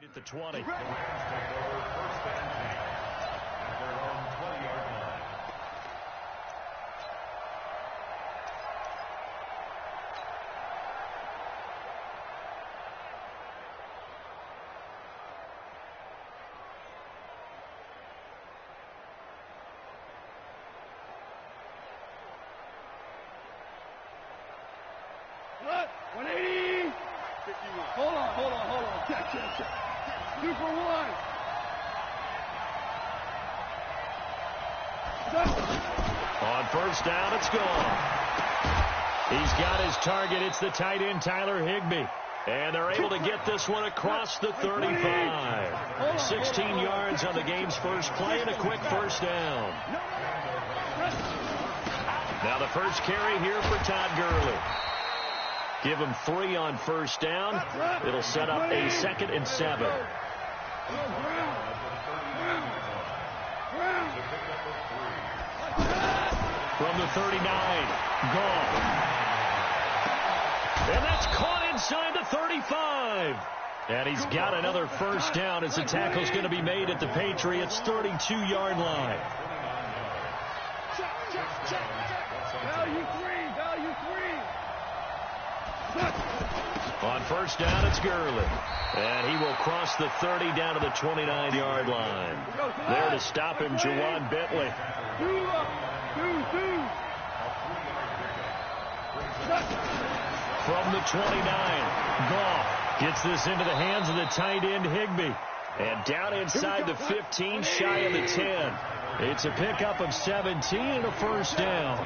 At the 20. What? 180. 51. Hold on. Check. 2 for 1. On first down, it's gone. He's got his target. It's the tight end, Tyler Higbee. And they're able to get this one across the 35. 16 yards on the game's first play and a quick first down. Now the first carry here for Todd Gurley. Give him 3 on first down. It'll set up a 2nd and 7. From the 39, gone. And that's caught inside the 35. And he's got another first down as the tackle's going to be made at the Patriots' 32-yard line. Value 3. On first down, it's Gurley. And he will cross the 30 down to the 29-yard line. There to stop him, Jawan Bentley. From the 29, Goff gets this into the hands of the tight end, Higbee. And down inside the 15, shy of the 10. It's a pickup of 17 and a first down.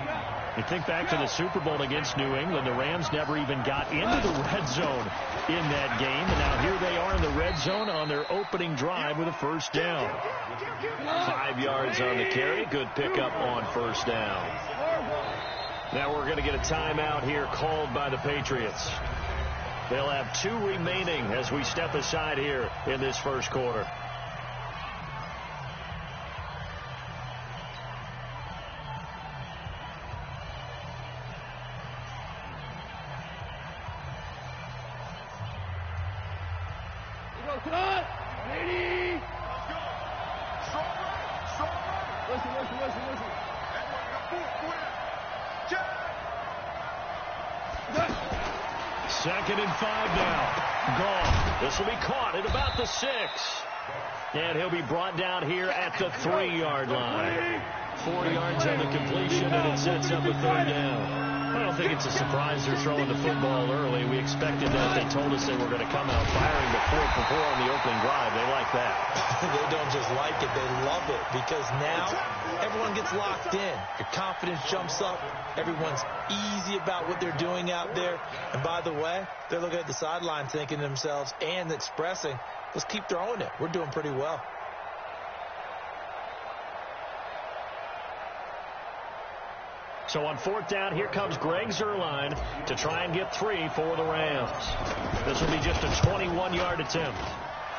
You think back to the Super Bowl against New England, the Rams never even got into the red zone in that game. And now here they are in the red zone on their opening drive with a first down. 5 yards on the carry. Good pickup on first down. Now we're going to get a timeout here called by the Patriots. They'll have 2 remaining as we step aside here in this first quarter. Listen. 2nd and 5 now. Goff. This will be caught at about the 6. And he'll be brought down here at the 3-yard line. 4 yards on the completion, and it sets up a 3rd down. I don't think it's a surprise they're throwing the football early. We expected that. They told us they were going to come out firing before on the opening drive. They like that. They don't just like it. They love it because now everyone gets locked in. Your confidence jumps up. Everyone's easy about what they're doing out there. And by the way, they're looking at the sideline thinking to themselves and expressing, let's keep throwing it. We're doing pretty well. So on 4th down, here comes Greg Zuerlein to try and get 3 for the Rams. This will be just a 21-yard attempt.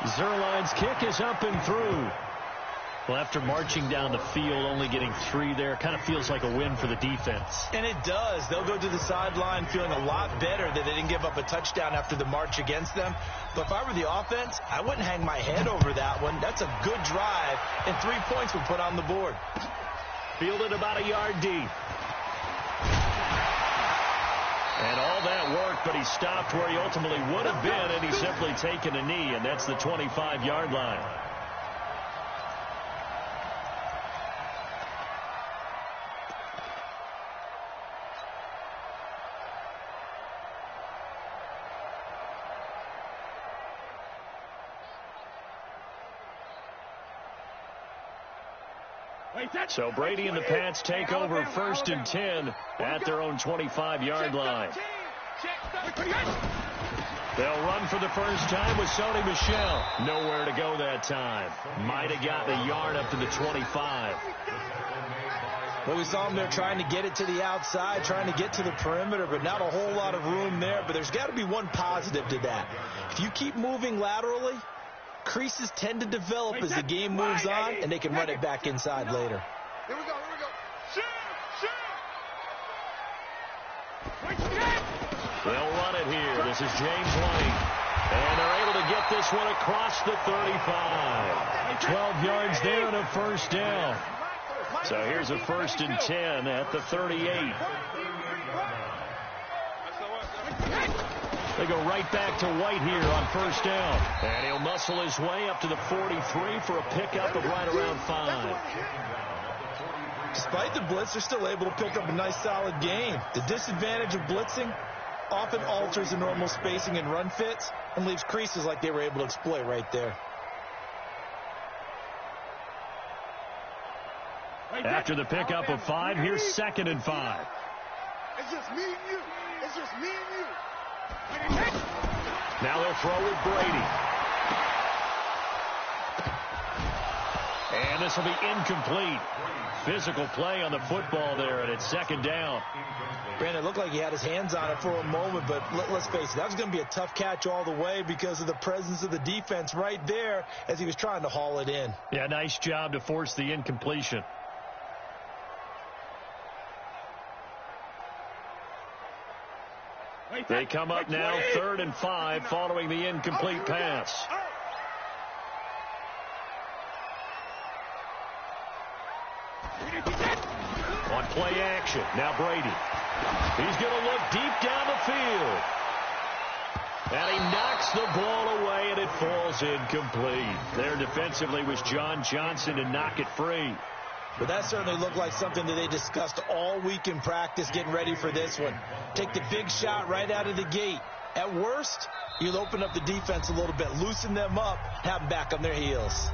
Zuerlein's kick is up and through. Well, after marching down the field, only getting 3 there, kind of feels like a win for the defense. And it does. They'll go to the sideline feeling a lot better that they didn't give up a touchdown after the march against them. But if I were the offense, I wouldn't hang my head over that one. That's a good drive, and 3 points were put on the board. Fielded about a yard deep. And all that work, but he stopped where he ultimately would have been, and he's simply taken a knee, and that's the 25-yard line. So Brady and the Pats take over 1st and 10 at their own 25-yard line. They'll run for the first time with Sony Michel. Nowhere to go that time. Might have gotten a yard up to the 25. Well, we saw them there trying to get it to the outside, trying to get to the perimeter, but not a whole lot of room there. But there's got to be one positive to that. If you keep moving laterally, creases tend to develop as the game moves on, and they can run it back inside later. Here we go. They'll run it here. This is James White. And they're able to get this one across the 35. 12 yards there and a first down. So here's a 1st and 10 at the 38. They go right back to White here on 1st down. And he'll muscle his way up to the 43 for a pickup of right around 5. Despite the blitz, they're still able to pick up a nice, solid gain. The disadvantage of blitzing often alters the normal spacing and run fits and leaves creases like they were able to exploit right there. After the pickup of 5, here's 2nd and 5. It's just me and you. It's just me and you. Now they'll throw with Brady. And this will be incomplete. Physical play on the football there, and it's 2nd down. Brandon, it looked like he had his hands on it for a moment, but let's face it, that was going to be a tough catch all the way because of the presence of the defense right there as he was trying to haul it in. Yeah, nice job to force the incompletion. They come up now 3rd and 5 following the incomplete pass. On play action, now Brady. He's going to look deep down the field. And he knocks the ball away, and it falls incomplete. There defensively was John Johnson to knock it free. But that certainly looked like something that they discussed all week in practice getting ready for this one. Take the big shot right out of the gate. At worst, you'll open up the defense a little bit, loosen them up, have them back on their heels.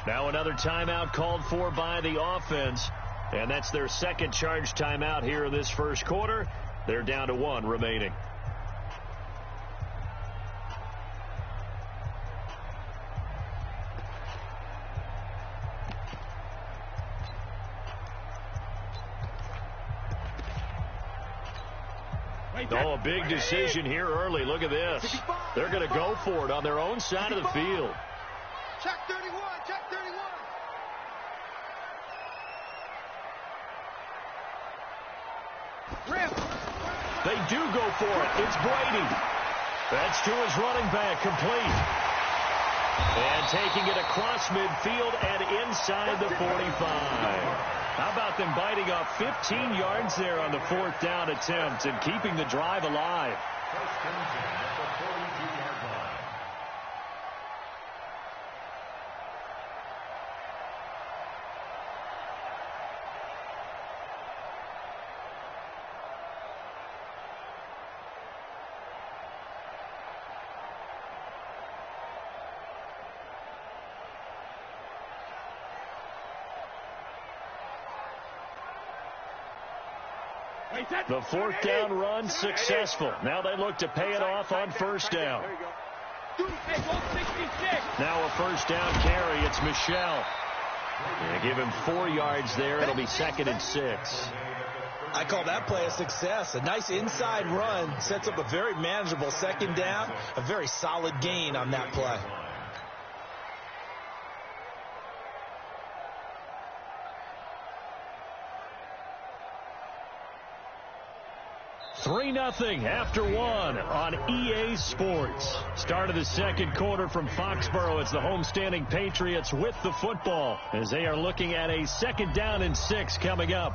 Now another timeout called for by the offense. And that's their 2nd charge timeout here in this 1st quarter. They're down to 1 remaining. Oh, a big decision here early. Look at this. They're going to go for it on their own side of the field. Check 31, check 31. They do go for it. It's Brady. That's to his running back, complete. And taking it across midfield and inside the 45. How about them biting off 15 yards there on the 4th down attempt and keeping the drive alive? The 4th down run successful. Now they look to pay it off on 1st down. Now a 1st down carry. It's Michelle. Give him 4 yards there. It'll be 2nd and 6. I call that play a success. A nice inside run sets up a very manageable 2nd down. A very solid gain on that play. 3-0 after 1 on EA Sports. Start of the 2nd quarter from Foxborough. It's the homestanding Patriots with the football as they are looking at a 2nd down and 6 coming up.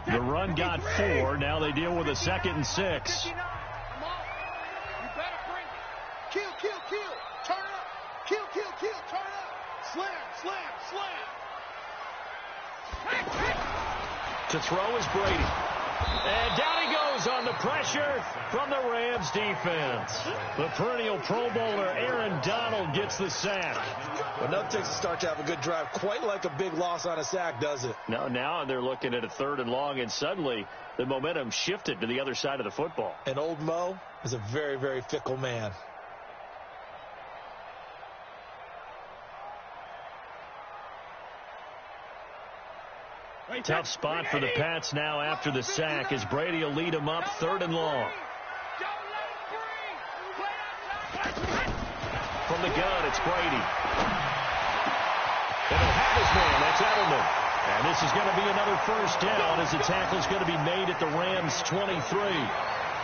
The run got 4. Now they deal with a 2nd and 6. You better bring it. Kill, kill, kill. Turn up. Kill, kill, kill. Turn up. Slam, slam, slam. To throw is Brady. And down he goes on the pressure from the Rams defense. The perennial Pro Bowler Aaron Donald gets the sack. Well, nothing takes a start to have a good drive quite like a big loss on a sack, does it? No, now they're looking at a 3rd and long, and suddenly the momentum shifted to the other side of the football. And old Mo is a very, very fickle man. Tough spot for the Pats now after the sack as Brady will lead them up 3rd and long. From the gun, it's Brady. And he'll have his man. That's Edelman. And this is going to be another first down as the tackle's going to be made at the Rams' 23.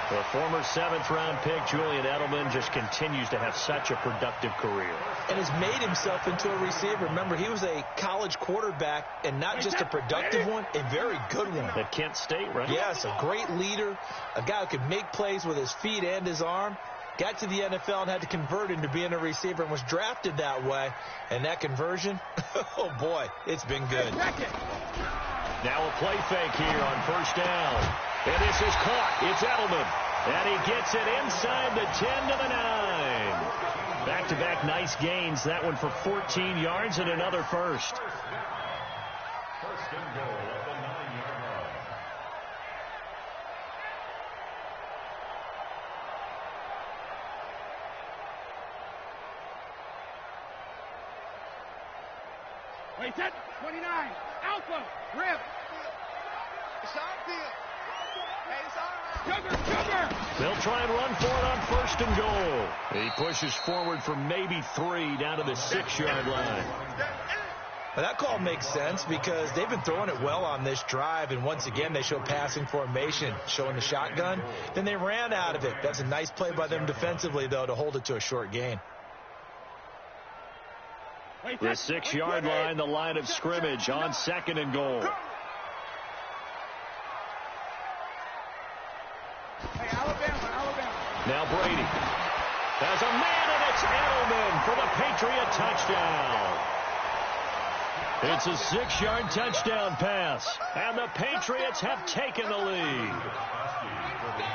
The former 7th-round pick, Julian Edelman, just continues to have such a productive career. And has made himself into a receiver. Remember, he was a college quarterback, and not just a productive one, a very good one. At Kent State, right? Yes, a great leader, a guy who could make plays with his feet and his arm. Got to the NFL and had to convert into being a receiver and was drafted that way. And that conversion, oh, boy, it's been good. Now a play fake here on first down. And this is caught. It's Edelman. And he gets it inside the 10 to the 9. Back-to-back nice gains. That one for 14 yards and another first. First and goal at the 9-yard line. Wait, set. 29. Alpha. Rip. It's on field. Hey, it's all right. Sugar. They'll try and run for it on first and goal. He pushes forward for maybe 3 down to the 6-yard line. Well, that call makes sense because they've been throwing it well on this drive, and once again they show passing formation, showing the shotgun. Then they ran out of it. That's a nice play by them defensively, though, to hold it to a short gain. The 6-yard line, the line of scrimmage on 2nd and goal. Hey, Alabama. Now Brady has a man, and it's Edelman for the Patriot touchdown. It's a 6-yard touchdown pass, and the Patriots have taken the lead.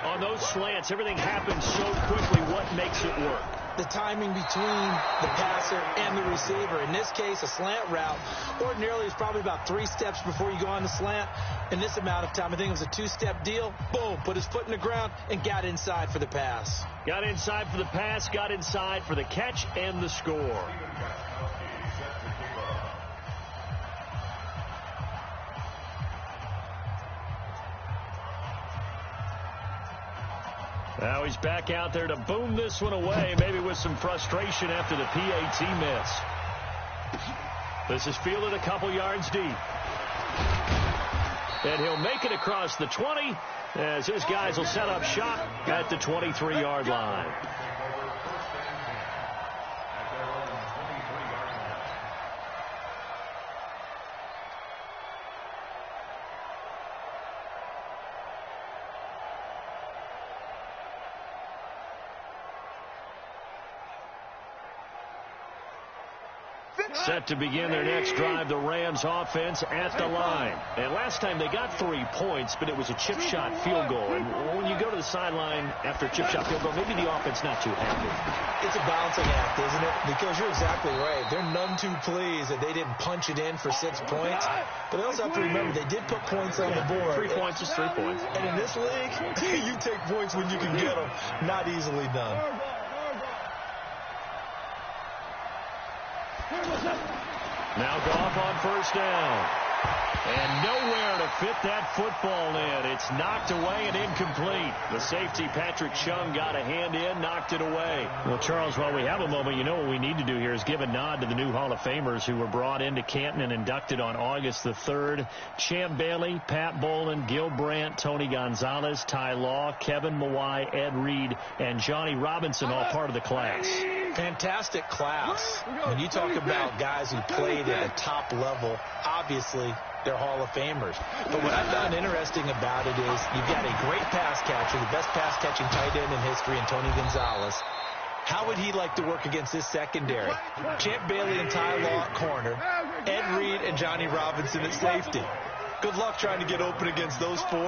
On those slants, everything happens so quickly. What makes it work? The timing between the passer and the receiver. In this case, a slant route ordinarily is probably about 3 steps before you go on the slant. In this amount of time, I think it was a 2-step deal. Boom, put his foot in the ground and got inside for the pass. Got inside for the pass, got inside for the catch and the score. Now he's back out there to boom this one away, maybe with some frustration after the PAT miss. This is fielded a couple yards deep. And he'll make it across the 20 as his guys will set up shop at the 23-yard line. Set to begin their next drive, the Rams offense at the line. And last time they got 3 points, but it was a chip shot field goal. And when you go to the sideline after a chip shot field goal, maybe the offense not too happy. It's a balancing act, isn't it? Because you're exactly right. They're none too pleased that they didn't punch it in for 6 points. But they also have to remember they did put points on the board. 3 points is 3 points. And in this league, you take points when you can get them. Not easily done. Now Goff on first down. And nowhere to fit that football in. It's knocked away and incomplete. The safety, Patrick Chung, got a hand in, knocked it away. Well, Charles, while we have a moment, you know what we need to do here is give a nod to the new Hall of Famers who were brought into Canton and inducted on August the 3rd. Champ Bailey, Pat Bolin, Gil Brandt, Tony Gonzalez, Ty Law, Kevin Mawai, Ed Reed, and Johnny Robinson, all part of the class. Fantastic class. When you talk about guys who played at a top level, obviously they're Hall of Famers. But what I found interesting about it is you've got a great pass catcher, the best pass-catching tight end in history, in Tony Gonzalez. How would he like to work against his secondary? Champ Bailey and Ty Law at corner, Ed Reed and Johnny Robinson at safety. Good luck trying to get open against those 4.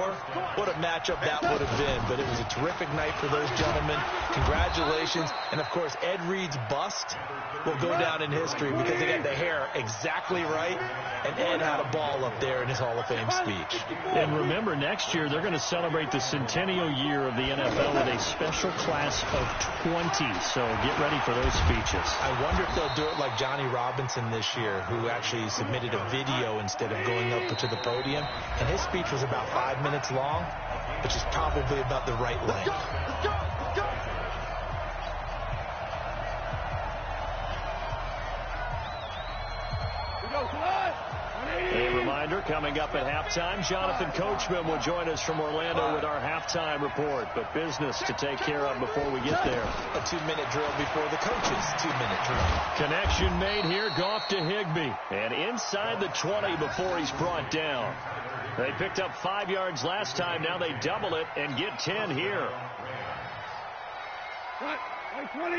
What a matchup that would have been. But it was a terrific night for those gentlemen. Congratulations. And, of course, Ed Reed's bust will go down in history because they got the hair exactly right. And Ed had a ball up there in his Hall of Fame speech. And remember, next year they're going to celebrate the centennial year of the NFL with a special class of 20. So get ready for those speeches. I wonder if they'll do it like Johnny Robinson this year, who actually submitted a video instead of going up to the podium. podium, and his speech was about 5 minutes long, which is probably about the right length. Let's go! Let's go! A reminder, coming up at halftime, Jonathan Coachman will join us from Orlando with our halftime report. But business to take care of before we get there. A 2-minute drill before the coach's 2-minute drill. Connection made here, Goff to Higbee. And inside the 20 before he's brought down. They picked up 5 yards last time. Now they double it and get 10 here. Cut. 20.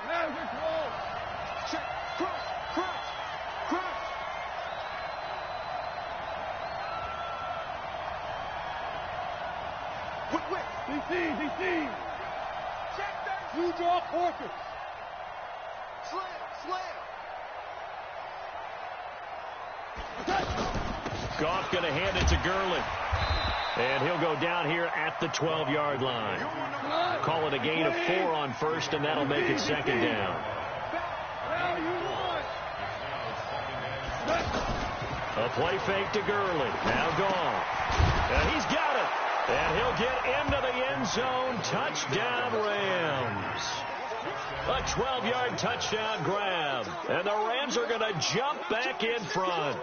Now control. Check. Cross. Cross. Cross. Quick. DC. Check that. You draw Porter. Slam. Goff going to hand it to Gurley. And he'll go down here at the 12-yard line. Call it a gain of 4 on first, and that'll make it second down. A play fake to Gurley. Now Goff. And he's got it. And he'll get into the end zone. Touchdown, Rams. A 12-yard touchdown grab. And the Rams are going to jump back in front.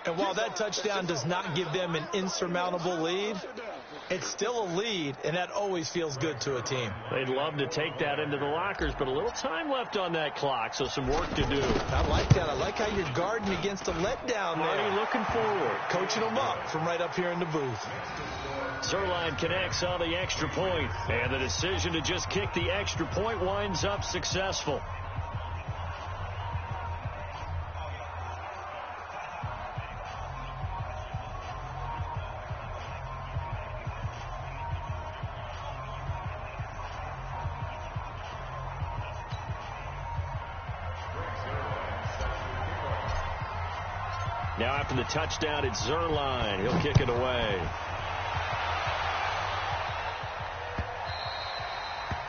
And while that touchdown does not give them an insurmountable lead, it's still a lead, and that always feels good to a team. They'd love to take that into the lockers, but a little time left on that clock, so some work to do. I like that. I like how you're guarding against a letdown there. Already looking forward. Coaching them up from right up here in the booth. Zerline connects on the extra point, and the decision to just kick the extra point winds up successful. Now after the touchdown, it's Zerline. He'll kick it away.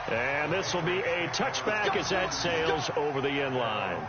And this will be a touchback as that sails over the end line.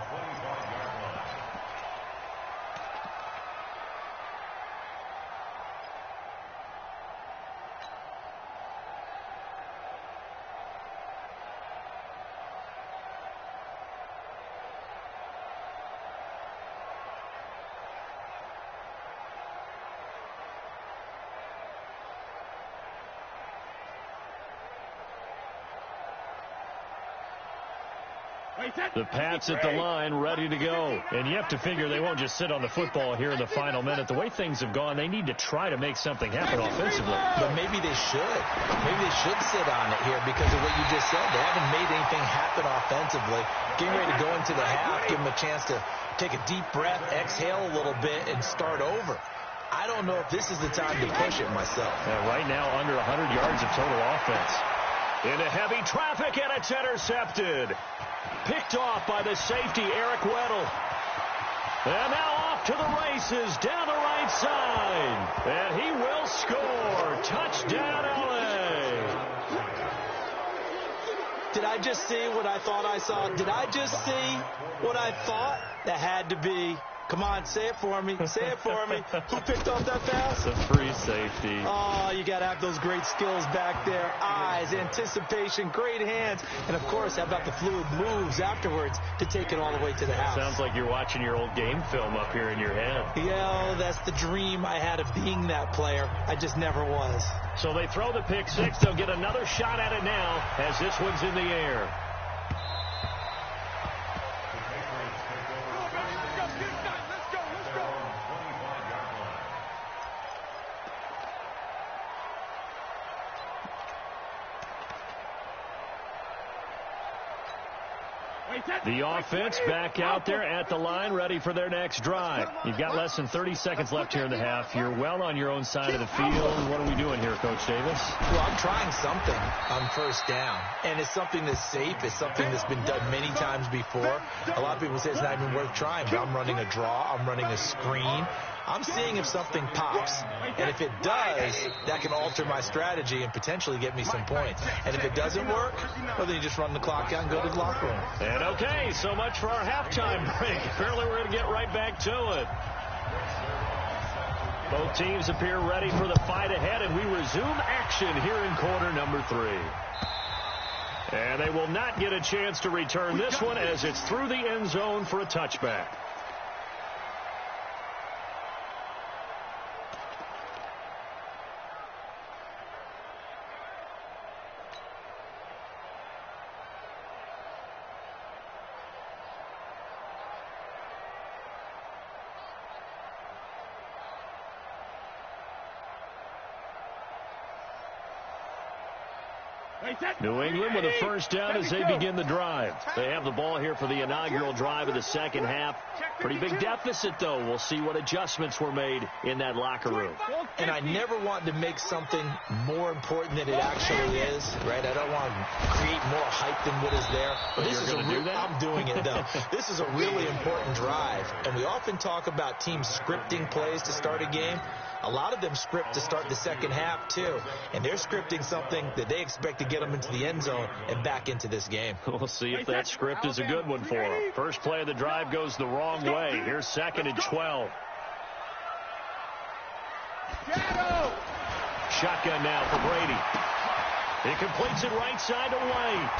The Pats at the line, ready to go. And you have to figure they won't just sit on the football here in the final minute. The way things have gone, they need to try to make something happen offensively. But maybe they should. Maybe they should sit on it here because of what you just said. They haven't made anything happen offensively. Getting ready to go into the half, give them a chance to take a deep breath, exhale a little bit, and start over. I don't know if this is the time to push it myself. Right now, under 100 yards of total offense. Into heavy traffic, and it's intercepted. Picked off by the safety, Eric Weddle. And now off to the races, down the right side. And he will score. Touchdown, L.A. Did I just see what I thought I saw? Did I just see what I thought? That had to be. Come on, say it for me. Say it for me. Who picked off that pass? It's a free safety. Oh, you got to have those great skills back there. Eyes, anticipation, great hands. And, of course, how about the fluid moves afterwards to take it all the way to the house? Sounds like you're watching your old game film up here in your head. Yeah, that's the dream I had of being that player. I just never was. So they throw the pick six. They'll get another shot at it now as this one's in the air. The offense back out there at the line, ready for their next drive. You've got less than 30 seconds left here in the half. You're well on your own side of the field. What are we doing here, Coach Davis? Well, I'm trying something on first down, and it's something that's safe. It's something that's been done many times before. A lot of people say it's not even worth trying, but I'm running a draw. I'm running a screen. I'm seeing if something pops, and if it does, that can alter my strategy and potentially get me some points. And if it doesn't work, well, then you just run the clock out and go to the locker room. And okay, so much for our halftime break. Apparently we're going to get right back to it. Both teams appear ready for the fight ahead, and we resume action here in quarter number 3. And they will not get a chance to return this one as it's through the end zone for a touchback. New England with a first down as they begin the drive. They have the ball here for the inaugural drive of the second half. Pretty big deficit, though. We'll see what adjustments were made in that locker room. And I never want to make something more important than it actually is, right? I don't want to create more hype than what is there. But this is I'm doing it, though. This is a really important drive. And we often talk about teams scripting plays to start a game. A lot of them script to start the second half, too. And they're scripting something that they expect to get them into the end zone and back into this game. We'll see if that script is a good one for them. First play of the drive goes the wrong way. Here's 2nd and 12. Shotgun now for Brady. He completes it right side to White.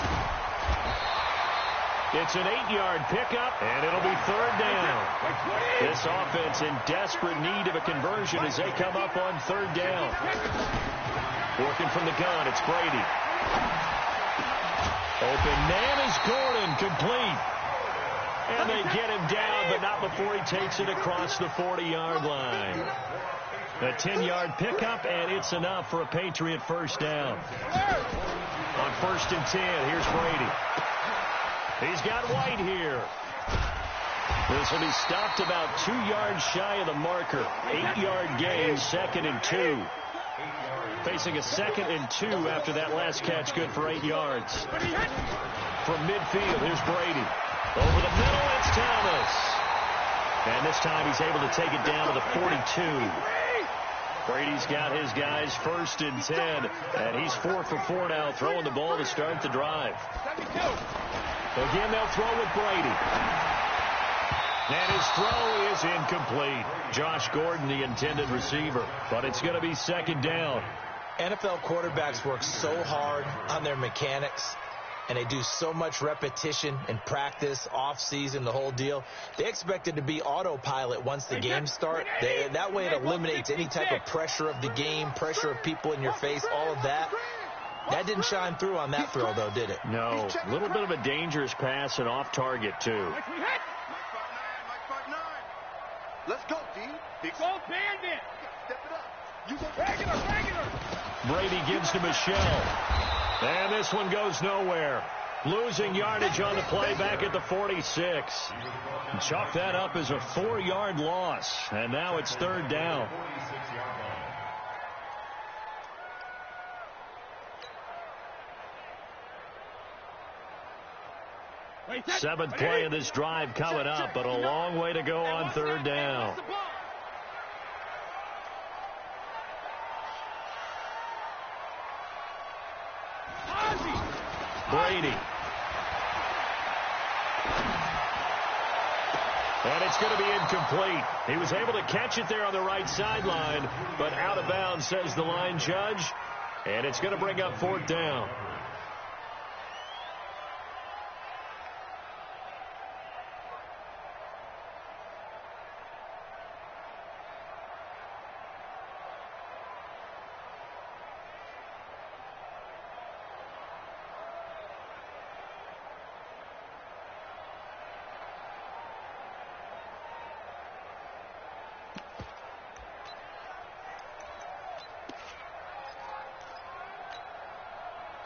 It's an 8-yard pickup, and it'll be 3rd down. This offense in desperate need of a conversion as they come up on 3rd down. Working from the gun, it's Brady. Open man is Gordon, complete. And they get him down, but not before he takes it across the 40-yard line. A 10-yard pickup, and it's enough for a Patriot first down. On 1st and 10, here's Brady. He's got White here. This will be stopped about 2 yards shy of the marker. 8-yard gain, 2nd and 2. Facing a 2nd and 2 after that last catch, good for 8 yards. From midfield, here's Brady. Over the middle, it's Thomas. And this time he's able to take it down to the 42. Brady's got his guys 1st and 10. And he's 4 for 4 now, throwing the ball to start the drive. Again, they'll throw with Brady. And his throw is incomplete. Josh Gordon, the intended receiver. But it's going to be 2nd down. NFL quarterbacks work so hard on their mechanics, and they do so much repetition and practice, off-season, the whole deal. They expect it to be autopilot once the games start. That way it eliminates any type of pressure of the game, pressure of people in your face, all of that. That didn't shine through on that throw, though, did it? No. A little bit of a dangerous pass and off target, too. Let's go, D. Go, Bandit. Step it up. You go regular. Brady gives to Michelle. And this one goes nowhere. Losing yardage on the play back at the 46. Chalk that up as a 4-yard loss. And now it's 3rd down. Seventh play of this drive coming up, but a long way to go on 3rd down. Brady. And it's going to be incomplete. He was able to catch it there on the right sideline, but out of bounds, says the line judge. And it's going to bring up 4th down.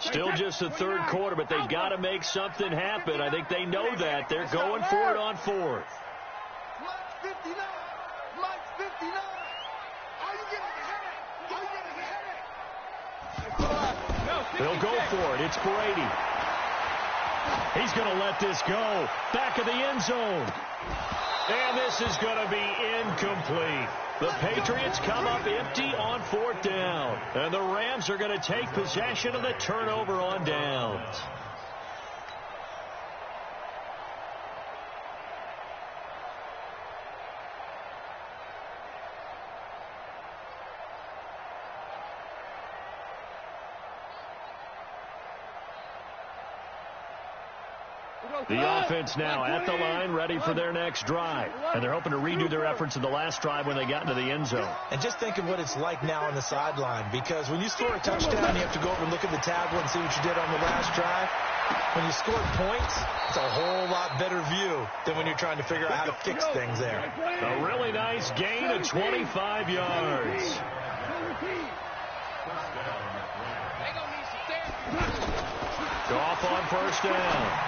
Still just the 3rd quarter, but they've got to make something happen. I think they know that. They're going for it on 4th. They'll go for it. It's Brady. He's going to let this go. Back of the end zone. And this is going to be incomplete. The Patriots come up empty on 4th down. And the Rams are going to take possession of the turnover on downs. The offense now at the line, ready for their next drive. And they're hoping to redo their efforts in the last drive when they got into the end zone. And just think of what it's like now on the sideline, because when you score a touchdown, you have to go over and look at the tablet and see what you did on the last drive. When you score points, it's a whole lot better view than when you're trying to figure out how to fix things there. A really nice gain of 25 yards. Goff on first down.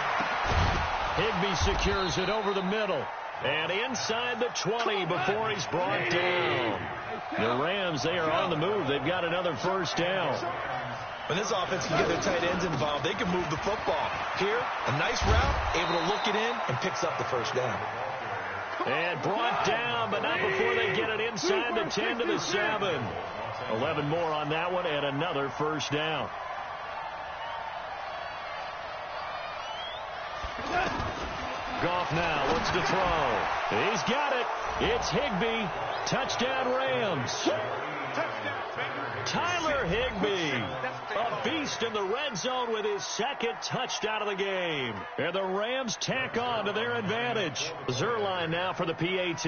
Higbee secures it over the middle. And inside the 20 before he's brought down. The Rams, they are on the move. They've got another first down. When this offense can get their tight ends involved, they can move the football. Here, a nice route, able to look it in, and picks up the first down. And brought down, but not before they get it inside the 10 to the 7. 11 more on that one, and another first down. Goff now looks to throw. He's got it. It's Higbee. Touchdown Rams. Tyler Higbee, a beast in the red zone with his second touchdown of the game. And the Rams tack on to their advantage. Zerline now for the PAT.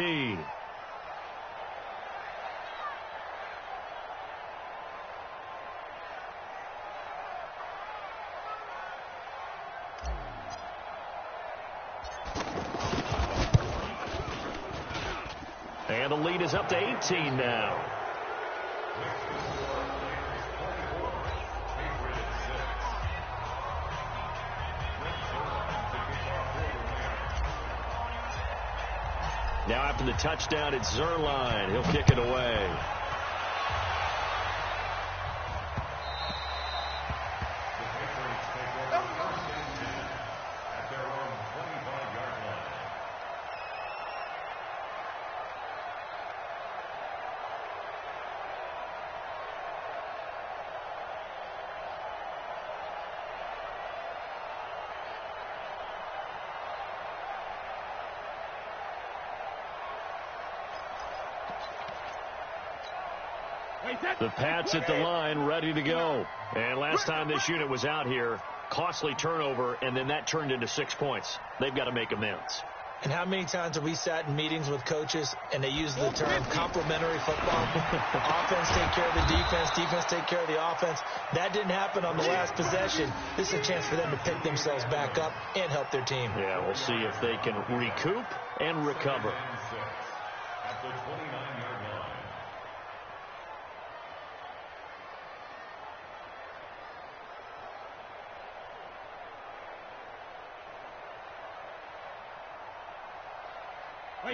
And the lead is up to 18 now. Now after the touchdown, it's Zerline. He'll kick it away. The Pats at the line, ready to go. And last time this unit was out here, costly turnover, and then that turned into 6 points. They've got to make amends. And how many times have we sat in meetings with coaches and they use the term complementary football? Offense take care of the defense, defense take care of the offense. That didn't happen on the last possession. This is a chance for them to pick themselves back up and help their team. Yeah, we'll see if they can recoup and recover. At the 29-yard line.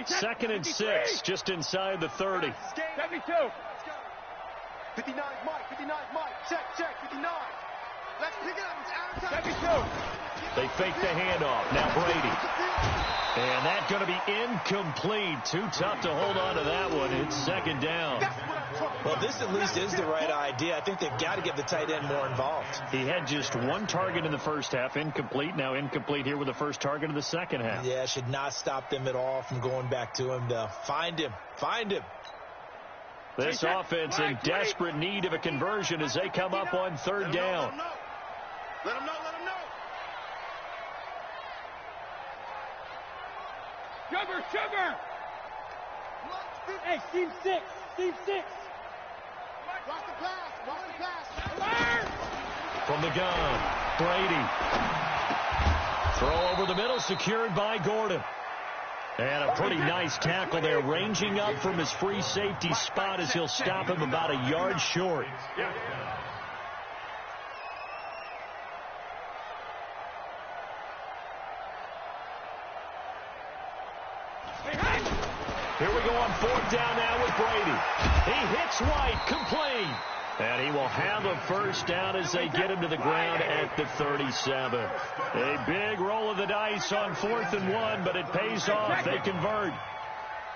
Second and 6, just inside the 30. 72. 59, Mike. 59, Mike. Check. 59. Let's pick it up. It's out of time. 72. They fake the handoff. Now Brady. And that's going to be incomplete. Too tough to hold on to that one. It's second down. Well, this at least is the right idea. I think they've got to get the tight end more involved. He had just one target in the first half, incomplete. Now incomplete here with the first target of the second half. Yeah, should not stop them at all from going back to him. Find him. This offense in desperate need of a conversion as they come up on third down. Let him know. Sugar. Hey, team 6. Watch the pass. From the gun, Brady. Throw over the middle, secured by Gordon. And a pretty nice tackle there, ranging up from his free safety spot as he'll stop him about a yard short. Here we go on fourth down now with Brady. He hits White, complete. And he will have a first down as they get him to the ground at the 37. A big roll of the dice on 4th and 1, but it pays off. They convert.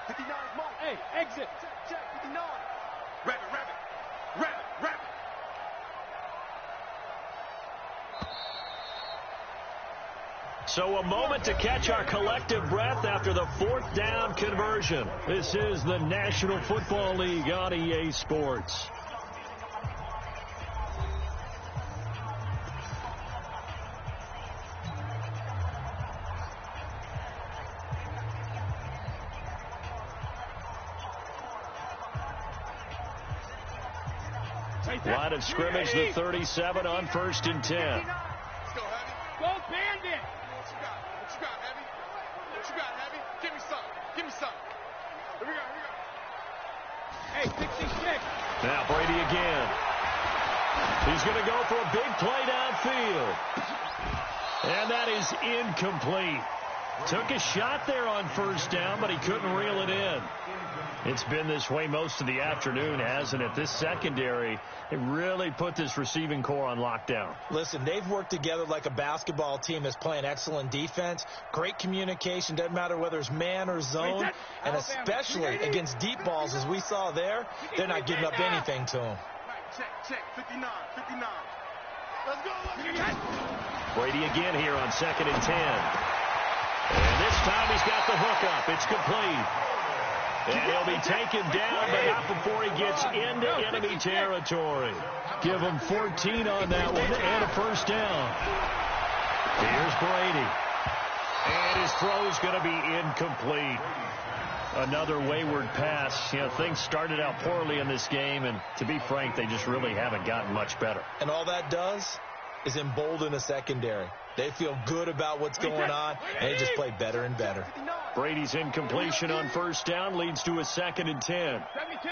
59, Mike. Hey, exit. Check. 59. Rabbit. So a moment to catch our collective breath after the 4th down conversion. This is the National Football League on EA Sports. Line of scrimmage, the 37 on 1st and 10. Let's go, Heavy. Go, Bandit. What you got? What you got, Heavy? What you got, Heavy? Give me some. Give me some. Here we go. Here we go. Hey, 66. Now Brady again. He's going to go for a big play downfield. And that is incomplete. Took a shot there on 1st down, but he couldn't reel it in. It's been this way most of the afternoon, hasn't it? This secondary, it really put this receiving core on lockdown. Listen, they've worked together like a basketball team that's playing excellent defense. Great communication, doesn't matter whether it's man or zone. And especially against deep balls, as we saw there, they're not giving up anything to them. Check. 59. Let's go. Brady again here on 2nd and 10. And this time he's got the hook up. It's complete. And he'll be taken down, but not before he gets into enemy territory. Give him 14 on that one and a 1st down. Here's Brady. And his throw's going to be incomplete. Another wayward pass. You know, things started out poorly in this game, and to be frank, they just really haven't gotten much better. And all that does is embolden the secondary. They feel good about what's going on, and they just play better and better. Brady's incompletion on 1st down leads to a 2nd and 10. 72.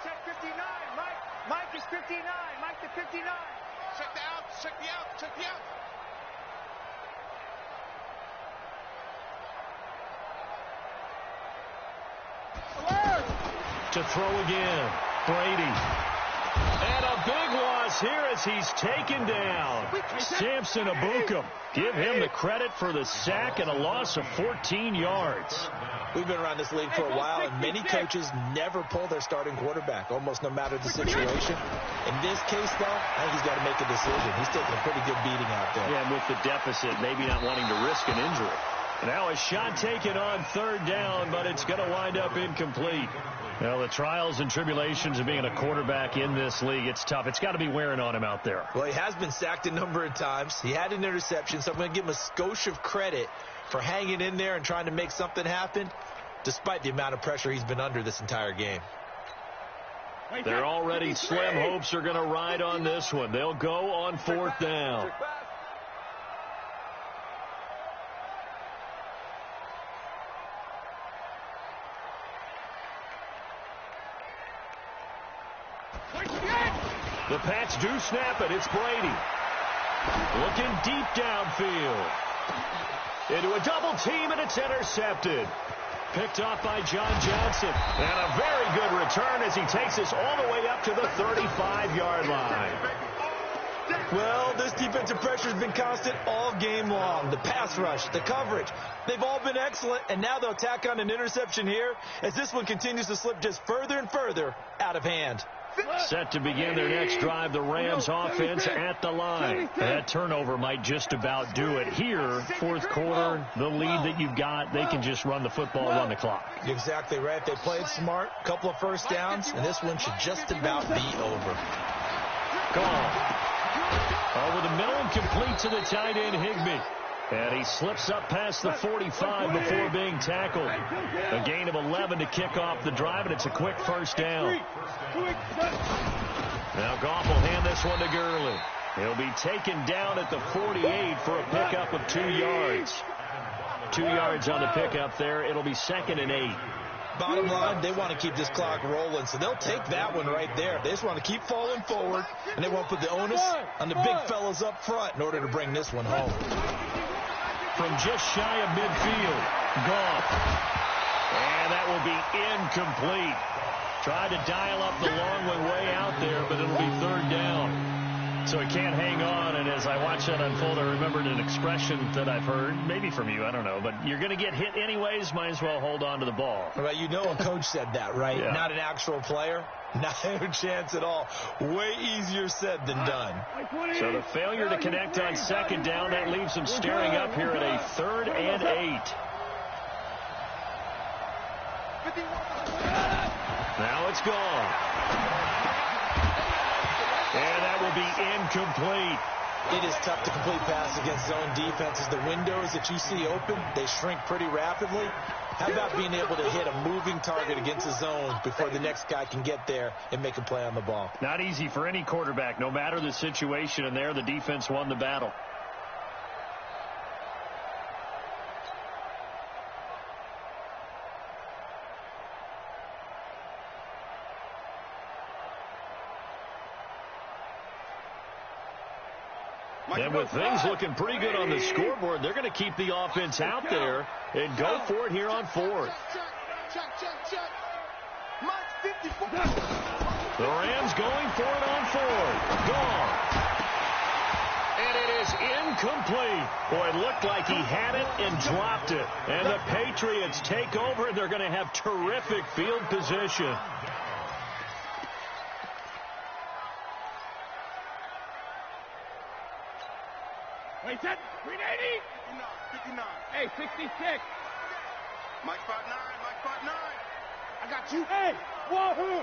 Check 59. Mike is 59. Mike to 59. Check the out. Check the out. Check the out. To throw again. Brady. And a big loss here as he's taken down. Samson Abukum. Give him the credit for the sack and a loss of 14 yards. We've been around this league for a while, and many coaches never pull their starting quarterback, almost no matter the situation. In this case, though, I think he's got to make a decision. He's taking a pretty good beating out there. Yeah, and with the deficit, maybe not wanting to risk an injury. Now a shot taken on 3rd down, but it's going to wind up incomplete. Well, the trials and tribulations of being a quarterback in this league, it's tough. It's got to be wearing on him out there. Well, he has been sacked a number of times. He had an interception, so I'm going to give him a skosh of credit for hanging in there and trying to make something happen, despite the amount of pressure he's been under this entire game. Their already slim hopes are going to ride on this one. They'll go on 4th down. The Pats do snap it. It's Brady. Looking deep downfield. Into a double team, and it's intercepted. Picked off by John Johnson. And a very good return as he takes us all the way up to the 35-yard line. Well, this defensive pressure has been constant all game long. The pass rush, the coverage, they've all been excellent, and now they'll tack on an interception here as this one continues to slip just further and further out of hand. Set to begin their next drive, the Rams offense at the line. That turnover might just about do it. Here, 4th quarter, the lead that you've got, they can just run the football, run the clock. Exactly right. They played smart, a couple of 1st downs, and this one should just about be over. Gone. Over the middle and complete to the tight end, Higbee. And he slips up past the 45 before being tackled. A gain of 11 to kick off the drive, and it's a quick 1st down. Now Goff will hand this one to Gurley. He'll be taken down at the 48 for a pickup of 2 yards. 2 yards on the pickup there. It'll be 2nd and 8. Bottom line, they want to keep this clock rolling, so they'll take that one right there. They just want to keep falling forward, and they won't put the onus on the big fellas up front in order to bring this one home. From just shy of midfield, Goff. And that will be incomplete. Tried to dial up the long way out there, but it'll be 3rd down. So he can't hang on, and as I watch that unfold, I remembered an expression that I've heard, maybe from you, I don't know, but you're going to get hit anyways, might as well hold on to the ball. Well, you know a coach said that, right? Yeah. Not an actual player. Not a chance at all. Way easier said than done. So the failure to connect on 2nd down, that leaves them staring up here at a 3rd and 8. Now it's gone. And that will be incomplete. It is tough to complete passes against zone defenses. The windows that you see open, they shrink pretty rapidly. How about being able to hit a moving target against the zone before the next guy can get there and make a play on the ball? Not easy for any quarterback, no matter the situation, and there the defense won the battle. And with things looking pretty good on the scoreboard, they're going to keep the offense out there and go for it here on fourth. The Rams going for it on fourth. Gone. And it is incomplete. Boy, it looked like he had it and dropped it. And the Patriots take over, and they're going to have terrific field position. Wait, set. 380. 59. Hey, 66. Mike 5'9", Mike 5'9". I got you. Hey, wahoo.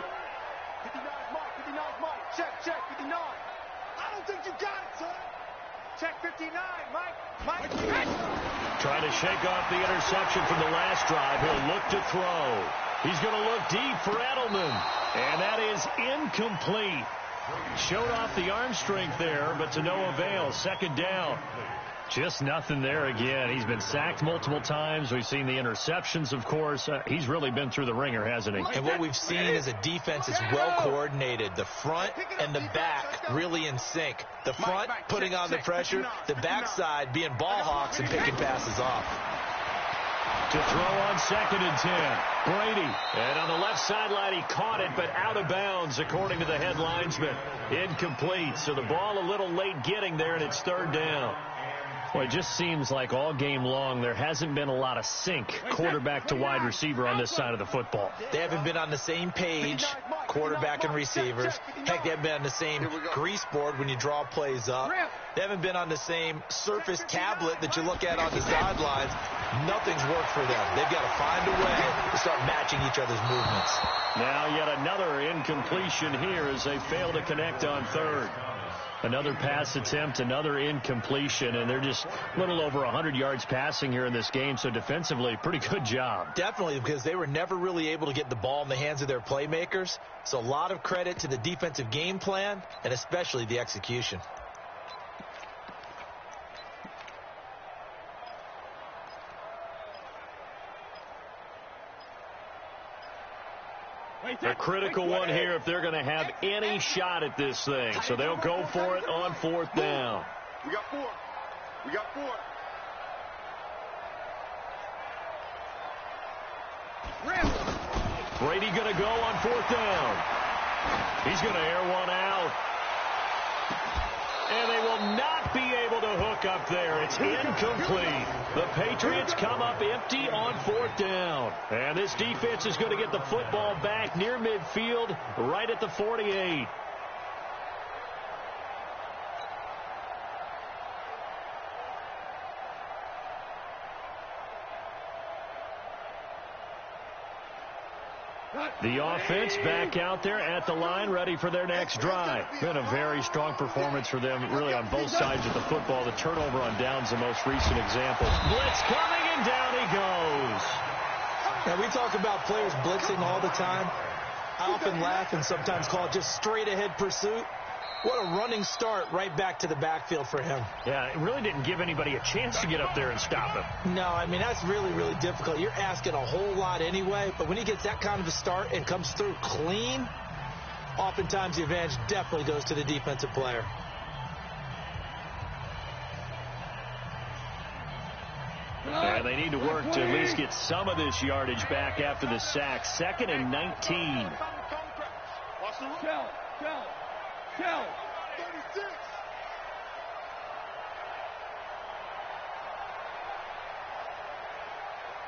59 is Mike, 59 is Mike. Check, 59. I don't think you got it, son. Check 59, Mike. Mike. Trying to shake off the interception from the last drive. He'll look to throw. He's going to look deep for Edelman. And that is incomplete. Showed off the arm strength there, but to no avail. Second down. Just nothing there again. He's been sacked multiple times. We've seen the interceptions, of course. He's really been through the ringer, hasn't he? And what we've seen is a defense that's well coordinated. The front and the back really in sync. The front putting on the pressure, the backside being ball hawks and picking passes off. To throw on 2nd and 10. Brady. And on the left sideline, he caught it, but out of bounds, according to the head linesman. Incomplete. So the ball a little late getting there, and it's 3rd down. Well, it just seems like all game long there hasn't been a lot of sync quarterback to wide receiver on this side of the football. They haven't been on the same page, quarterback and receivers. Heck, they haven't been on the same grease board when you draw plays up. They haven't been on the same surface tablet that you look at on the sidelines. Nothing's worked for them. They've got to find a way to start matching each other's movements. Now yet another incompletion here as they fail to connect on 3rd. Another pass attempt, another incompletion, and they're just a little over 100 yards passing here in this game, so defensively, pretty good job. Definitely, because they were never really able to get the ball in the hands of their playmakers, so a lot of credit to the defensive game plan and especially the execution. A critical one here if they're going to have any shot at this thing. So they'll go for it on 4th down. We got 4. We got 4. Brady going to go on 4th down. He's going to air one out. And they will not be able to hook up there. It's incomplete. The Patriots come up empty on 4th down. And this defense is going to get the football back near midfield, right at the 48. The offense back out there at the line, ready for their next drive. Been a very strong performance for them, really, on both sides of the football. The turnover on downs, the most recent example. Blitz coming, and down he goes. Now, we talk about players blitzing all the time. I often laugh and sometimes call it just straight-ahead pursuit. What a running start right back to the backfield for him. Yeah, it really didn't give anybody a chance to get up there and stop him. No, I mean, that's really, really difficult. You're asking a whole lot anyway, but when he gets that kind of a start and comes through clean, oftentimes the advantage definitely goes to the defensive player. And they need to work to at least get some of this yardage back after the sack. 2nd and 19. Tell. 36.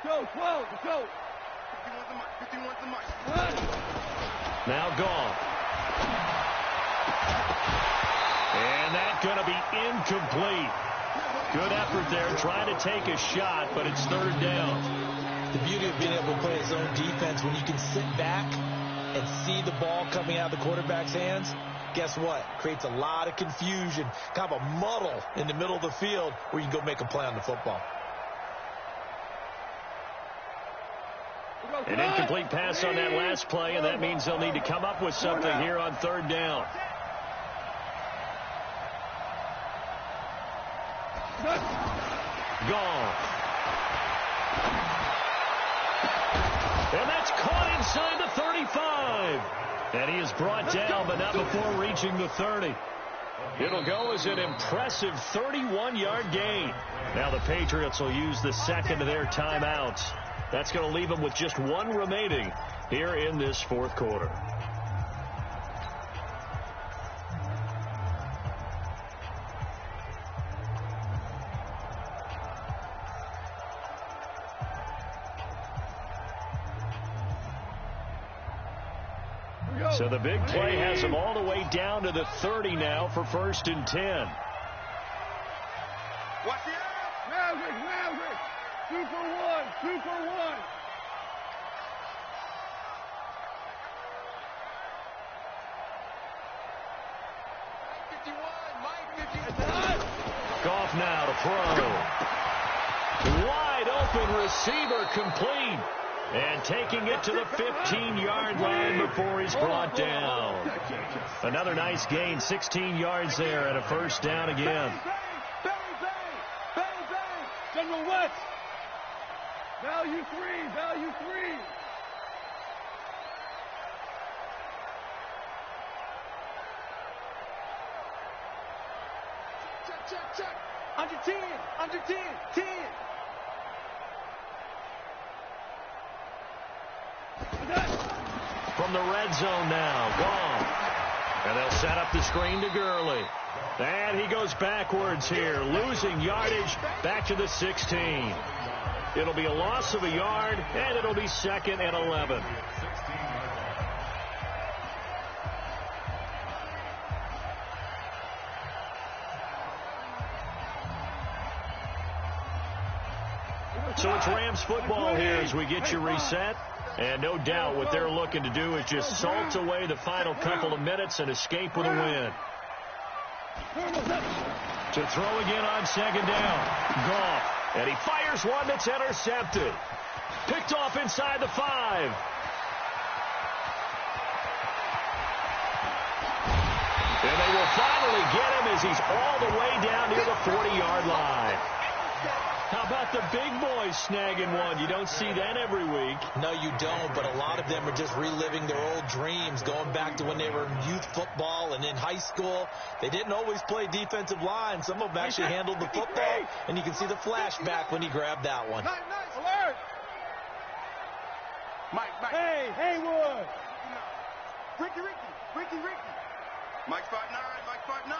Go, 12, go. 51's the mic. Now gone. And that's going to be incomplete. Good effort there, trying to take a shot, but it's 3rd down. The beauty of being able to play his own defense, when you can sit back and see the ball coming out of the quarterback's hands, guess what? Creates a lot of confusion, kind of a muddle in the middle of the field where you can go make a play on the football. An incomplete pass on that last play, and that means they'll need to come up with something here on third down. Gone. And that's caught inside the 35. And he is brought down, but not before reaching the 30. It'll go as an impressive 31-yard gain. Now the Patriots will use the second of their timeouts. That's going to leave them with just one remaining here in this fourth quarter. So the big play has them all the way down to the 30 now for 1st and 10. Watch the Maverick. 2 for 1. 2 for 1. Goff now to throw. Wide open receiver complete. And taking it to the 15-yard line before he's brought down. Another nice gain, 16 yards there and a first down again. General West. Value 3. Value 3. Check. Under 10. Under 10. 10. From the red zone now, gone. And they'll set up the screen to Gurley. And he goes backwards here, losing yardage back to the 16. It'll be a loss of a yard, and it'll be 2nd and 11. So it's Rams football here as we get you reset. And no doubt what they're looking to do is just salt away the final couple of minutes and escape with a win. To throw again on 2nd down. Goff. And he fires one that's intercepted. Picked off inside the 5. And they will finally get him as he's all the way down near the 40-yard line. How about the big boys snagging one? You don't see that every week. No, you don't, but a lot of them are just reliving their old dreams, going back to when they were in youth football and in high school. They didn't always play defensive line. Some of them actually handled the football, and you can see the flashback when he grabbed that one. Nice. Alert. Mike. Hey, Haywood. Ricky. Mike 5'9", Mike 5'9".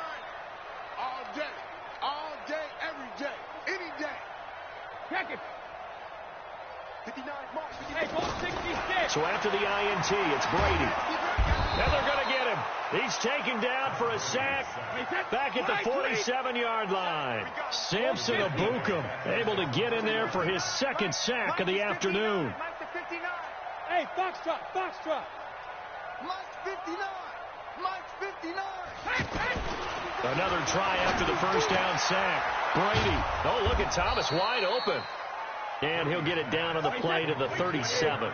All day, every day, any day. Check it. 59, Mark. Hey, ball 66. So after the INT, it's Brady. And they're going to get him. He's taken down for a sack back at the 47-yard line. Samson Abukum able to get in there for his 2nd sack of the afternoon. Mike to 59. Hey, Foxtrot. Mike 59. Mike 59. Another try after the first down sack. Brady. Oh, look at Thomas wide open. And he'll get it down on the play to the 37.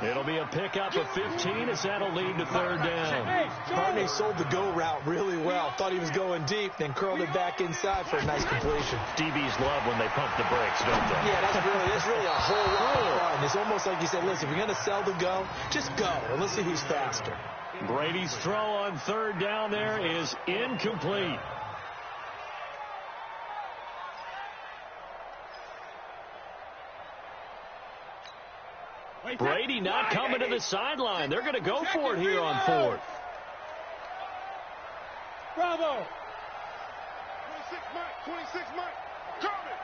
It'll be a pickup of 15 as that'll lead to 3rd down. Carney sold the go route really well. Thought he was going deep, then curled it back inside for a nice completion. DBs love when they pump the brakes, don't they? Yeah, that's really a whole lot of fun. It's almost like you said, listen, if you're going to sell the go, just go, and let's see who's faster. Brady's throw on 3rd down there is incomplete. Brady not coming to the sideline. They're going to go for it here on 4th. Bravo. 26 Mike. Coming.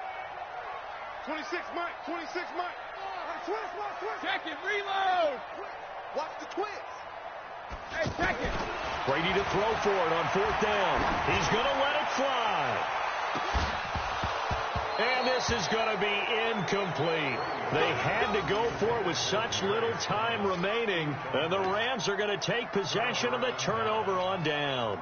26 Mike. Twist. Check it. Reload. Watch the twist. Hey, check it. Brady to throw for it on 4th down. He's going to let it fly. And this is going to be incomplete. They had to go for it with such little time remaining. And the Rams are going to take possession of the turnover on downs.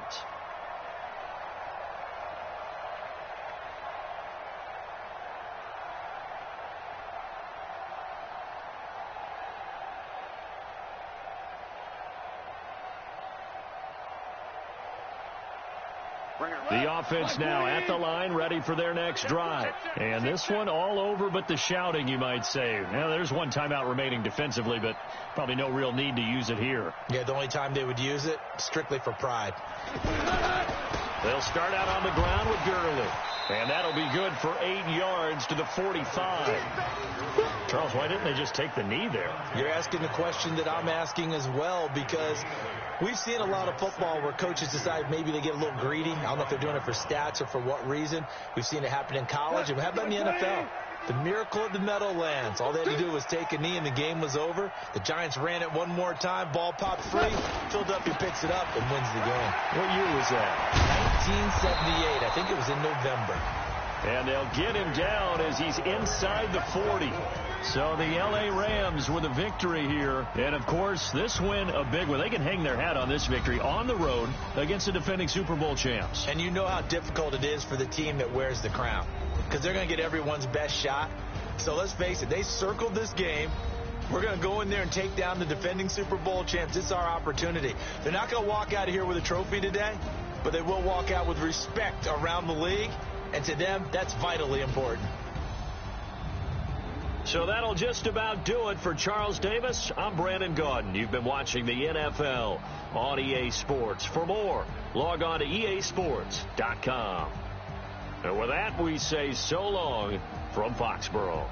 The offense now at the line, ready for their next drive. And this one all over but the shouting, you might say. Now, there's one timeout remaining defensively, but probably no real need to use it here. Yeah, the only time they would use it, strictly for pride. They'll start out on the ground with Gurley. And that'll be good for 8 yards to the 45. Charles, why didn't they just take the knee there? You're asking the question that I'm asking as well, because we've seen a lot of football where coaches decide maybe they get a little greedy. I don't know if they're doing it for stats or for what reason. We've seen it happen in college, and how about in the NFL? The miracle of the Meadowlands. All they had to do was take a knee, and the game was over. The Giants ran it one more time. Ball popped free. Philadelphia picks it up and wins the game. What year was that? 1978. I think it was in November. And they'll get him down as he's inside the 40. So the L.A. Rams with a victory here. And, of course, this win a big one. They can hang their hat on this victory on the road against the defending Super Bowl champs. And you know how difficult it is for the team that wears the crown, because they're going to get everyone's best shot. So let's face it, they circled this game. We're going to go in there and take down the defending Super Bowl champs. It's our opportunity. They're not going to walk out of here with a trophy today, but they will walk out with respect around the league. And to them, that's vitally important. So that'll just about do it for Charles Davis. I'm Brandon Gaudin. You've been watching the NFL on EA Sports. For more, log on to easports.com. And with that, we say so long from Foxborough.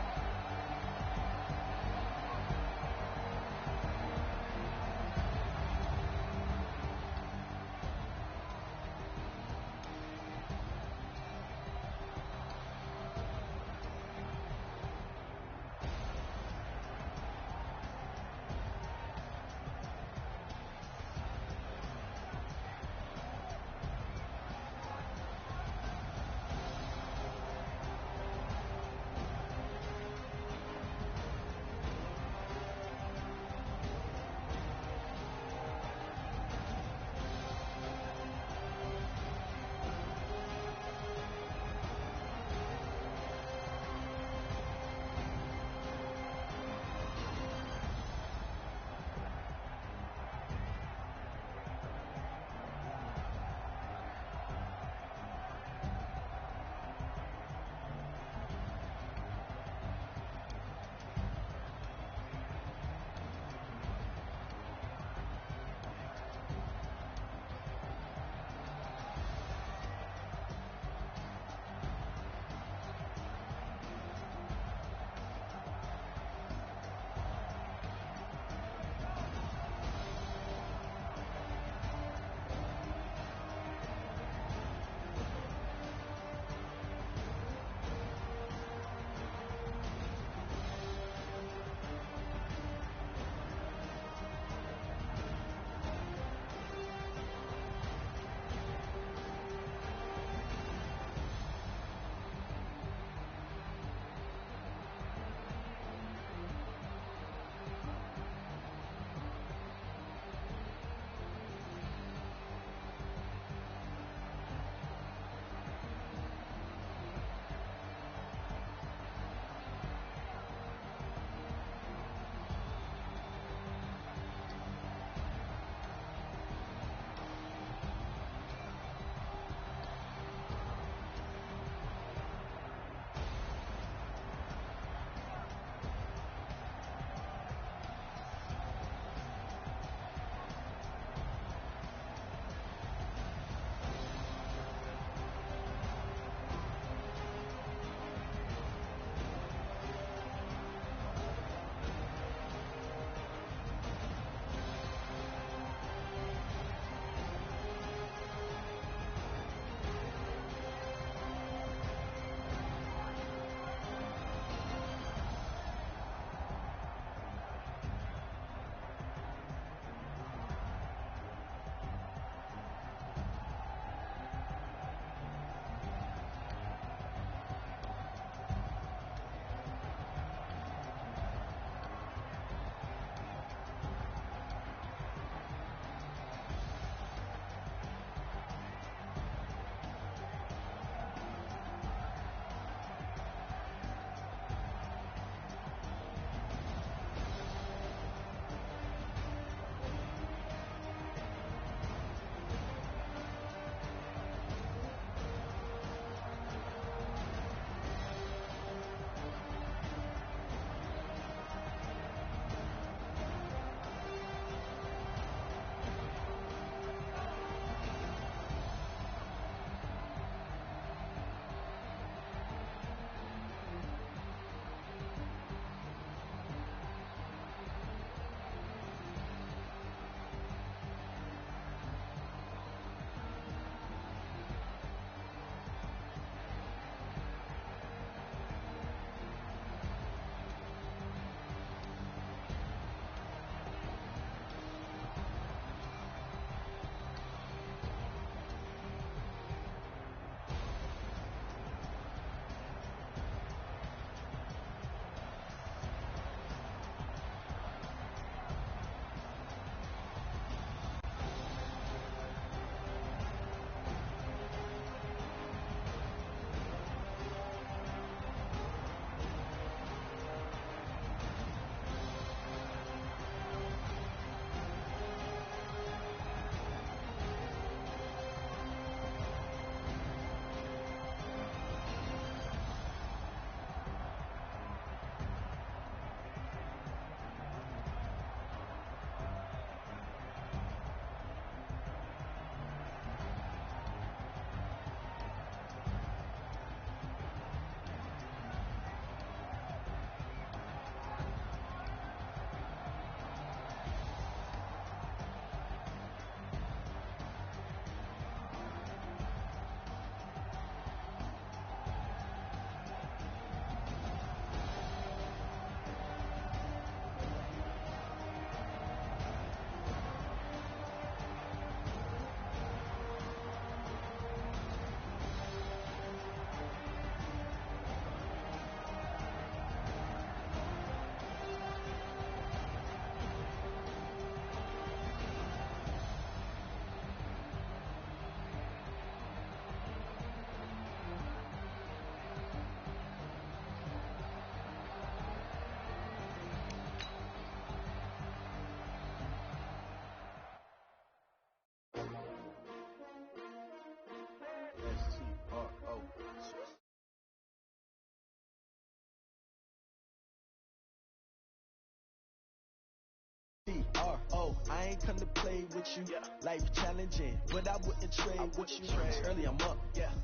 fun to play with you. Life challenging, but I wouldn't trade with you. Early I'm up,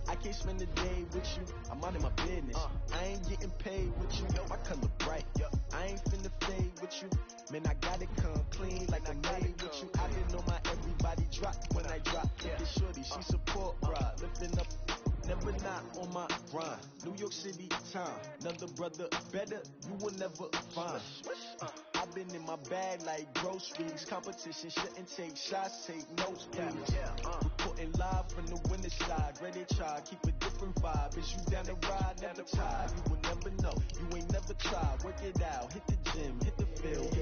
I can't spend the day with you. I'm out of my business. I ain't getting paid with you. My color bright. I ain't finna fade with you. Man, I gotta come clean like I made with you. I didn't know my everybody drop when I drop. Look at shorty, she support ride, lifting up. Never not on my grind. New York City time. Another brother better, you will never find. I've been in my bag like groceries. Competition shouldn't take shots, take notes, please. Reporting live from the winner's side. Ready to try, keep a different vibe. Is you down the ride, never tired. You will never know, you ain't never tried. Work it out, hit the gym, hit the field.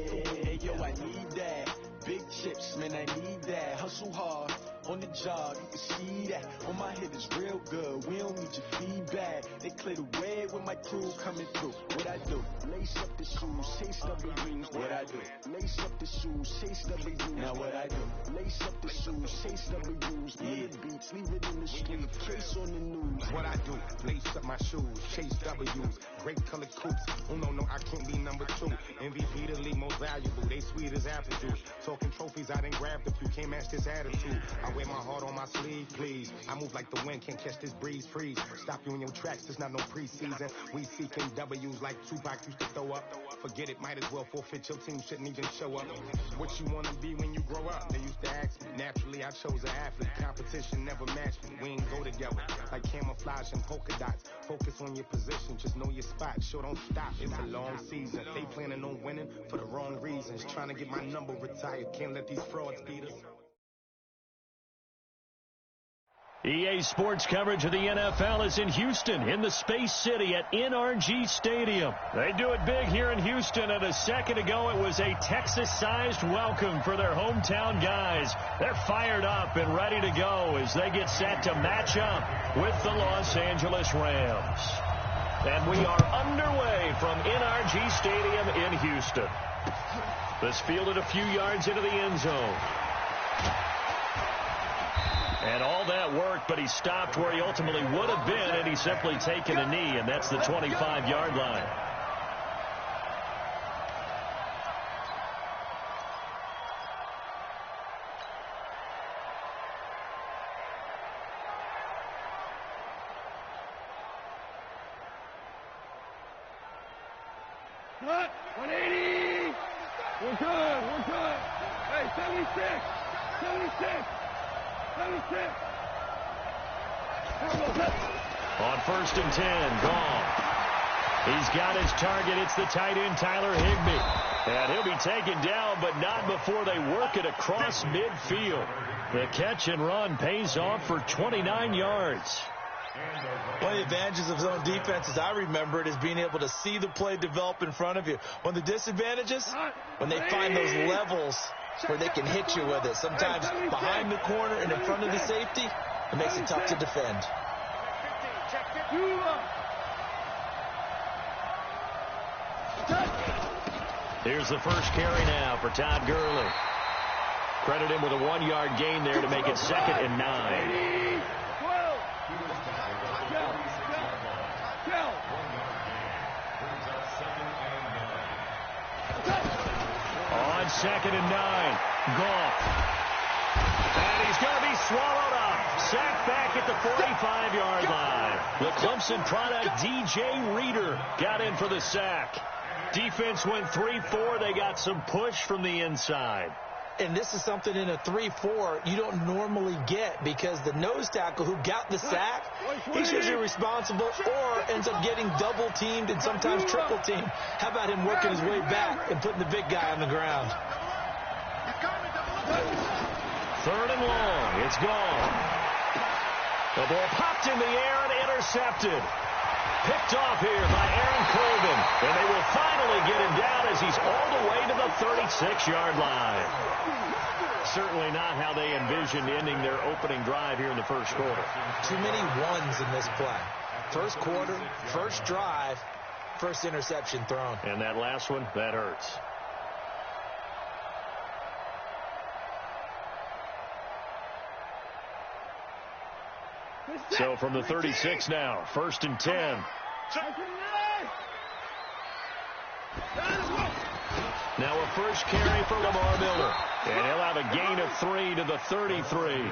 Hey yo, I need that. Big chips, man, I need that. Hustle hard. On the job, you can see that. On my hit is real good. We don't need your feedback. They clear the way when my crew coming through. What I do? Lace up the shoes, chase W's. What I do? Lace up the shoes, chase W's. Now what I do? Lace up the shoes, chase W's. Yeah, beats, leave it in the street. Case on the news. What I do? Lace up my shoes, chase W's. Great colored coupes. Oh no, I can't be number 2. MVP the league most valuable. They sweet as apple juice. Talking trophies, I done grabbed a few. Can't match this attitude. I wear my heart on my sleeve, please. I move like the wind, can't catch this breeze, freeze. Stop you in your tracks, there's not no preseason. We seeking W's like Tupac used to throw up. Forget it, might as well forfeit, your team shouldn't even show up. What you wanna be when you grow up? They used to ask me. Naturally, I chose an athlete. Competition never matched me. We ain't go together like camouflage and polka dots. Focus on your position, just know your spot. Sure, don't stop, it's a long season. They planning on winning for the wrong reasons. Trying to get my number retired, can't let these frauds beat us. EA Sports coverage of the NFL is in Houston, in the Space City at NRG Stadium. They do it big here in Houston, and a second ago it was a Texas-sized welcome for their hometown guys. They're fired up and ready to go as they get set to match up with the Los Angeles Rams. And we are underway from NRG Stadium in Houston. This fielded a few yards into the end zone. And all that worked, but he stopped where he ultimately would have been, and he's simply taken a knee, and that's the 25-yard line. Cut! 180! We're good! Hey, 76! 76! 76! On 1st and 10, gone. He's got his target. It's the tight end, Tyler Higbee. And he'll be taken down, but not before they work it across midfield. The catch and run pays off for 29 yards. One of the advantages of zone defense, as I remember it, is being able to see the play develop in front of you. One of the disadvantages, when they find those levels where they can hit you with it. Sometimes behind the corner and in front of the safety, it makes it tough to defend. Here's the first carry now for Todd Gurley. Credit him with a 1-yard gain there to make it 2nd and 9. On 2nd and 9, Goff. And he's going to be swallowed up. Sacked back at the 45-yard line. The Clemson product, DJ Reader, got in for the sack. Defense went 3-4. They got some push from the inside. And this is something in a 3-4 you don't normally get, because the nose tackle who got the sack, he's usually responsible or ends up getting double teamed and sometimes triple teamed. How about him working his way back and putting the big guy on the ground? 3rd and long. It's gone. The ball popped in the air and intercepted. Picked off here by Aaron Colvin. And they will finally get him down as he's all the way to the 36-yard line. Certainly not how they envisioned ending their opening drive here in the first quarter. Too many ones in this play. First quarter, first drive, first interception thrown. And that last one, that hurts. So from the 36 now, 1st and 10. Now a first carry for Lamar Miller. And he'll have a gain of 3 to the 33.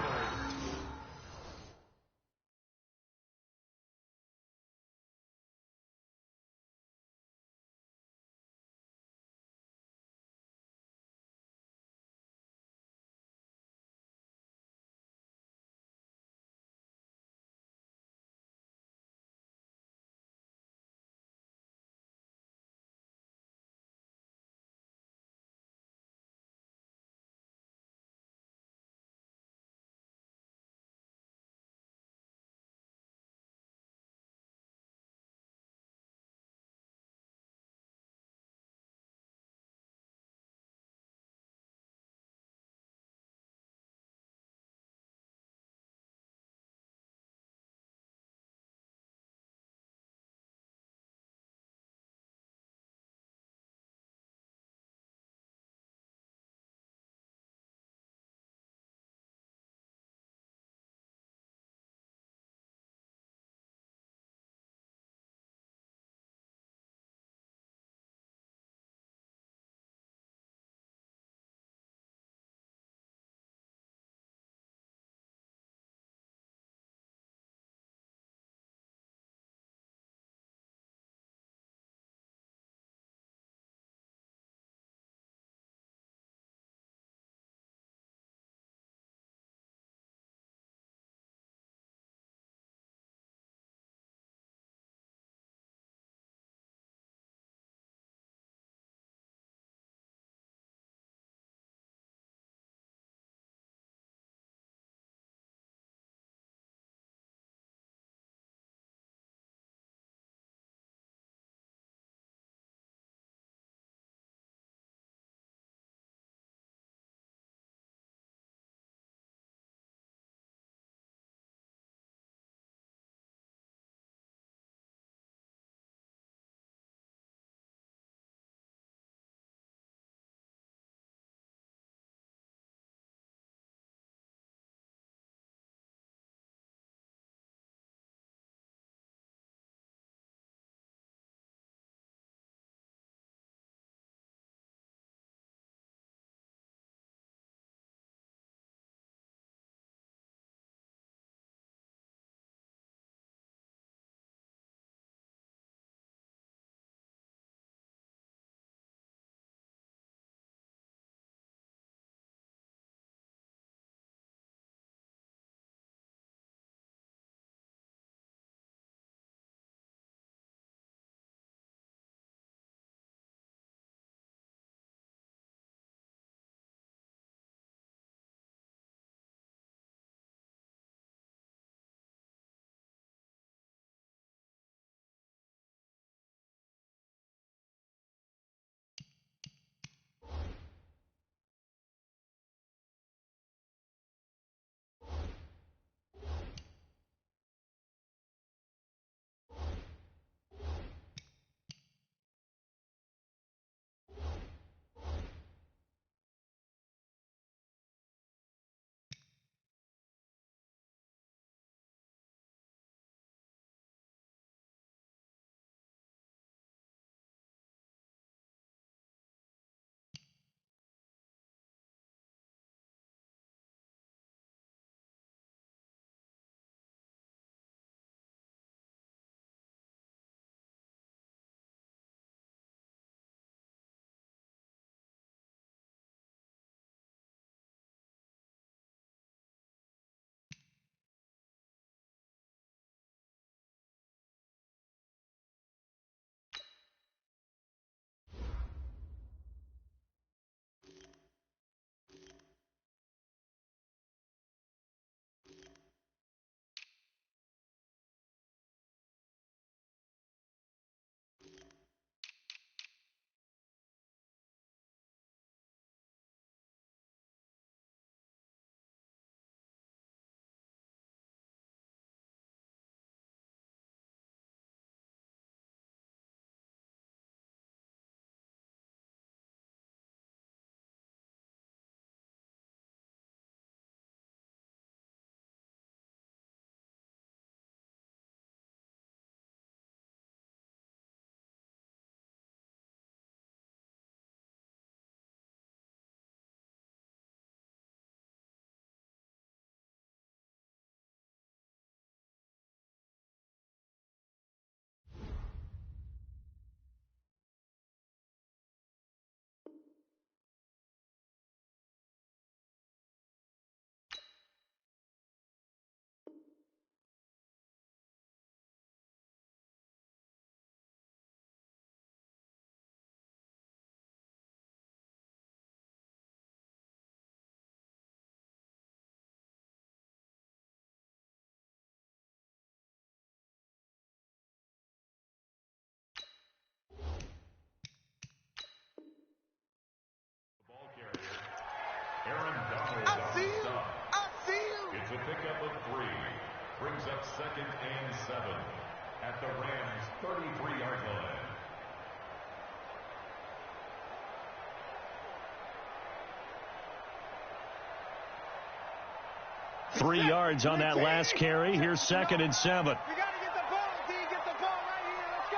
3 yards on that last carry. Here's 2nd and 7. We got to get the ball, D. Get the ball right here. Let's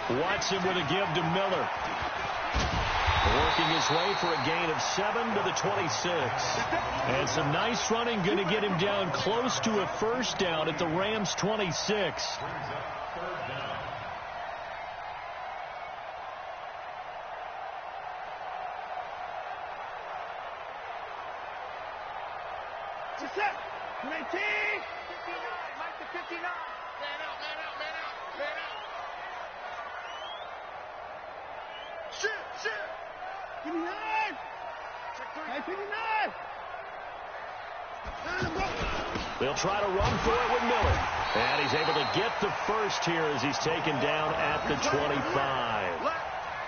go. Watson with a give to Miller. Working his way for a gain of 7 to the 26. And some nice running, going to get him down close to a first down at the Rams' 26. Set. 19. 59. Mike to 59. Man out, man out, man out, man out. Shit. 59. Check 59. They'll try to run for it with Miller. And he's able to get the first here as he's taken down at the 25.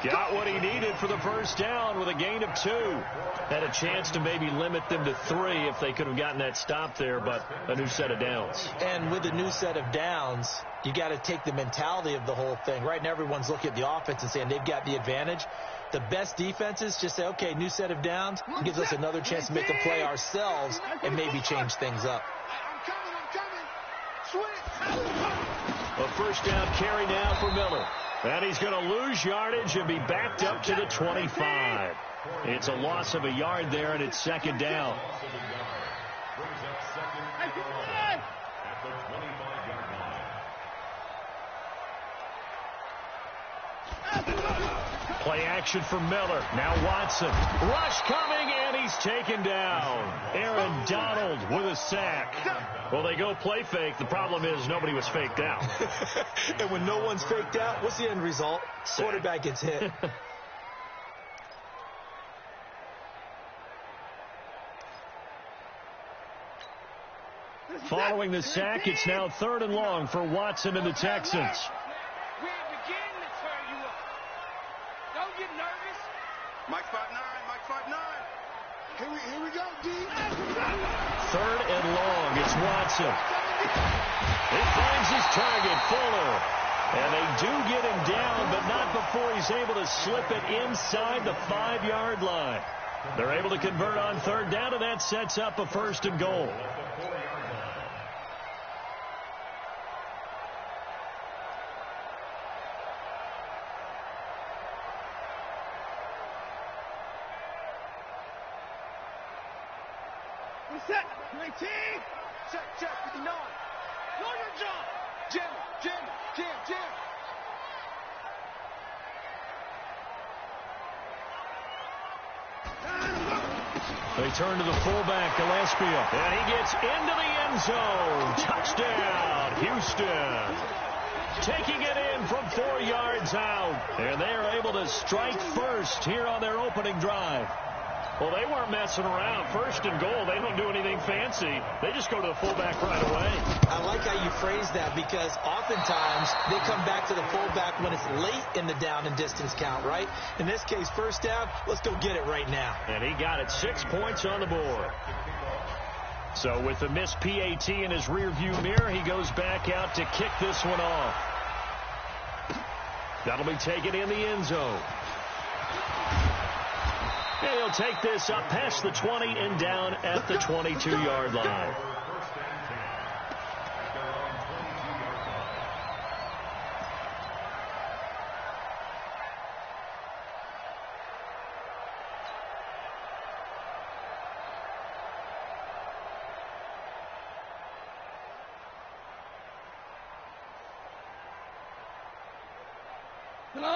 Got what he needed for the first down with a gain of 2. Had a chance to maybe limit them to 3 if they could have gotten that stop there, but a new set of downs. And with a new set of downs, you got to take the mentality of the whole thing. Right now, everyone's looking at the offense and saying they've got the advantage. The best defenses just say, okay, new set of downs, gives us another chance to make a play ourselves and maybe change things up. I'm coming. Switch. A first down carry now for Miller. And he's going to lose yardage and be backed up to the 25. It's a loss of a yard there, and it's 2nd down. Play action for Miller. Now Watson. Rush coming, and he's taken down. Aaron Donald with a sack. Well, they go play fake. The problem is nobody was faked out. And when no one's faked out, what's the end result? Sack. Quarterback gets hit. Following the sack, it's now 3rd and long for Watson and the Texans. We ain't beginning to tear you up. Don't get nervous. Mike 5'9", Mike 5'9". Here we go, D. 3rd and long. It's Watson. He finds his target, Fuller. And they do get him down, but not before he's able to slip it inside the 5-yard line. They're able to convert on 3rd down, and that sets up a 1st and goal. Set. 19. Check. 59. Lawyer John. Jim. They turn to the fullback, Gillespie, and he gets into the end zone. Touchdown, Houston. Taking it in from 4 yards out, and they are able to strike first here on their opening drive. Well, they weren't messing around. 1st and goal, they don't do anything fancy. They just go to the fullback right away. I like how you phrase that because oftentimes they come back to the fullback when it's late in the down and distance count, right? In this case, 1st down, let's go get it right now. And he got it. 6 points on the board. So with the missed PAT in his rearview mirror, he goes back out to kick this one off. That'll be taken in the end zone. And he'll take this up past the 20 and down at the 22-yard line.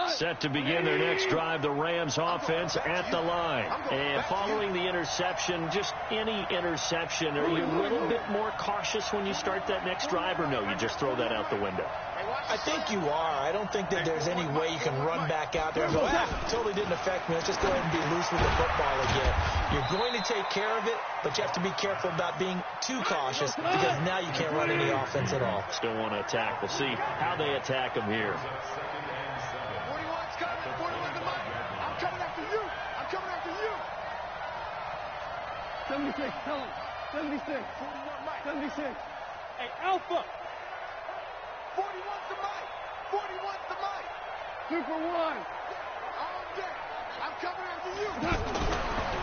Set to begin their next drive, the Rams offense at the line. And following the interception, just any interception, are you a little bit more cautious when you start that next drive, or no, you just throw that out the window? I think you are. I don't think that there's any way you can run back out there and go, totally didn't affect me. Let's just go ahead and be loose with the football again. You're going to take care of it, but you have to be careful about being too cautious because now you can't run any offense at all. Still want to attack. We'll see how they attack them here. 41's coming. 41 to Mike. I'm coming after you. 76. Tell him. 76. 41 Mike. 76. Hey, Alpha. 41's to Mike. 41's to Mike. 2 for 1. All day. I'm coming after you.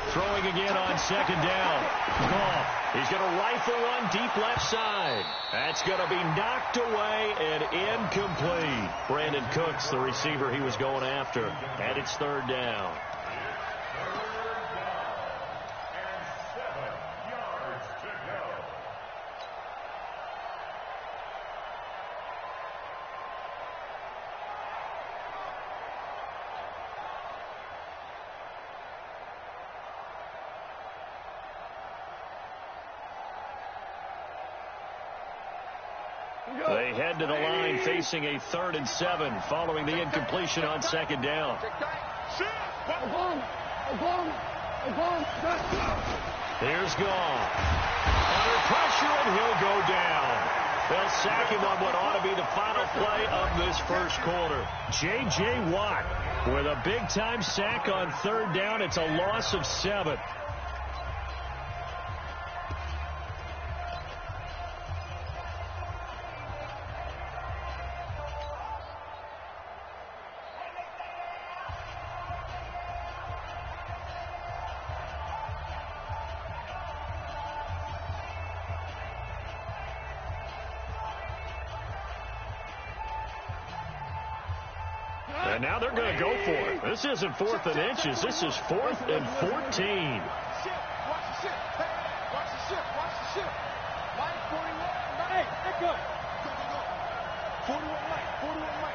Throwing again on second down. Goff, he's going to rifle one deep left side. That's going to be knocked away and incomplete. Brandon Cooks, the receiver he was going after. And it's third down. They head to the line facing a 3rd and 7 following the incompletion on second down. Here's Goff. Under pressure, and he'll go down. They'll sack him on what ought to be the final play of this first quarter. J.J. Watt with a big-time sack on third down. It's a loss of 7. And now they're going to go for it. This isn't 4th and inches. This is 4th and 14. Watch the ship. Watch the ship. Watch the ship. Mike 41. Hey, let go. Go. 41 Mike.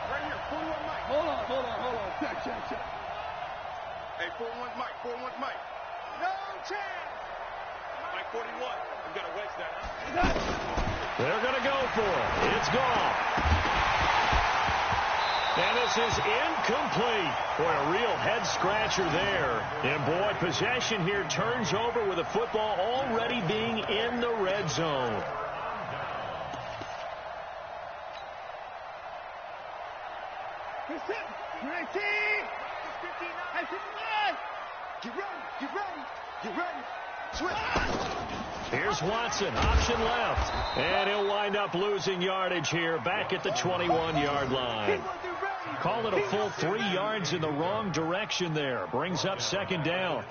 Right here. 41 Mike. Hold on. Check. Hey, 41's Mike. 41's Mike. No chance. Mike 41. We got to wedge that, huh? They're going to go for it. It's gone. And this is incomplete. Boy, a real head-scratcher there. And, boy, possession here turns over with the football already being in the red zone. Here's Watson, option left. And he'll wind up losing yardage here back at the 21-yard line. Call it a full 3 yards in the wrong direction there. Brings up second down.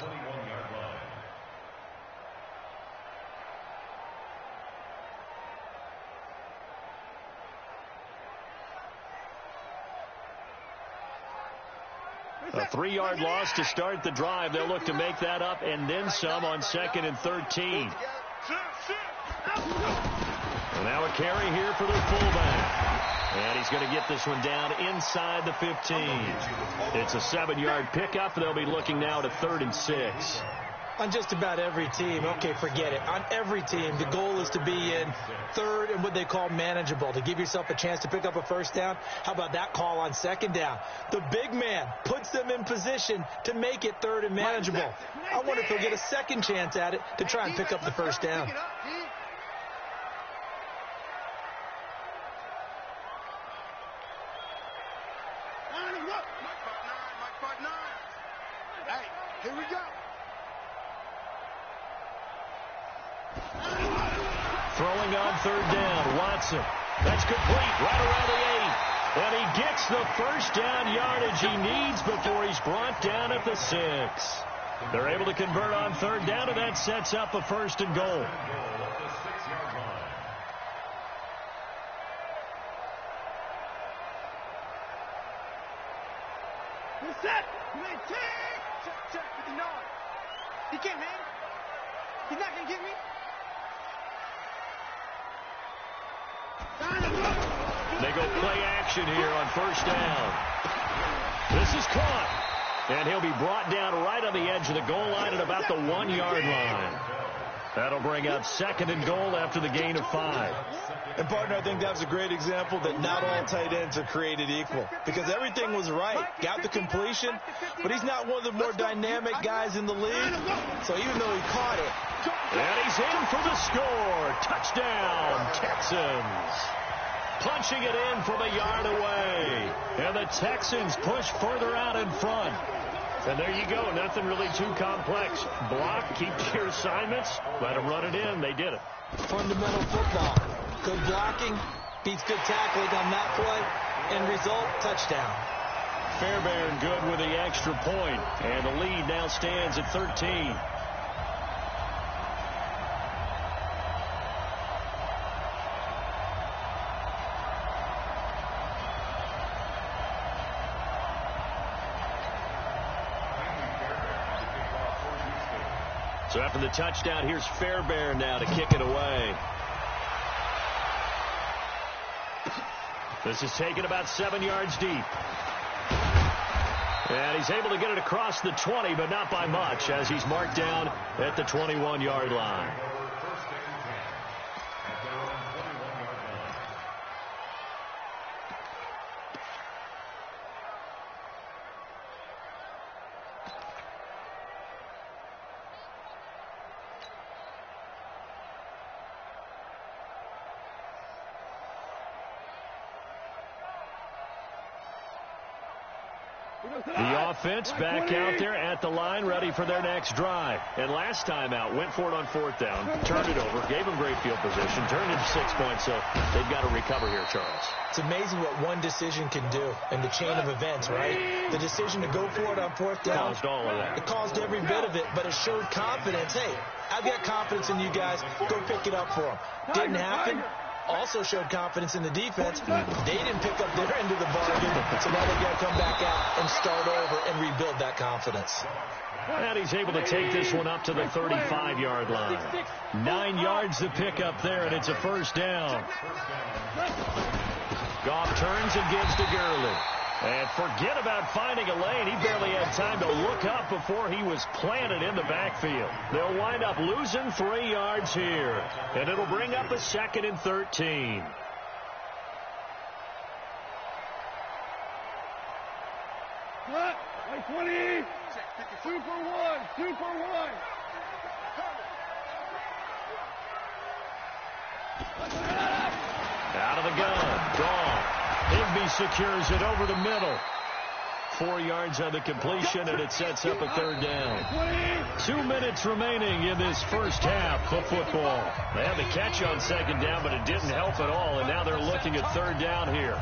A 3-yard loss to start the drive. They'll look to make that up and then some on 2nd and 13. And now a carry here for their fullback. And he's going to get this one down inside the 15. It's a 7-yard pickup. They'll be looking now to 3rd and 6. On just about every team, okay, forget it. On every team, the goal is to be in 3rd and what they call manageable, to give yourself a chance to pick up a first down. How about that call on 2nd down? The big man puts them in position to make it 3rd and manageable. I wonder if they'll get a second chance at it to try and pick up the first down. Hey, here we go. Throwing on 3rd down, Watson. That's complete right around the 8. And he gets the first down yardage he needs before he's brought down at the 6. They're able to convert on 3rd down, and that sets up a 1st and goal. Set. Check. 59. He can't hang. He's not going to get me. They go play action here on 1st down. This is caught. And he'll be brought down right on the edge of the goal line at about the 1-yard line. That'll bring up 2nd and goal after the gain of 5. And, partner, I think that was a great example that not all tight ends are created equal. Because everything was right. Got the completion, but he's not one of the more dynamic guys in the league. So even though he caught it. And he's in for the score. Touchdown, Texans. Punching it in from a yard away. And the Texans push further out in front. And there you go. Nothing really too complex. Block, keep your assignments, let them run it in. They did it. Fundamental football. Good blocking beats good tackling on that play. End result, touchdown. Fairbairn good with the extra point, and the lead now stands at 13. So after the touchdown, here's Fairbairn now to kick it away. This is taken about 7 yards deep. And he's able to get it across the 20, but not by much, as he's marked down at the 21-yard line. The offense back out there at the line, ready for their next drive. And last time out, went for it on 4th down, turned it over, gave them great field position, turned into 6 points, so they've got to recover here, Charles. It's amazing what one decision can do in the chain of events, right? The decision to go for it on 4th down. Caused all of that. It caused every bit of it, but it showed confidence. Hey, I've got confidence in you guys. Go pick it up for them. Didn't happen. Also showed confidence in the defense. They didn't pick up their end of the bargain, so now they've got to come back out and start over and rebuild that confidence. And he's able to take this one up to the 35-yard line. 9 yards to pick up there, and it's a 1st down. Goff turns and gives to Gurley. And forget about finding a lane. He barely had time to look up before he was planted in the backfield. They'll wind up losing 3 yards here. And it'll bring up a 2nd and 13. What? Like 20. 2 for 1. 2 for 1. Out of the gun. Gone. Higbee secures it over the middle. 4 yards on the completion, and it sets up a 3rd down. 2 minutes remaining in this first half of football. They had the catch on 2nd down, but it didn't help at all, and now they're looking at 3rd down here.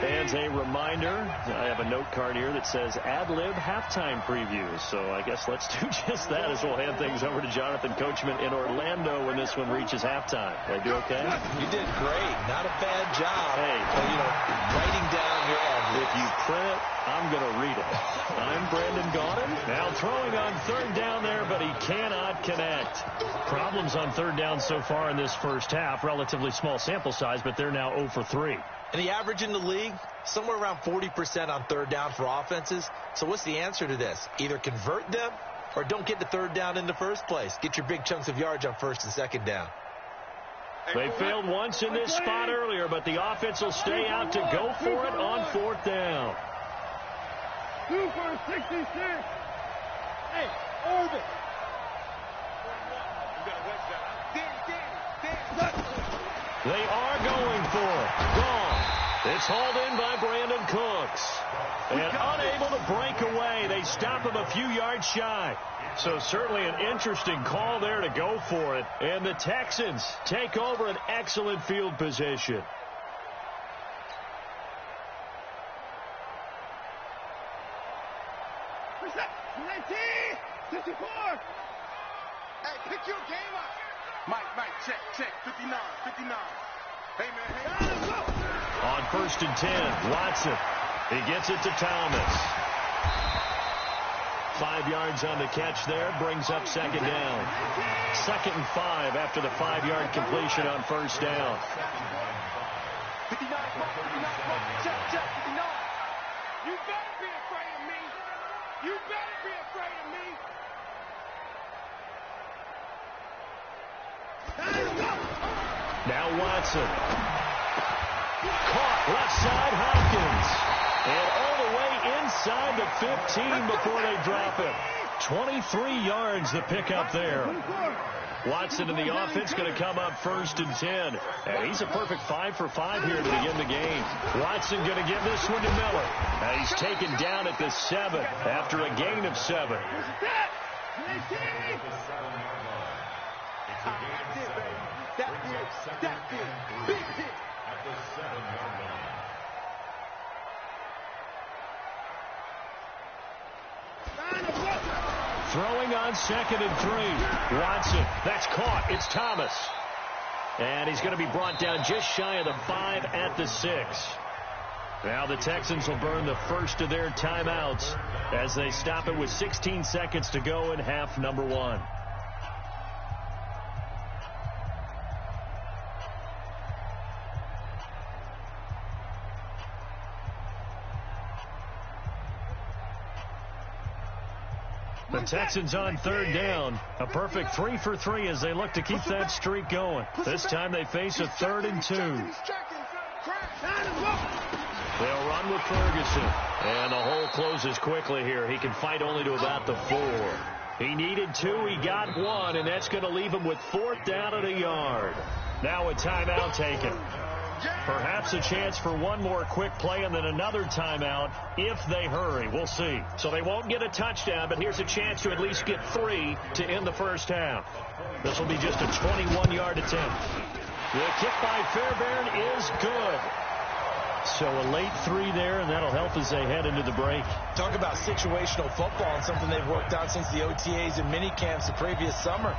As a reminder, I have a note card here that says ad-lib halftime previews. So I guess let's do just that as we'll hand things over to Jonathan Coachman in Orlando when this one reaches halftime. Did I do okay? You did great. Not a bad job. Hey, writing down your ad-libs. If you print it, I'm going to read it. I'm Brandon Gaudin. Now throwing on 3rd down there, but he cannot connect. Problems on 3rd down so far in this first half. Relatively small sample size, but they're now 0 for 3. And the average in the league, somewhere around 40% on 3rd down for offenses. So what's the answer to this? Either convert them or don't get the 3rd down in the first place. Get your big chunks of yards on 1st and 2nd down. They failed once in this spot earlier, but the offense will stay out to go for it on 4th down. 2 for 66. Hey, over. They are going for it. Gone. It's hauled in by Brandon Cooks. And unable to break away. They stop him a few yards shy. So certainly an interesting call there to go for it. And the Texans take over an excellent field position. Hey, pick your game up. Mike, check, 59. Hey, man, On 1st and 10, Watson. He gets it to Thomas. 5 yards on the catch there, brings up 2nd down. 2nd and 5 after the 5-yard completion on 1st down. 59, check, 59. You better be afraid of me. You better be afraid of me. Now Watson. Caught left side, Hopkins. And all the way inside the 15 before they drop it. 23 yards the pickup there. Watson in the offense going to come up 1st and 10. And he's a perfect 5 for 5 here to begin the game. Watson going to give this one to Miller. And he's taken down at the 7 after a gain of 7. Throwing on 2nd and 3. Watson. That's caught. It's Thomas. And he's going to be brought down just shy of the 5 at the 6. Now the Texans will burn the first of their timeouts as they stop it with 16 seconds to go in half number 1. The Texans on 3rd down. A perfect 3 for 3 as they look to keep that streak going. This time they face a 3rd and 2. They'll run with Ferguson. And the hole closes quickly here. He can fight only to about the 4. He needed 2. He got 1. And that's going to leave him with 4th down and a yard. Now a timeout taken. Perhaps a chance for one more quick play and then another timeout if they hurry. We'll see. So they won't get a touchdown, but here's a chance to at least get 3 to end the first half. This will be just a 21-yard attempt. The kick by Fairbairn is good. So a late 3 there, and that'll help as they head into the break. Talk about situational football and something they've worked on since the OTAs and mini camps the previous summer.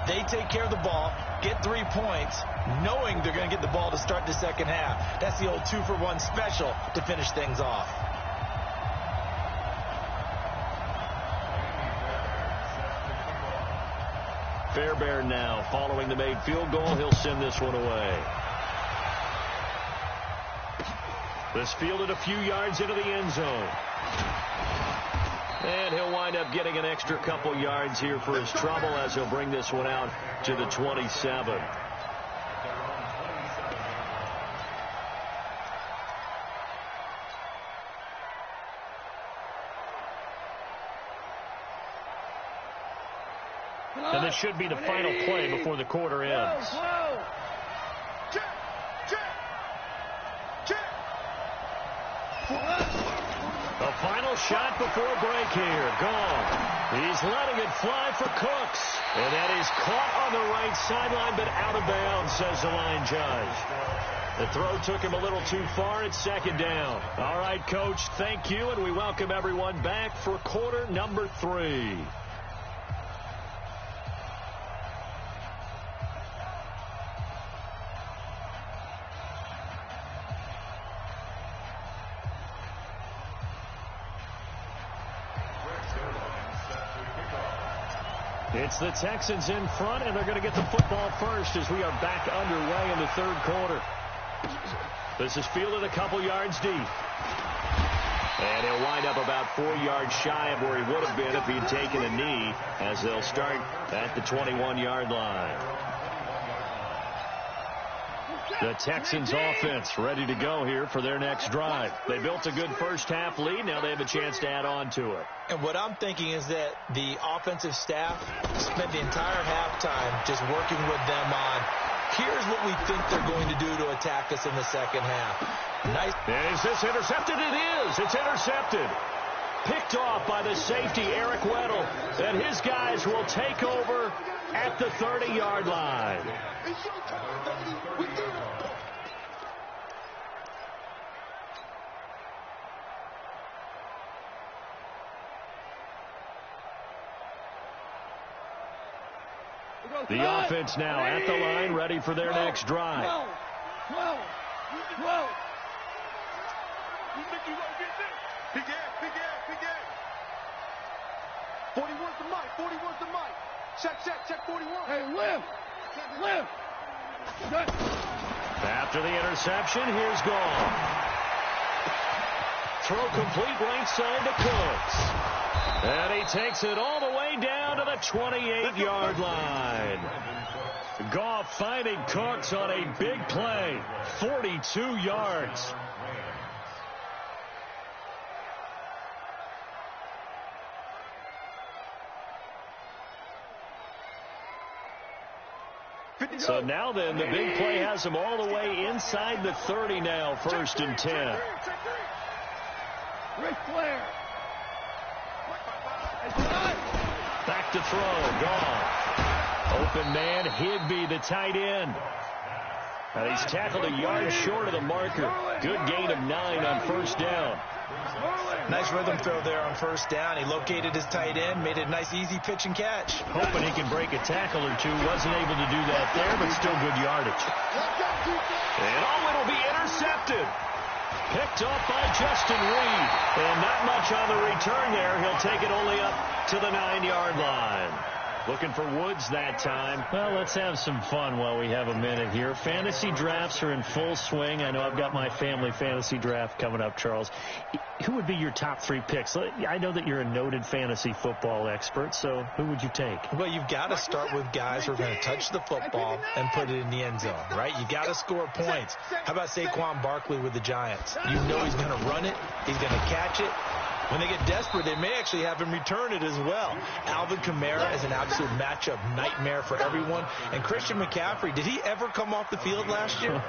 They take care of the ball, get 3 points, knowing they're going to get the ball to start the second half. That's the old 2-for-1 special to finish things off. Fairbairn now following the made field goal. He'll send this one away. This fielded a few yards into the end zone. And he'll wind up getting an extra couple yards here for his trouble as he'll bring this one out to the 27. And this should be the final play before the quarter ends. The final shot before break here. Gone. He's letting it fly for Cooks. And that is caught on the right sideline, but out of bounds, says the line judge. The throw took him a little too far. It's 2nd down. All right, Coach, thank you, and we welcome everyone back for quarter number 3. It's the Texans in front, and they're going to get the football first as we are back underway in the 3rd quarter. This is fielded a couple yards deep. And he'll wind up about 4 yards shy of where he would have been if he'd taken a knee as they'll start at the 21-yard line. The Texans offense ready to go here for their next drive. They built a good first half lead. Now they have a chance to add on to it. And what I'm thinking is that the offensive staff spent the entire halftime just working with them on, here's what we think they're going to do to attack us in the second half. Nice. Is this intercepted? It is. It's intercepted. Picked off by the safety, Eric Weddle. And his guys will take over at the 30-yard line. The offense now at the line, ready for their next drive. 12. You think you gonna get this? Big ass. 41's the mic. Check 41. Hey, live. After the interception, here's gone. Throw complete right side to Cooks. And he takes it all the way down to the 28-yard line. Goff finding Cooks on a big play. 42 yards. So now then, the big play has them all the way inside the 30 now, 1st and 10. Ric Flair. Back to throw. Gone. Open man, Higbee, the tight end. And he's tackled a yard short of the marker. Good gain of 9 on 1st down. Nice rhythm throw there on 1st down. He located his tight end, made it a nice, easy pitch and catch. Hoping he can break a tackle or two. Wasn't able to do that there, but still good yardage. And it'll be intercepted. Picked off by Justin Reed. And not much on the return there. He'll take it only up to the 9-yard line. Looking for Woods that time. Well, let's have some fun while we have a minute here. Fantasy drafts are in full swing. I know I've got my family fantasy draft coming up, Charles. Who would be your top 3 picks? I know that you're a noted fantasy football expert, so who would you take? Well, you've got to start with guys who are going to touch the football and put it in the end zone, right? You got to score points. How about Saquon Barkley with the Giants? You know he's going to run it. He's going to catch it. When they get desperate, they may actually have him return it as well. Alvin Kamara is an absolute matchup nightmare for everyone. And Christian McCaffrey, did he ever come off the field last year?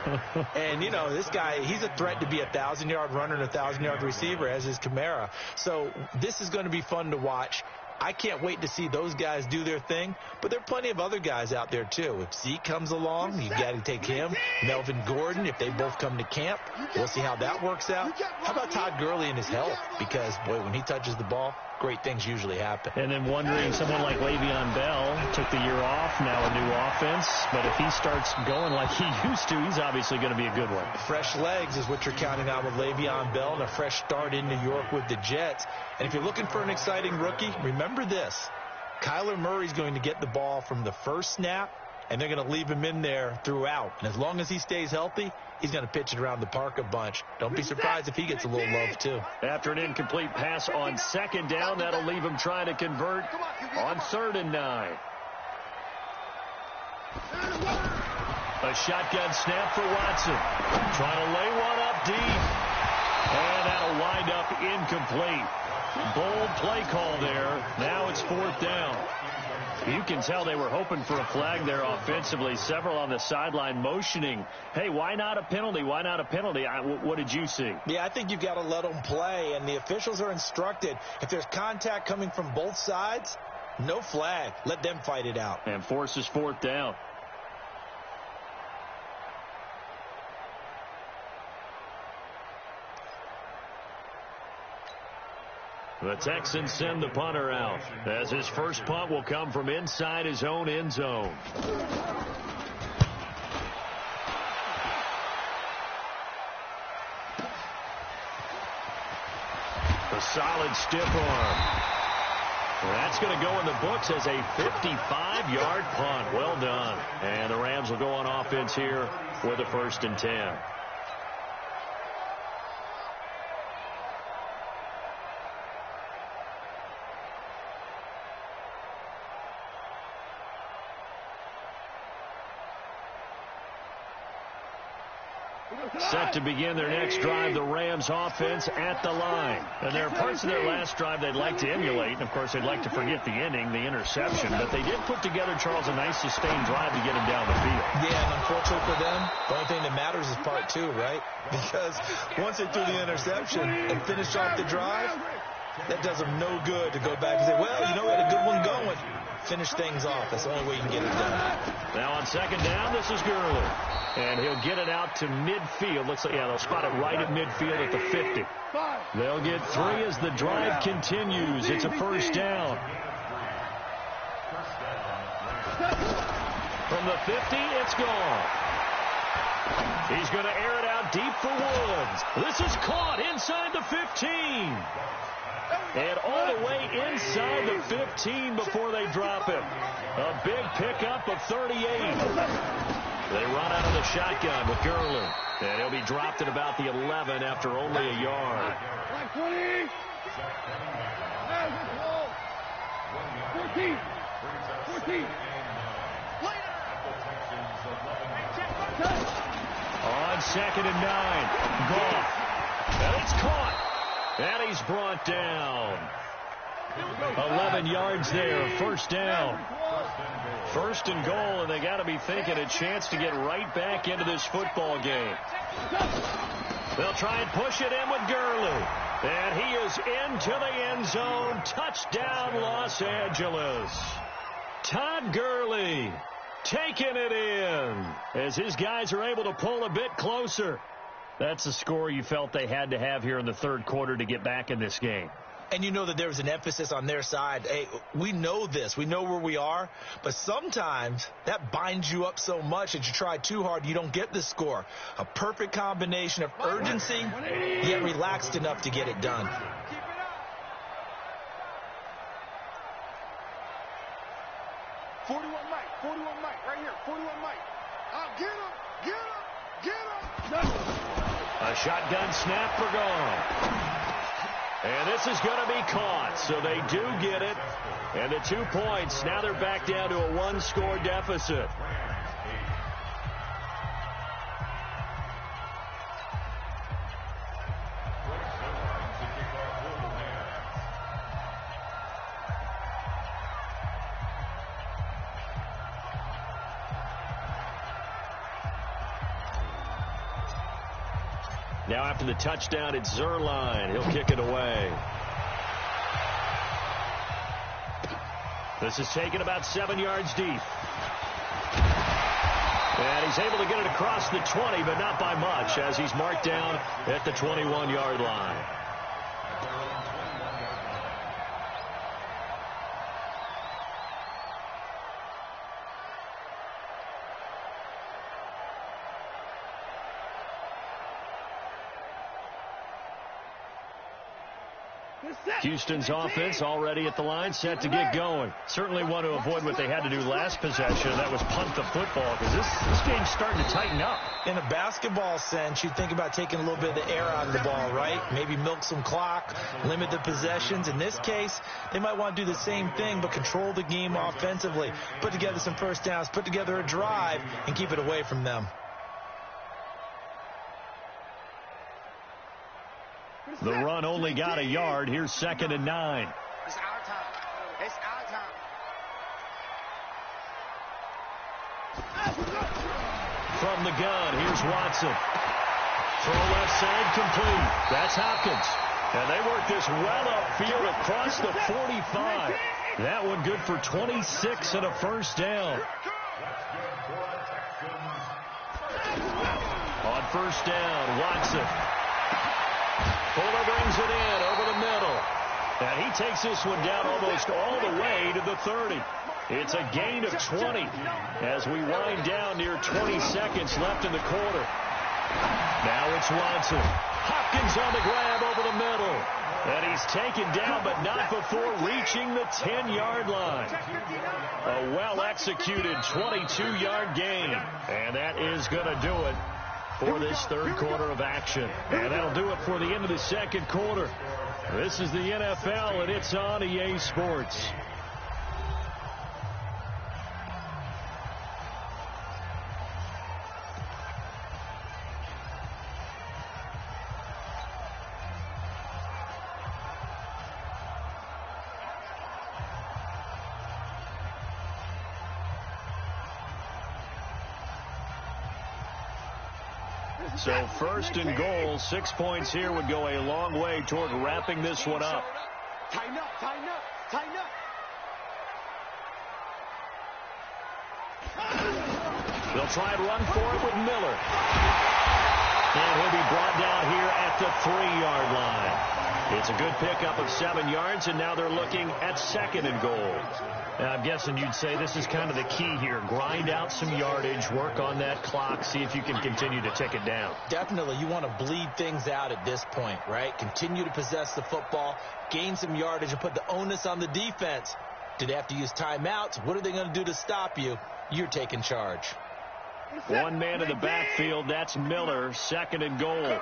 And, you know, this guy, he's a threat to be a 1,000-yard runner and a 1,000-yard receiver, as is Kamara. So this is going to be fun to watch. I can't wait to see those guys do their thing, but there are plenty of other guys out there, too. If Zeke comes along, you've got to take him. Melvin Gordon, if they both come to camp, we'll see how that works out. How about Todd Gurley and his health? Because, boy, when he touches the ball, great things usually happen. And then wondering, someone like Le'Veon Bell took the year off, now a new offense. But if he starts going like he used to, he's obviously going to be a good one. Fresh legs is what you're counting on with Le'Veon Bell and a fresh start in New York with the Jets. And if you're looking for an exciting rookie, remember this. Kyler Murray's going to get the ball from the first snap, and they're going to leave him in there throughout. And as long as he stays healthy, he's going to pitch it around the park a bunch. Don't be surprised if he gets a little love, too. After an incomplete pass on 2nd down, that'll leave him trying to convert on 3rd and 9. A shotgun snap for Watson. Trying to lay one up deep. And that'll wind up incomplete. Bold play call there. Now it's 4th down. You can tell they were hoping for a flag there offensively. Several on the sideline motioning, hey, why not a penalty? Why not a penalty? What did you see? Yeah, I think you've got to let them play, and the officials are instructed. If there's contact coming from both sides, no flag. Let them fight it out. And forces 4th down. The Texans send the punter out, as his first punt will come from inside his own end zone. A solid stiff arm. That's going to go in the books as a 55-yard punt. Well done. And the Rams will go on offense here with a 1st and 10. Set to begin their next drive, the Rams offense at the line. And there are parts of their last drive they'd like to emulate. And, of course, they'd like to forget the ending, the interception. But they did put together, Charles, a nice sustained drive to get him down the field. Yeah, and unfortunately for them, the only thing that matters is part 2, right? Because once they threw the interception and finished off the drive, that does them no good to go back and say, well, you know, we had a good one going. Finish things off. That's the only way you can get it done. Now on 2nd down, this is Gurley. And he'll get it out to midfield. Looks like, yeah, they'll spot it right at midfield at the 50. They'll get 3 as the drive continues. It's a 1st down. From the 50, it's gone. He's going to air it out deep for Woods. This is caught inside the 15. And all the way inside the 15 before they drop it. A big pickup of 38. They run out of the shotgun with Gurley. And he'll be dropped at about the 11 after only a yard. 20. 14. 14. On 2nd and 9. Goff. And it's caught. And he's brought down. 11 yards there, first down. First and goal, and they got to be thinking a chance to get right back into this football game. They'll try and push it in with Gurley. And he is into the end zone. Touchdown, Los Angeles. Todd Gurley taking it in as his guys are able to pull a bit closer. That's the score you felt they had to have here in the third quarter to get back in this game. And you know that there was an emphasis on their side. Hey, we know this. We know where we are. But sometimes that binds you up so much that you try too hard, you don't get the score. A perfect combination of urgency, yet relaxed enough to get it done. Right here, 41 Mike. Get him. A shotgun snap for gone. And this is going to be caught, so they do get it. And the 2 points, now they're back down to a one-score deficit. Now after the touchdown, it's Zerline. He'll kick it away. This is taken about 7 yards deep. And he's able to get it across the 20, but not by much, as he's marked down at the 21-yard line. Houston's offense already at the line, set to get going. Certainly want to avoid what they had to do last possession, and that was punt the football, because this game's starting to tighten up. In a basketball sense, you think about taking a little bit of the air out of the ball, right? Maybe milk some clock, limit the possessions. In this case, they might want to do the same thing, but control the game offensively. Put together some first downs, put together a drive, and keep it away from them. The run only got a yard. Here's 2nd and 9. It's our time. It's our time. From the gun, here's Watson. Throw left side complete. That's Hopkins. And they work this well upfield across the 45. That one good for 26 and a first down. On first down, Watson. Fuller brings it in over the middle. And he takes this one down almost all the way to the 30. It's a gain of 20 as we wind down near 20 seconds left in the quarter. Now it's Watson. Hopkins on the grab over the middle. And he's taken down, but not before reaching the 10-yard line. A well-executed 22-yard gain. And that is going to do it for this third quarter of action. And that'll do it for the end of the second quarter. This is the NFL, and it's on EA Sports. So first and goal, 6 points here would go a long way toward wrapping this one up. Tighten up, tighten up, tighten up. They'll try and run for it with Miller. And he'll be brought down here at the 3-yard line. It's a good pickup of 7 yards, and now they're looking at 2nd and goal. Now, I'm guessing you'd say this is kind of the key here. Grind out some yardage, work on that clock, see if you can continue to tick it down. Definitely, you want to bleed things out at this point, right? Continue to possess the football, gain some yardage, and put the onus on the defense. Do they have to use timeouts? What are they going to do to stop you? You're taking charge. One man in the backfield, that's Miller, 2nd and goal.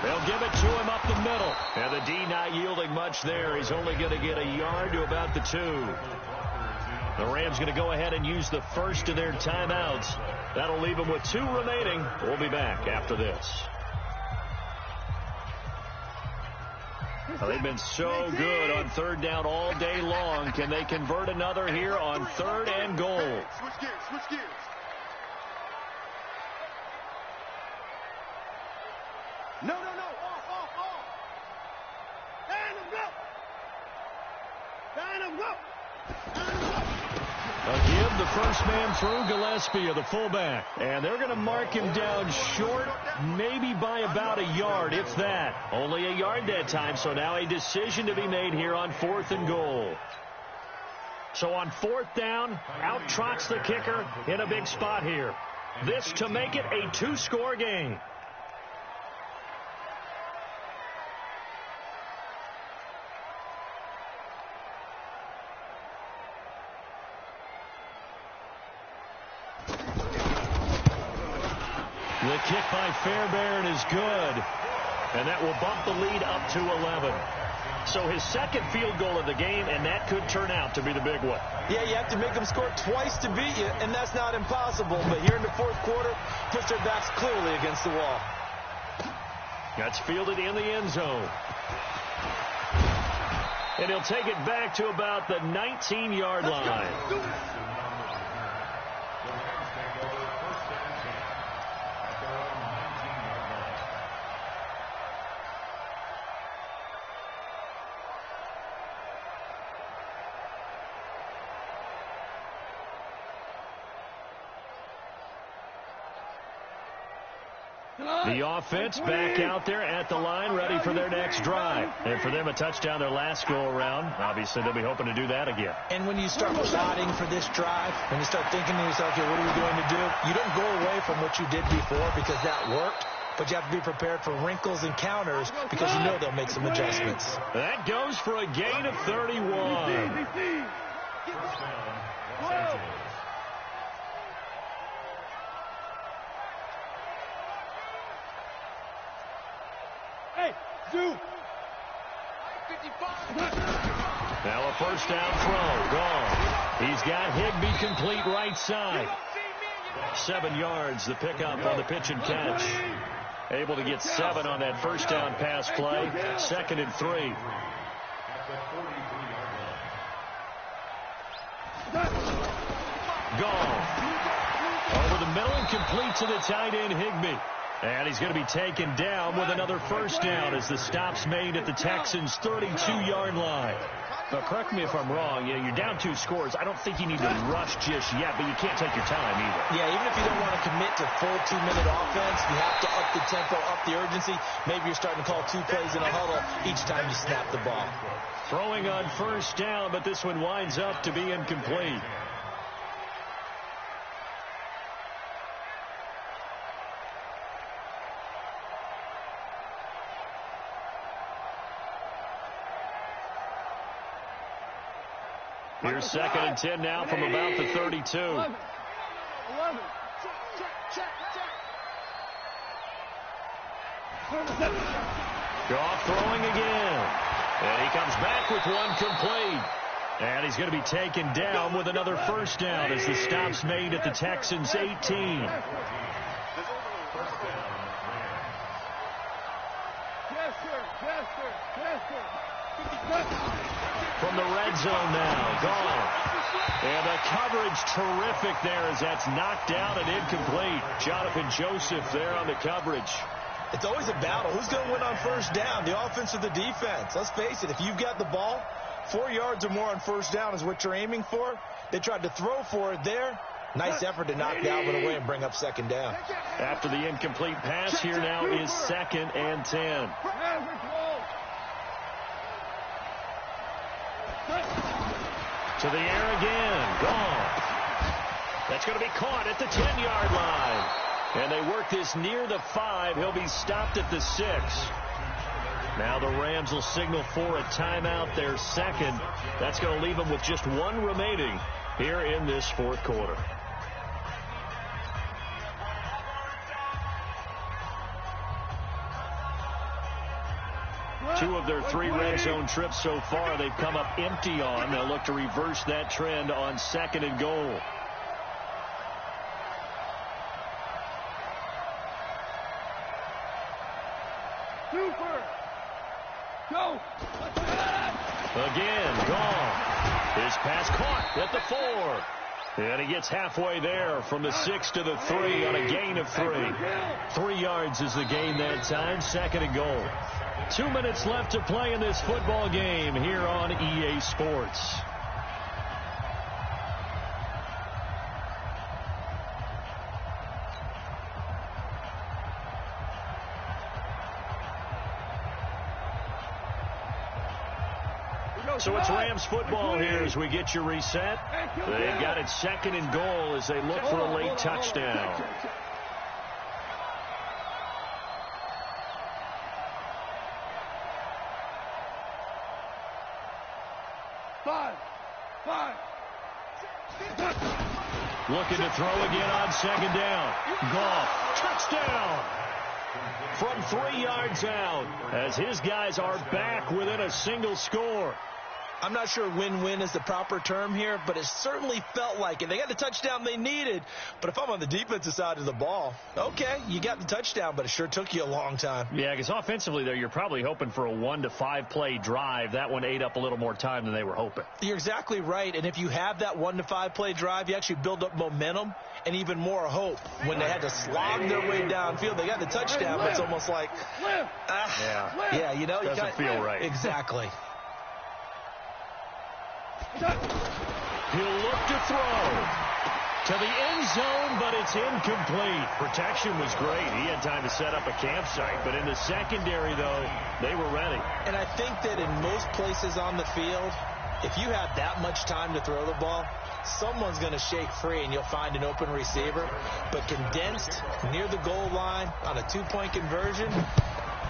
They'll give it to him up the middle. And the D not yielding much there. He's only going to get a yard to about the 2. The Rams going to go ahead and use the first of their timeouts. That'll leave them with 2 remaining. We'll be back after this. Well, they've been so good on third down all day long. Can they convert another here on 3rd and goal? Switch gears, switch gears. No. Off. Line him up. They'll give the first man through, Gillespie, the fullback. And they're going to mark him down short, maybe by about a yard, if that. Only a yard that time, so now a decision to be made here on 4th and goal. So on 4th down, out trots the kicker in a big spot here. This to make it a 2-score game. The kick by Fairbairn is good, and that will bump the lead up to 11. So his second field goal of the game, and that could turn out to be the big one. Yeah, you have to make them score twice to beat you, and that's not impossible. But here in the 4th quarter, push their backs clearly against the wall. That's fielded in the end zone. And he'll take it back to about the 19-yard line. The offense back out there at the line, ready for their next drive. And for them, a touchdown their last go-around. Obviously, they'll be hoping to do that again. And when you start plotting for this drive, when you start thinking to yourself, okay, what are we going to do? You don't go away from what you did before because that worked, but you have to be prepared for wrinkles and counters because you know they'll make some adjustments. That goes for a gain of 31. Now a first down throw. Gone. He's got Higbee complete right side. 7 yards, the pickup on the pitch and catch. Able to get 7 on that first down pass play. 2nd and 3. Gone. Over the middle and complete to the tight end, Higbee. And he's going to be taken down with another first down as the stop's made at the Texans' 32-yard line. But correct me if I'm wrong, you're down 2 scores. I don't think you need to rush just yet, but you can't take your time either. Yeah, even if you don't want to commit to full 2-minute offense, you have to up the tempo, up the urgency. Maybe you're starting to call 2 plays in a huddle each time you snap the ball. Throwing on first down, but this one winds up to be incomplete. Here's 2nd and 10 now from about the 32. 11. Goff throwing again. And he comes back with one complete. And he's going to be taken down with another first down as the stop's made at the Texans' 18. From the red zone now, Gone. And the coverage terrific there as that's knocked down and incomplete. Jonathan Joseph there on the coverage. It's always a battle. Who's going to win on first down, the offense or the defense? Let's face it, if you've got the ball, 4 yards or more on first down is what you're aiming for. They tried to throw for it there. Nice effort to knock Dalvin away and bring up 2nd down. After the incomplete pass, here now is 2nd and 10. To the air again. Gone. That's going to be caught at the 10-yard line. And they work this near the 5. He'll be stopped at the 6. Now the Rams will signal for a timeout, their 2nd. That's going to leave them with just 1 remaining here in this 4th quarter. Two of of their 3 red zone trips so far, they've come up empty on. They'll look to reverse that trend on 2nd and goal. Super. Go. Again, gone. His pass caught at the 4. And he gets halfway there from the 6 to the 3 on a gain of 3. 3 yards is the gain that time, 2nd and goal. 2 minutes left to play in this football game here on EA Sports. So it's Rams football here as we get you reset. They've got it 2nd and goal as they look for a late touchdown. Looking to throw again on 2nd down. Goff, touchdown. From 3 yards out as his guys are back within a single score. I'm not sure win-win is the proper term here, but it certainly felt like it. They got the touchdown they needed, but if I'm on the defensive side of the ball, okay, you got the touchdown, but it sure took you a long time. Yeah, because offensively there, you're probably hoping for a 1 to 5 play drive. That one ate up a little more time than they were hoping. You're exactly right, and if you have that 1 to 5 play drive, you actually build up momentum and even more hope. When they had to slog their way downfield, they got the touchdown, but it's almost like, yeah, you know, doesn't feel right. Exactly. He'll look to throw to the end zone, but it's incomplete. Protection was great. He had time to set up a campsite, but in the secondary, though, they were ready. And I think that in most places on the field, if you have that much time to throw the ball, someone's going to shake free and you'll find an open receiver. But condensed near the goal line on a 2-point conversion,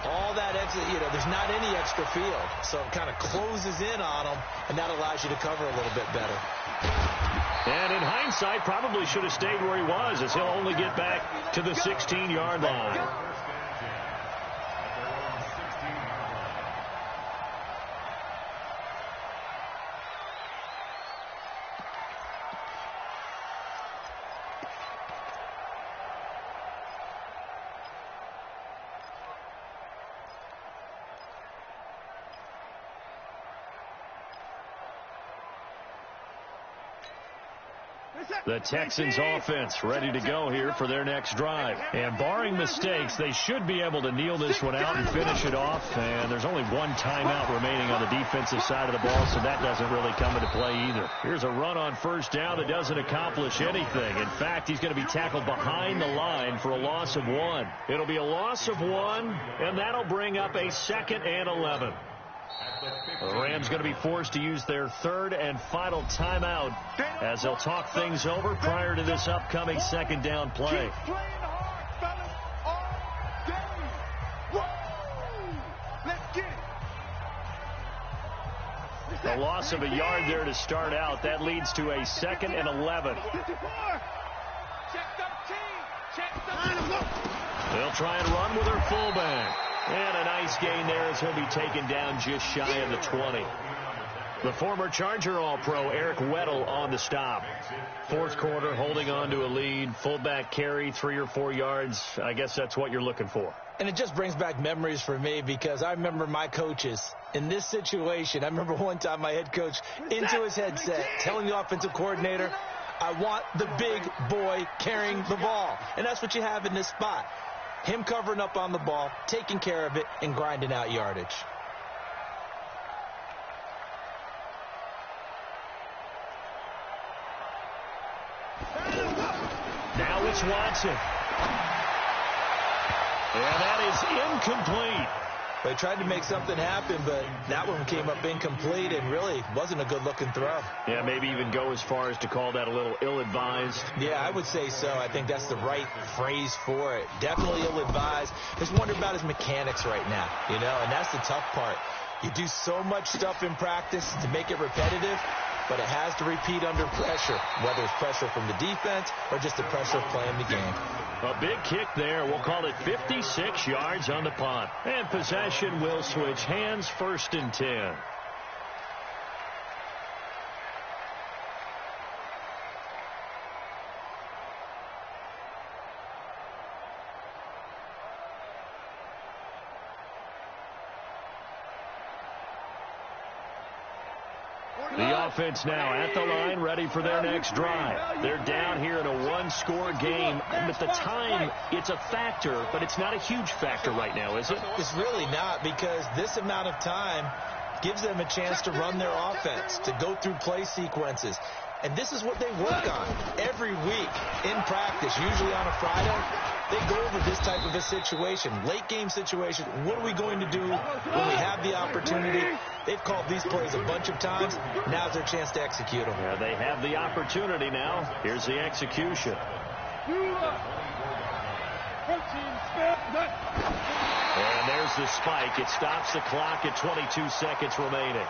all that extra, there's not any extra field. So it kind of closes in on them, and that allows you to cover a little bit better. And in hindsight, probably should have stayed where he was, as he'll only get back to the 16-yard line. The Texans offense ready to go here for their next drive. And barring mistakes, they should be able to kneel this one out and finish it off. And there's only 1 timeout remaining on the defensive side of the ball, so that doesn't really come into play either. Here's a run on 1st down that doesn't accomplish anything. In fact, he's going to be tackled behind the line for a loss of 1. It'll be a loss of 1, and that'll bring up a 2nd and 11. The Rams going to be forced to use their 3rd and final timeout as they'll talk things over prior to this upcoming 2nd down play. A loss of a yard there to start out. That leads to a 2nd and 11. They'll try and run with their fullback. And a nice gain there as he'll be taken down just shy of the 20. The former Charger All-Pro Eric Weddle on the stop. 4th quarter, holding on to a lead. Fullback carry, 3 or 4 yards. I guess that's what you're looking for. And it just brings back memories for me because I remember my coaches in this situation. I remember one time my head coach into his headset telling the offensive coordinator, I want the big boy carrying the ball. And that's what you have in this spot. Him covering up on the ball, taking care of it, and grinding out yardage. Now it's Watson. And that is incomplete. They tried to make something happen, but that one came up incomplete and really wasn't a good-looking throw. Yeah, maybe even go as far as to call that a little ill-advised. Yeah, I would say so. I think that's the right phrase for it. Definitely ill-advised. Just wonder about his mechanics right now, and that's the tough part. You do so much stuff in practice to make it repetitive, but it has to repeat under pressure, whether it's pressure from the defense or just the pressure of playing the game. A big kick there. We'll call it 56 yards on the punt. And possession will switch hands, 1st and 10. The offense now at the line, ready for their next drive. They're down here in a one-score game. At the time, it's a factor, but it's not a huge factor right now, is it? It's really not, because this amount of time gives them a chance to run their offense, to go through play sequences. And this is what they work on every week in practice, usually on a Friday. They go over this type of a situation, late game situation. What are we going to do when we have the opportunity? They've called these plays a bunch of times. Now's their chance to execute them. Yeah, they have the opportunity now. Here's the execution. And there's the spike. It stops the clock at 22 seconds remaining.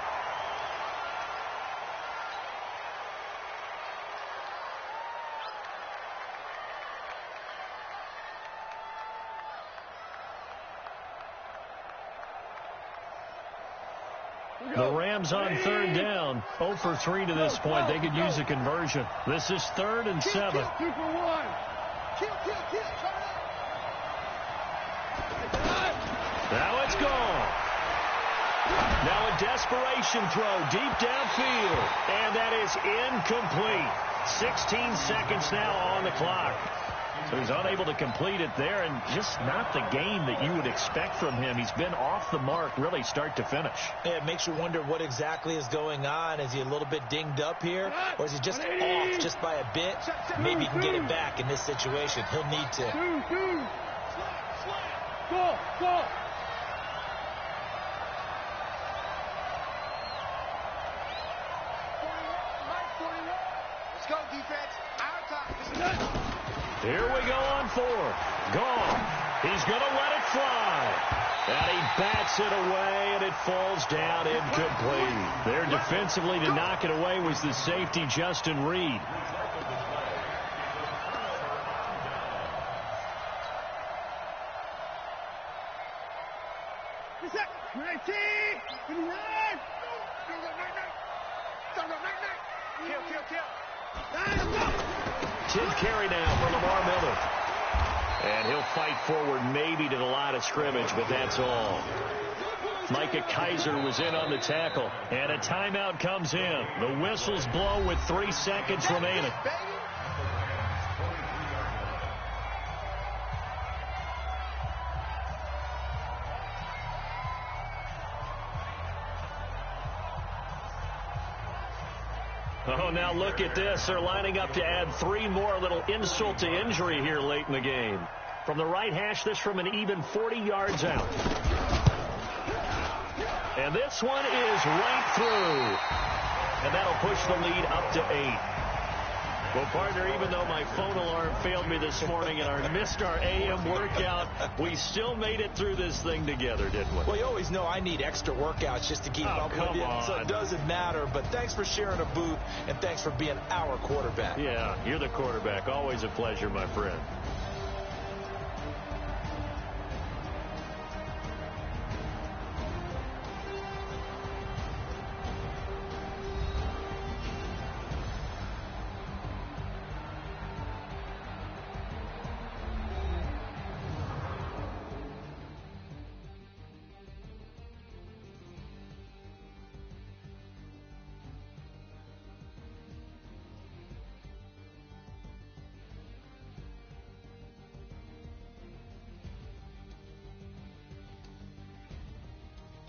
The Rams on 3rd down, 0 for 3 to this point. They could use a conversion. This is 3rd and 7. Now it's gone. Now a desperation throw deep downfield, and that is incomplete. 16 seconds now on the clock. So he's unable to complete it there, and just not the game that you would expect from him. He's been off the mark really start to finish. Yeah, it makes you wonder what exactly is going on. Is he a little bit dinged up here, or is he just off just by a bit? Maybe he can get it back in this situation. He'll need to. Go. Let's go, defense. Our time. Here we go on 4th. Gone. He's going to let it fly. And he bats it away, and it falls down incomplete. There defensively to knock it away was the safety, Justin Reed. Kid carry now for Lamar Miller. And he'll fight forward maybe to the line of scrimmage, but that's all. Micah Kaiser was in on the tackle, and a timeout comes in. The whistles blow with 3 seconds remaining. Oh, now look at this. They're lining up to add 3 more, a little insult to injury here late in the game. From the right hash, this from an even 40 yards out. And this one is right through. And that'll push the lead up to 8. Well, partner, even though my phone alarm failed me this morning and I missed our AM workout, we still made it through this thing together, didn't we? Well, you always know I need extra workouts just to keep up with you, so it doesn't matter. But thanks for sharing a boot, and thanks for being our quarterback. Yeah, you're the quarterback. Always a pleasure, my friend.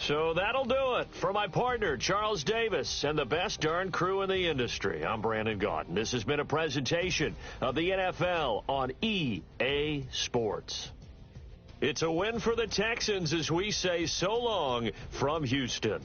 So that'll do it for my partner, Charles Davis, and the best darn crew in the industry. I'm Brandon Gaudin. This has been a presentation of the NFL on EA Sports. It's a win for the Texans as we say so long from Houston.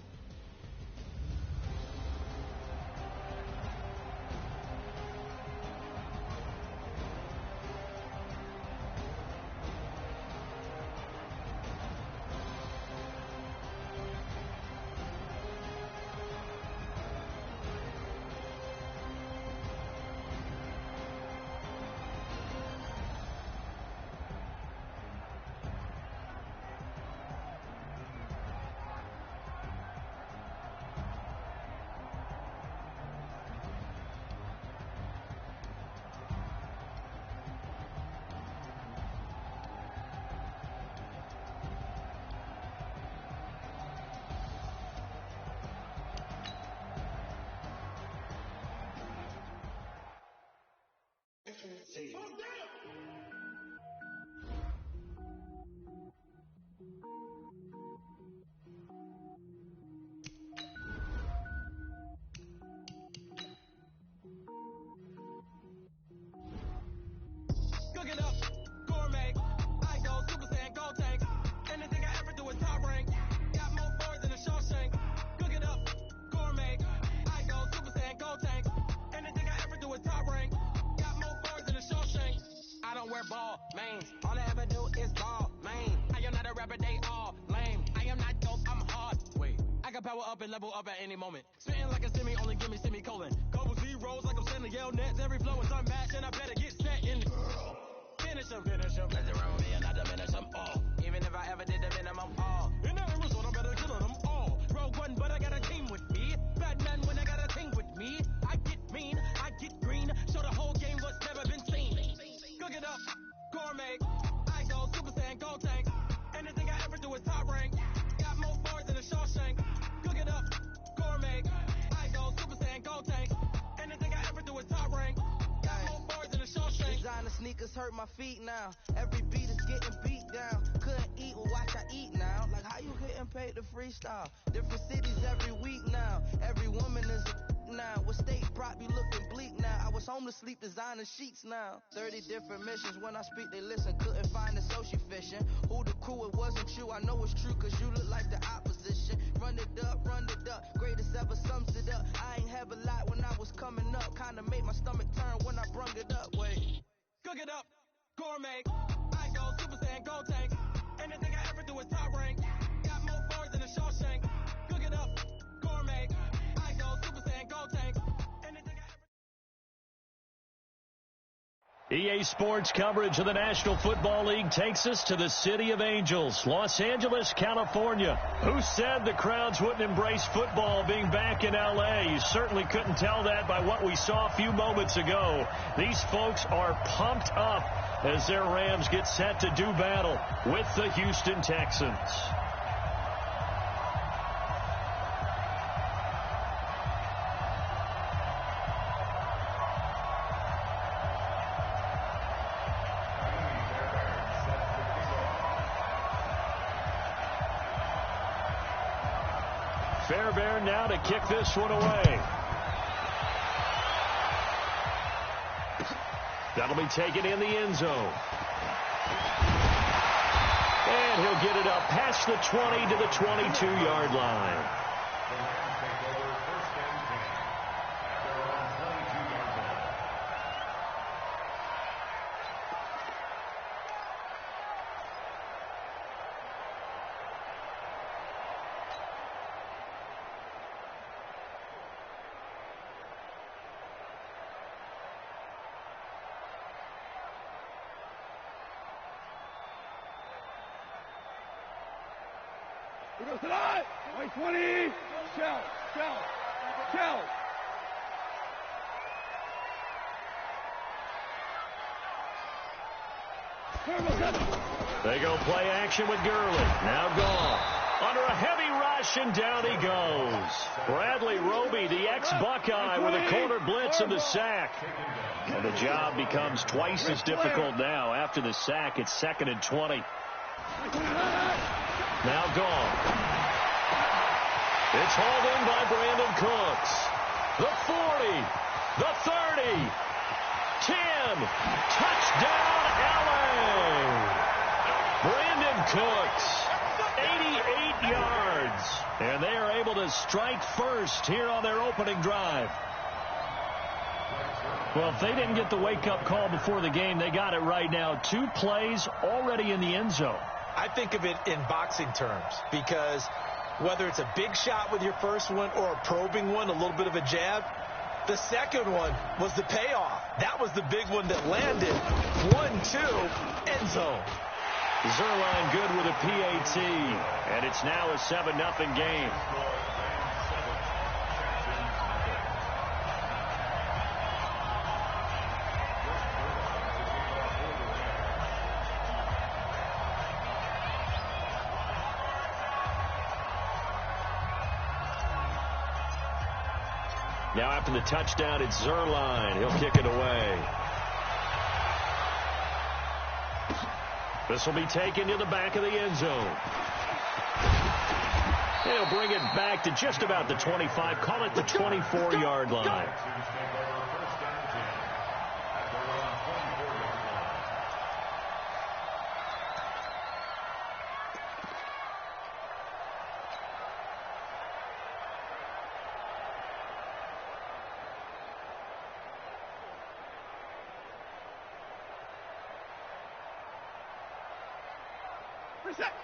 power up and level up at any moment. Spitting like a semi, only give me semicolon. Couple zeros like I'm sending yell nets. Every flow is unmatched, and I better get set in. Finish them. Mess around me and I diminish them all. Even if I ever did the minimum all. In that result, I better kill them all. Rogue one, but I got a team with me. Batman when I got a team with me. I get mean, I get green. Show the whole game what's never been seen. Cook it up, gourmet. I go Super Saiyan, Gold Tank. Anything I ever do is top rank. Got more bars than a Shawshank. Cook it up, gourmet. I go Super Saiyan, Gold Tank. Anything I ever do is top rank. Got more bars than a Shawshank. Designer sneakers hurt my feet now. Every beat is getting beat down. Couldn't eat, well watch I eat now. Like how you getting paid to freestyle? Different cities every week now. Every woman is a now. What state prop be looking bleak now? I was home to sleep designer sheets now. 30 different missions. When I speak they listen. Couldn't find it, so she fishing. Who the crew? It wasn't you. I know it's true cause you look like the opposition. Run it up. Greatest ever sums it up. I ain't have a lot when I was coming up. Kinda made my stomach turn when I brung it up. Wait. Cook it up, gourmet. I go Super Saiyan, Gold Tank. Anything I ever do is top rank. Got more bars than a Shawshank. Cook it up, gourmet. I go Super Saiyan, Gold Tank. Anything I ever... EA Sports coverage of the National Football League takes us to the City of Angels, Los Angeles, California. Who said the crowds wouldn't embrace football being back in L.A.? You certainly couldn't tell that by what we saw a few moments ago. These folks are pumped up as their Rams get set to do battle with the Houston Texans. Fairbairn now to kick this one away. That'll be taken in the end zone. And he'll get it up past the 20 to the 22-yard line. Here goes tonight. White 20. Shell. They go play action with Gurley. Now gone. Under a heavy rush, and down he goes. Bradley Roby, the ex-Buckeye, with a corner blitz and the sack. And the job becomes twice as difficult now. After the sack, it's 2nd and 20. Now gone. It's hauled in by Brandon Cooks. The 40. The 30. 10. Touchdown, LA. Brandon Cooks. 88 yards. And they are able to strike first here on their opening drive. Well, if they didn't get the wake-up call before the game, they got it right now. 2 plays already in the end zone. I think of it in boxing terms because whether it's a big shot with your first one or a probing one, a little bit of a jab, the second one was the payoff. That was the big one that landed. 1-2, end zone. Zerline good with a PAT, and it's now a 7-0 game. Now after the touchdown, it's Zerline. He'll kick it away. This will be taken to the back of the end zone. He'll bring it back to just about the 25. Call it the 24-yard line.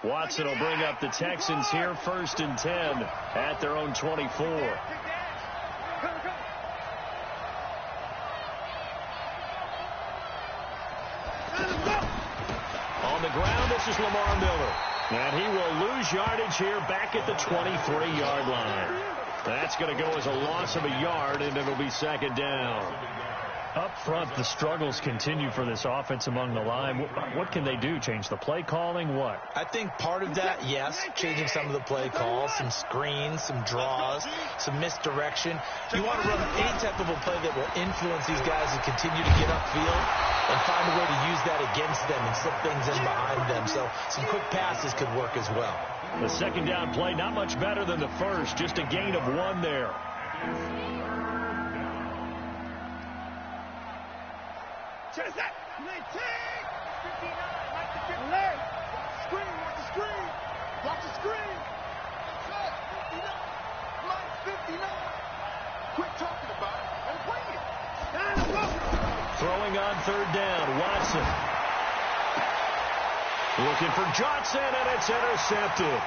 Watson will bring up the Texans here, 1st and 10 at their own 24. On the ground, this is Lamar Miller. And he will lose yardage here back at the 23-yard line. That's going to go as a loss of a yard, and it'll be 2nd down. Up front, the struggles continue for this offense among the line. What can they do? Change the play calling? What? I think part of that, yes, changing some of the play calls, some screens, some draws, some misdirection. You want to run any type of a play that will influence these guys to continue to get upfield and find a way to use that against them and slip things in behind them. So some quick passes could work as well. The 2nd down play, not much better than the first, just a gain of 1 there. Chase that! 19! 59! Like the 59! Screen! Watch the screen! Watch the screen! 59! Mike 59! Quit talking about it and bring it! Throwing on 3rd down, Watson. Looking for Johnson, and it's intercepted.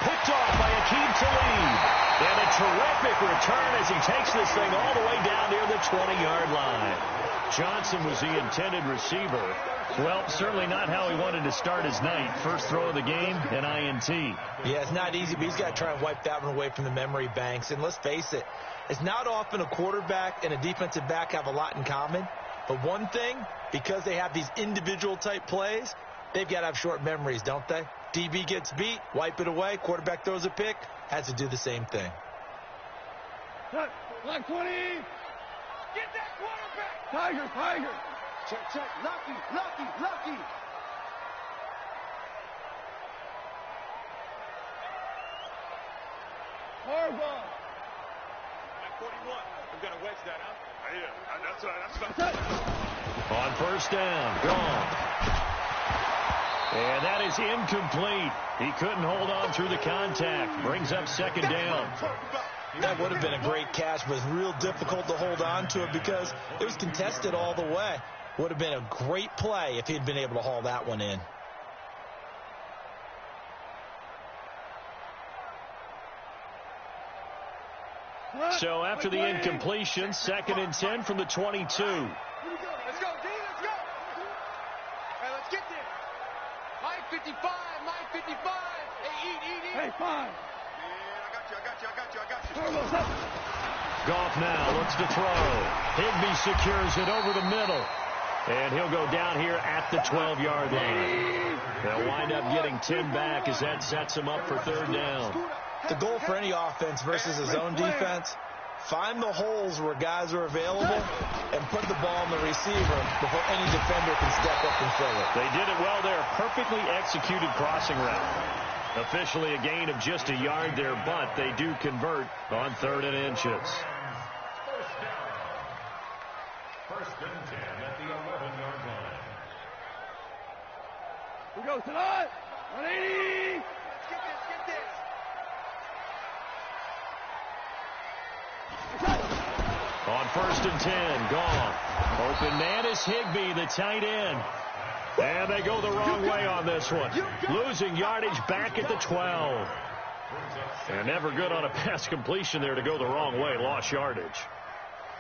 Picked off by Akeem Talib. And a terrific return as he takes this thing all the way down near the 20-yard line. Johnson was the intended receiver. Well, certainly not how he wanted to start his night. First throw of the game, an INT. Yeah, it's not easy, but he's got to try and wipe that one away from the memory banks. And let's face it, it's not often a quarterback and a defensive back have a lot in common. But one thing, because they have these individual type plays, they've got to have short memories, don't they? DB gets beat, wipe it away, quarterback throws a pick, has to do the same thing. Black 20! Get that quarterback! Tiger, Tiger! Check, check, Lucky, Lucky, Lucky! Hardball! At 41, I'm going to wedge that out. Yeah, that's right. On 1st down, gone. And that is incomplete. He couldn't hold on through the contact. Brings up 2nd down. That would have been a great catch, but it's real difficult to hold on to it because it was contested all the way. Would have been a great play if he'd been able to haul that one in. So after the incompletion, 2nd and 10 from the 22. Let's go, D, let's go! Hey, let's get there! Mike 55, Mike 55! Hey, eat! Hey, 5! Yeah, I got you. Goff now looks to throw. Higbee secures it over the middle. And he'll go down here at the 12-yard line. They'll wind up getting 10 back as that sets him up for 3rd down. The goal for any offense versus his own defense, find the holes where guys are available and put the ball on the receiver before any defender can step up and fill it. They did it well there. Perfectly executed crossing route. Officially a gain of just a yard there, but they do convert on 3rd and inches. 1st and 10 at the 11-yard line. We go tonight! 180! On 1st and 10, gone. Open man is Higbee, the tight end. And they go the wrong way on this one. Losing yardage back at the 12. And never good on a pass completion there to go the wrong way. Lost yardage.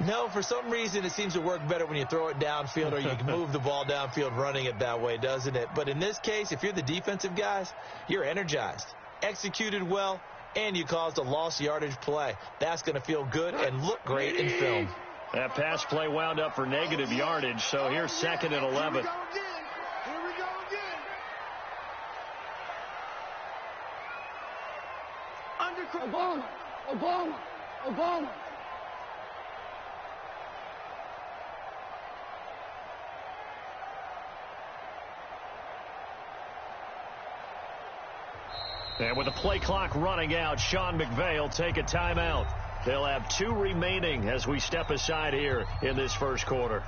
No, for some reason it seems to work better when you throw it downfield or you can move the ball downfield running it that way, doesn't it? But in this case, if you're the defensive guys, you're energized, executed well, and you caused a lost yardage play. That's going to feel good and look great in film. That pass play wound up for negative yardage, so here's 2nd and 11. Here we go again. Obama. And with the play clock running out, Sean McVay will take a timeout. They'll have 2 remaining as we step aside here in this first quarter.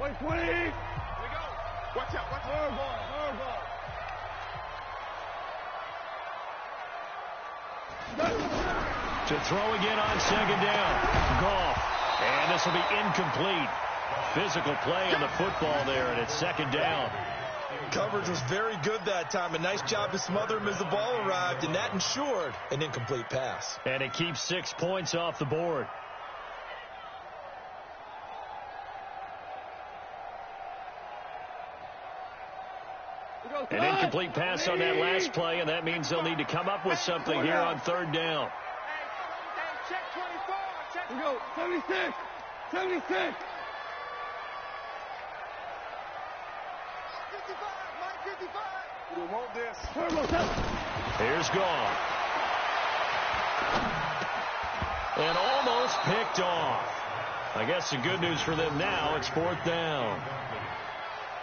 Wait, 20. Here we go. Watch out, watch out. Hardball. To throw again on second down. Goff. And this will be incomplete. Physical play on the football there, and it's second down. Coverage was very good that time. A nice job to smother him as the ball arrived, and that ensured an incomplete pass. And it keeps 6 points off the board. An incomplete pass on that last play, and that means they'll need to come up with something here on third down. Check 24. Check. Here we go. 76. 76. 55. Mike 55. We don't want this. Here's Goff. And almost picked off. I guess the good news for them now, it's fourth down.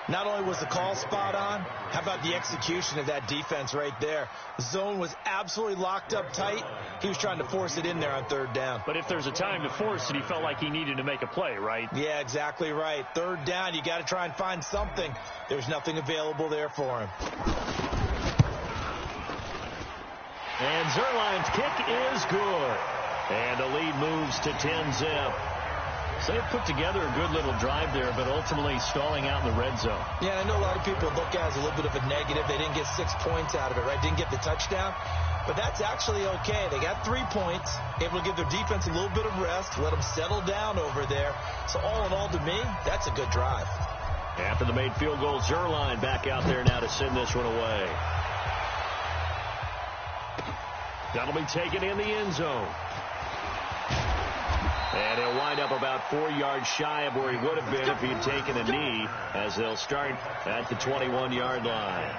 Not only was the call spot on, how about the execution of that defense right there? The zone was absolutely locked up tight. He was trying to force it in there on third down. But if there's a time to force it, he felt like he needed to make a play, right? Yeah, exactly right. Third down, you got to try and find something. There's nothing available there for him. And Zerline's kick is good. And the lead moves to 10-zip. So they've put together a good little drive there, but ultimately stalling out in the red zone. Yeah, I know a lot of people look at it as a little bit of a negative. They didn't get 6 points out of it, right? Didn't get the touchdown. But that's actually okay. They got 3 points, able to give their defense a little bit of rest, let them settle down over there. So all in all, to me, that's a good drive. After the made field goal, Zerline back out there now to send this one away. That'll be taken in the end zone. And he'll wind up about 4 yards shy of where he would have been if he had taken a knee, as they'll start at the 21-yard line.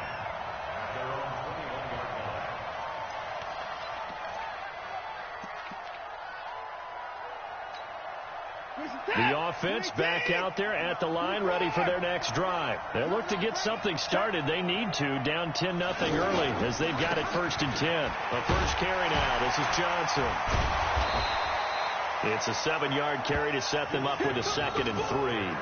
The offense back out there at the line, ready for their next drive. They look to get something started. They need to, down 10-0 early, as they've got it 1st and 10. A first carry now. This is Johnson. It's a 7-yard carry to set them up with a 2nd and 3.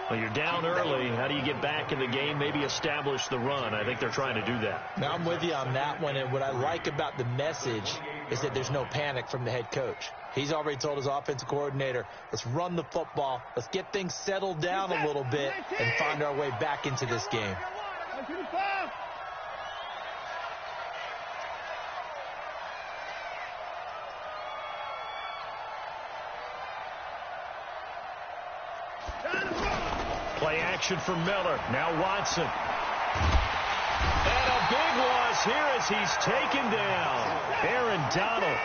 Well, you're down early. How do you get back in the game? Maybe establish the run. I think they're trying to do that. Now, I'm with you on that one, and what I like about the message is that there's no panic from the head coach. He's already told his offensive coordinator, let's run the football, let's get things settled down a little bit, and find our way back into this game. Play action for Miller. Now Watson. And a big loss here as he's taken down. Aaron Donald.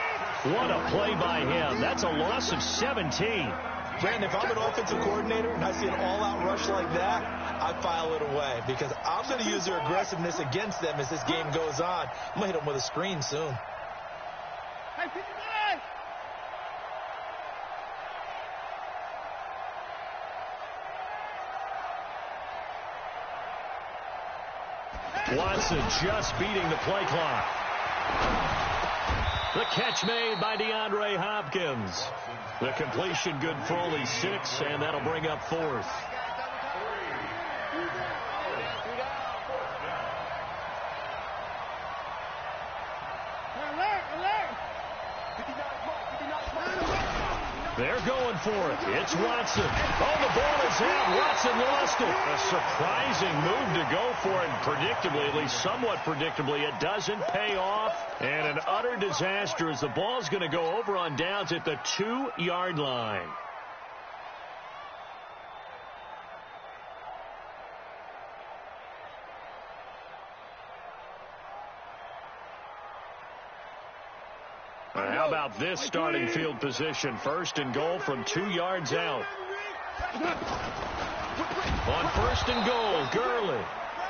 What a play by him. That's a loss of 17. Brandon, if I'm an offensive coordinator and I see an all-out rush like that, I file it away because I'm going to use their aggressiveness against them as this game goes on. I'm going to hit them with a screen soon. Watson just beating the play clock. The catch made by DeAndre Hopkins. The completion good for only 6, and that'll bring up 4th. They're going for it. It's Watson. Oh, the ball is out. Watson lost it. A surprising move to go for it. Predictably, at least somewhat predictably, it doesn't pay off. And an utter disaster as the ball's going to go over on downs at the 2-yard line. How about this starting field position? 1st and goal from 2 yards out. On 1st and goal, Gurley.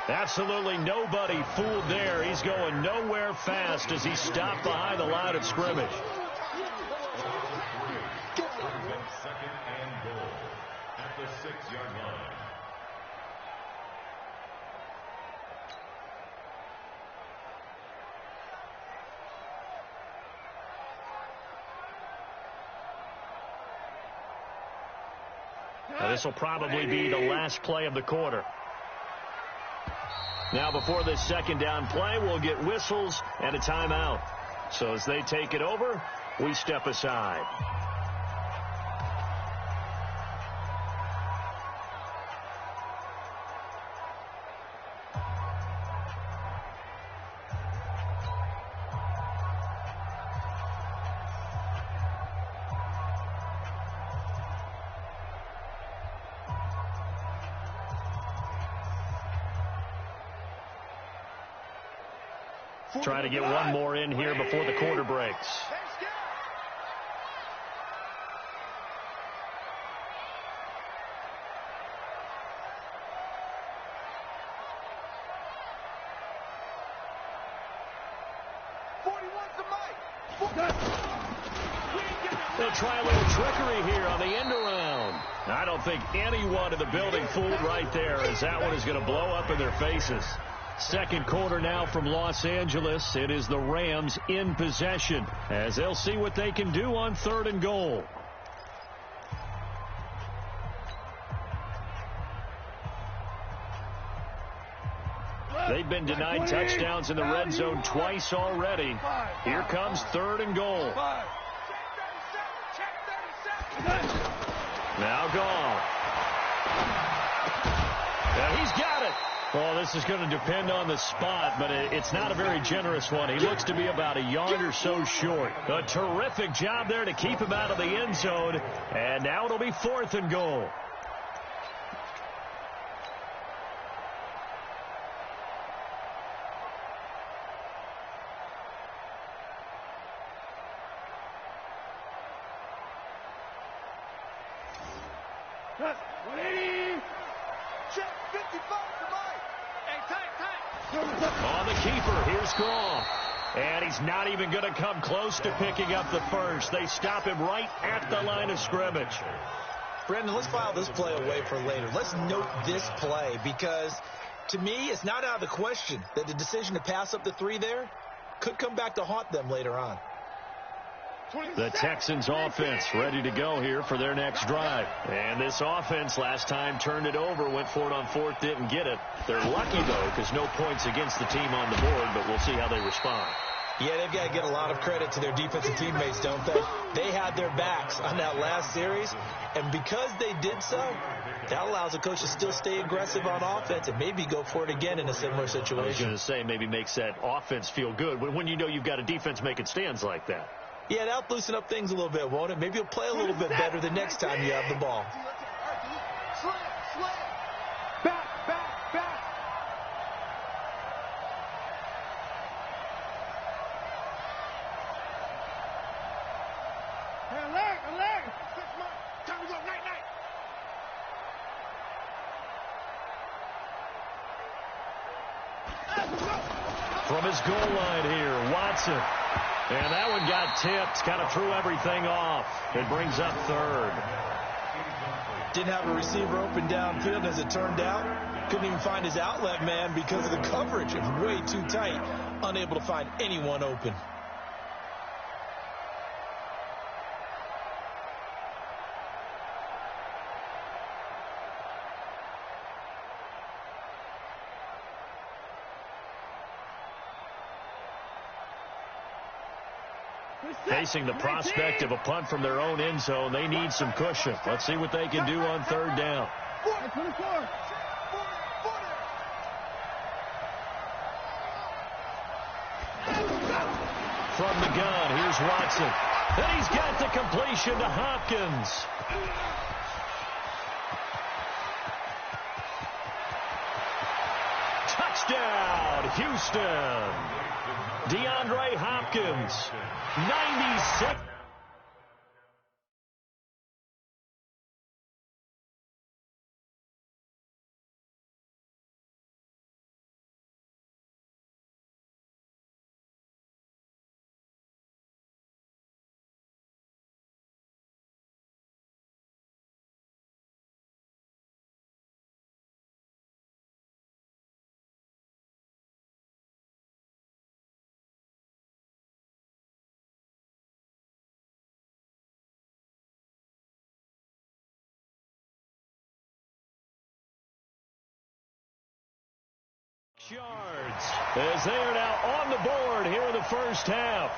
Absolutely nobody fooled there. He's going nowhere fast as he stopped behind the line of scrimmage. 2nd and goal at the 6-yard line. Now, this will probably be the last play of the quarter. Now, before this second down play, we'll get whistles and a timeout. So as they take it over, we step aside. Trying to get one more in here before the quarter breaks. They'll try a little trickery here on the end around. I don't think anyone in the building fooled right there, as that one is going to blow up in their faces. Second quarter now from Los Angeles. It is the Rams in possession as they'll see what they can do on 3rd and goal. They've been denied touchdowns in the red zone twice already. Here comes 3rd and goal. Now gone. And he's got it. Well, this is going to depend on the spot, but it's not a very generous one. He looks to be about a yard or so short. A terrific job there to keep him out of the end zone. And now it'll be 4th and goal. On the keeper, here's Goff. And he's not even going to come close to picking up the first. They stop him right at the line of scrimmage. Brendan, let's file this play away for later. Let's note this play because, to me, it's not out of the question that the decision to pass up the 3 there could come back to haunt them later on. The Texans offense ready to go here for their next drive. And this offense last time turned it over, went for it on 4th, didn't get it. They're lucky, though, because no points against the team on the board, but we'll see how they respond. Yeah, they've got to get a lot of credit to their defensive teammates, don't they? They had their backs on that last series, and because they did so, that allows the coach to still stay aggressive on offense and maybe go for it again in a similar situation. I was going to say maybe makes that offense feel good when you know you've got a defense making stands like that. Yeah, that'll loosen up things a little bit, won't it? Maybe you'll play a little bit better the next time you have the ball. Back. Alert. Time to go, night. From his goal line here, Watson. And that one got tipped, kind of threw everything off. It brings up 3rd. Didn't have a receiver open downfield as it turned out. Couldn't even find his outlet man because of the coverage. It was way too tight. Unable to find anyone open. Facing the prospect of a punt from their own end zone, they need some cushion. Let's see what they can do on 3rd down. From the gun, here's Watson. And he's got the completion to Hopkins. Touchdown, Houston. DeAndre Hopkins, 96. yards as they are now on the board here in the first half.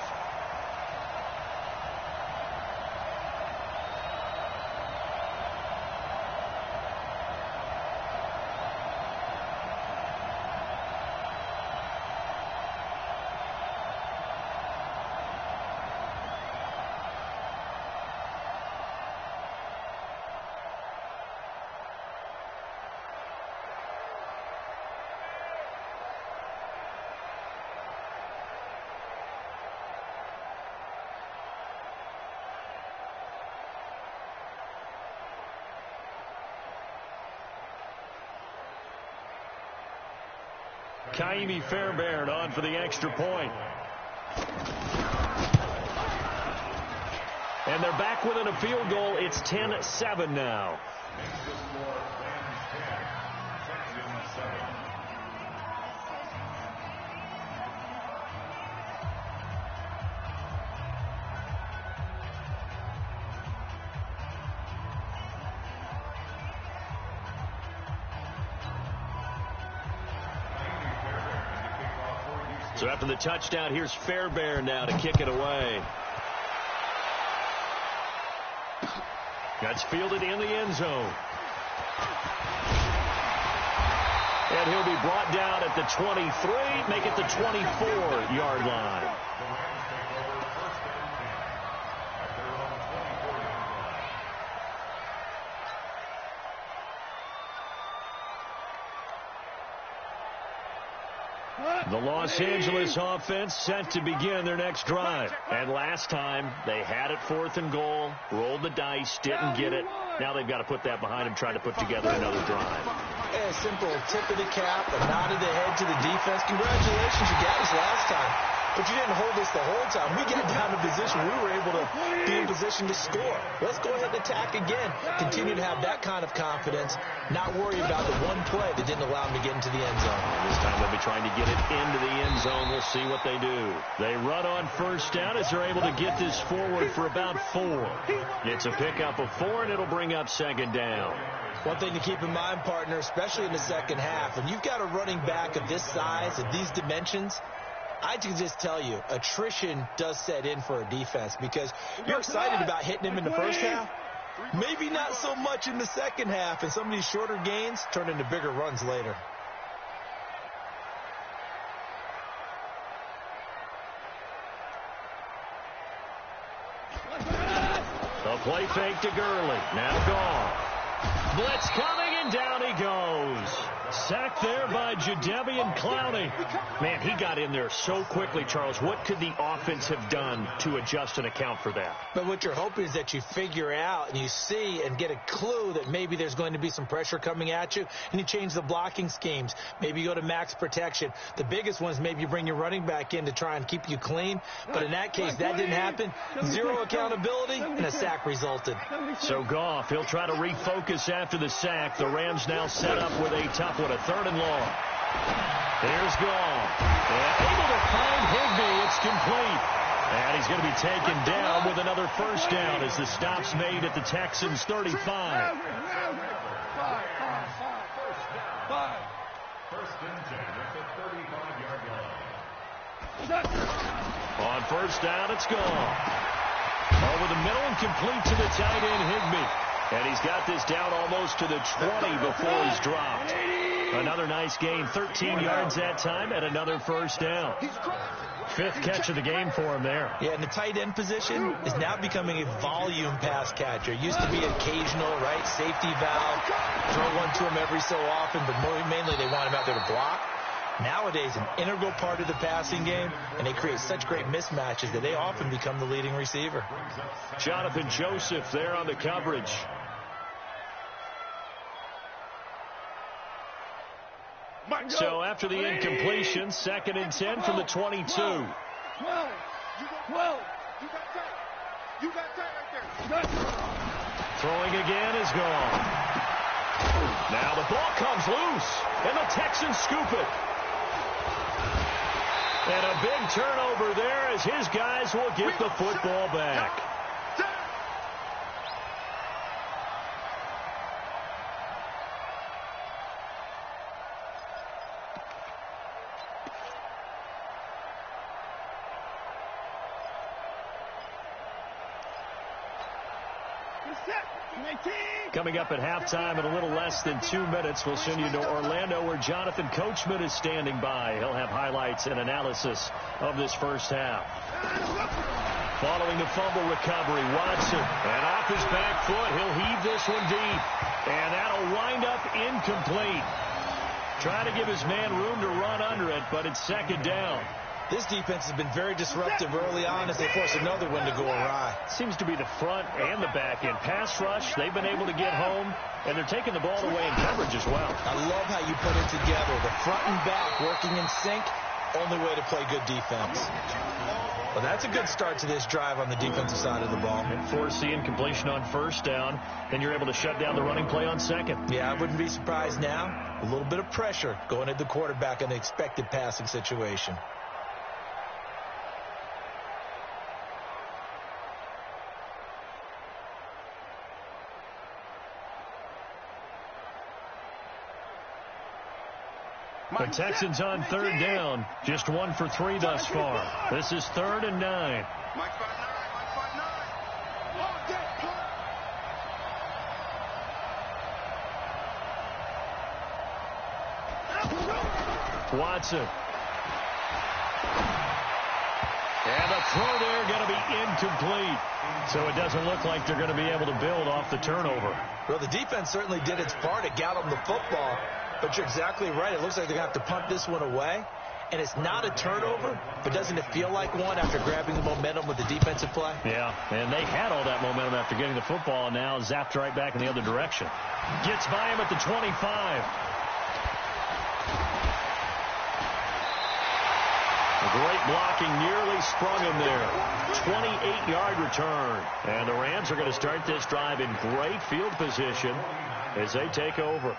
Kaimi Fairbairn on for the extra point. And they're back within a field goal. It's 10-7 now. So after the touchdown, here's Fairbairn now to kick it away. That's fielded in the end zone. And he'll be brought down at the 23, make it the 24-yard line. The Los Angeles offense set to begin their next drive. And last time, they had it 4th and goal, rolled the dice, didn't get it. Now they've got to put that behind them, try to put together another drive. A simple tip of the cap, a nod of the head to the defense. Congratulations, you got us last time. But you didn't hold us the whole time. We get down in position. We were able to be in position to score. Let's go ahead and attack again. Continue to have that kind of confidence. Not worry about the one play that didn't allow them to get into the end zone. This time they'll be trying to get it into the end zone. We'll see what they do. They run on first down as they're able to get this forward for about 4. It's a pickup of 4, and it'll bring up second down. One thing to keep in mind, partner, especially in the second half, when you've got a running back of this size, of these dimensions, I can just tell you, attrition does set in for a defense because you're excited about hitting him in the first half. Maybe not so much in the second half, and some of these shorter gains turn into bigger runs later. The play fake to Gurley. Now gone. Blitz coming, and down he goes. Sacked there by Jadeveon Clowney. Man, he got in there so quickly, Charles. What could the offense have done to adjust and account for that? But what you're hoping is that you figure out and you see and get a clue that maybe there's going to be some pressure coming at you, and you change the blocking schemes. Maybe you go to max protection. The biggest one is maybe you bring your running back in to try and keep you clean. But in that case, that didn't happen. Zero accountability, and a sack resulted. So Goff, he'll try to refocus after the sack. The Rams now set up with a tough one, a 3rd and long. Here's Goff. And able to find Higbee. It's complete. And he's going to be taken down with another first down as the stop's made at the Texans' 35. First and 10 at the 35-yard line. On first down, it's gone. Over the middle and complete to the tight end, Higbee. And he's got this down almost to the 20 before he's dropped. Another nice gain, 13 yards that time, and another first down. 5th catch of the game for him there. Yeah, and the tight end position is now becoming a volume pass catcher. It used to be occasional, right, safety valve, throw one to him every so often, but mainly they want him out there to block. Nowadays, an integral part of the passing game, and they create such great mismatches that they often become the leading receiver. Jonathan Joseph there on the coverage. So after the incompletion, 2nd and 10 from the 22. 12. You got tight right there. Throwing again is gone. Now the ball comes loose, and the Texans scoop it. And a big turnover there as his guys will get the football back. Coming up at halftime in a little less than 2 minutes, we'll send you to Orlando where Jonathan Coachman is standing by. He'll have highlights and analysis of this first half. Following the fumble recovery, Watson, and off his back foot, he'll heave this one deep. And that'll wind up incomplete. Trying to give his man room to run under it, but it's second down. This defense has been very disruptive early on as they force another one to go awry. Seems to be the front and the back end. Pass rush, they've been able to get home, and they're taking the ball away in coverage as well. I love how you put it together. The front and back working in sync, only way to play good defense. Well, that's a good start to this drive on the defensive side of the ball. And force the incompletion on first down, then you're able to shut down the running play on second. Yeah, I wouldn't be surprised now. A little bit of pressure going at the quarterback in the expected passing situation. The Texans on third down. Just 1 for 3 thus far. This is 3rd and 9. Mike 5-9, Mike 5-9. Watson. And the throw there going to be incomplete. So it doesn't look like they're going to be able to build off the turnover. Well, the defense certainly did its part to get them the football. But you're exactly right. It looks like they're going to have to punt this one away. And it's not a turnover, but doesn't it feel like one after grabbing the momentum with the defensive play? Yeah, and they had all that momentum after getting the football, and now zapped right back in the other direction. Gets by him at the 25. A great blocking nearly sprung him there. 28-yard return. And the Rams are going to start this drive in great field position as they take over.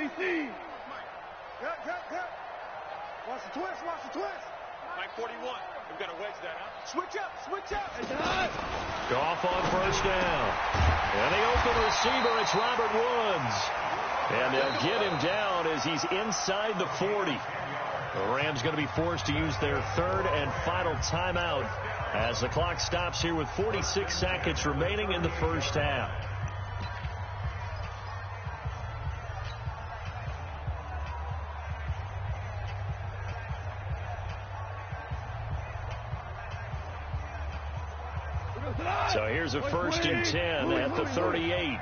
DC. Cut. Watch the twist. Mike 41. We've got to wedge that, huh? Switch up. Goff on first down. And the open receiver, it's Robert Woods. And they'll get him down as he's inside the 40. The Rams going to be forced to use their 3rd and final timeout as the clock stops here with 46 seconds remaining in the first half. So here's a 1st and 10 at the 38.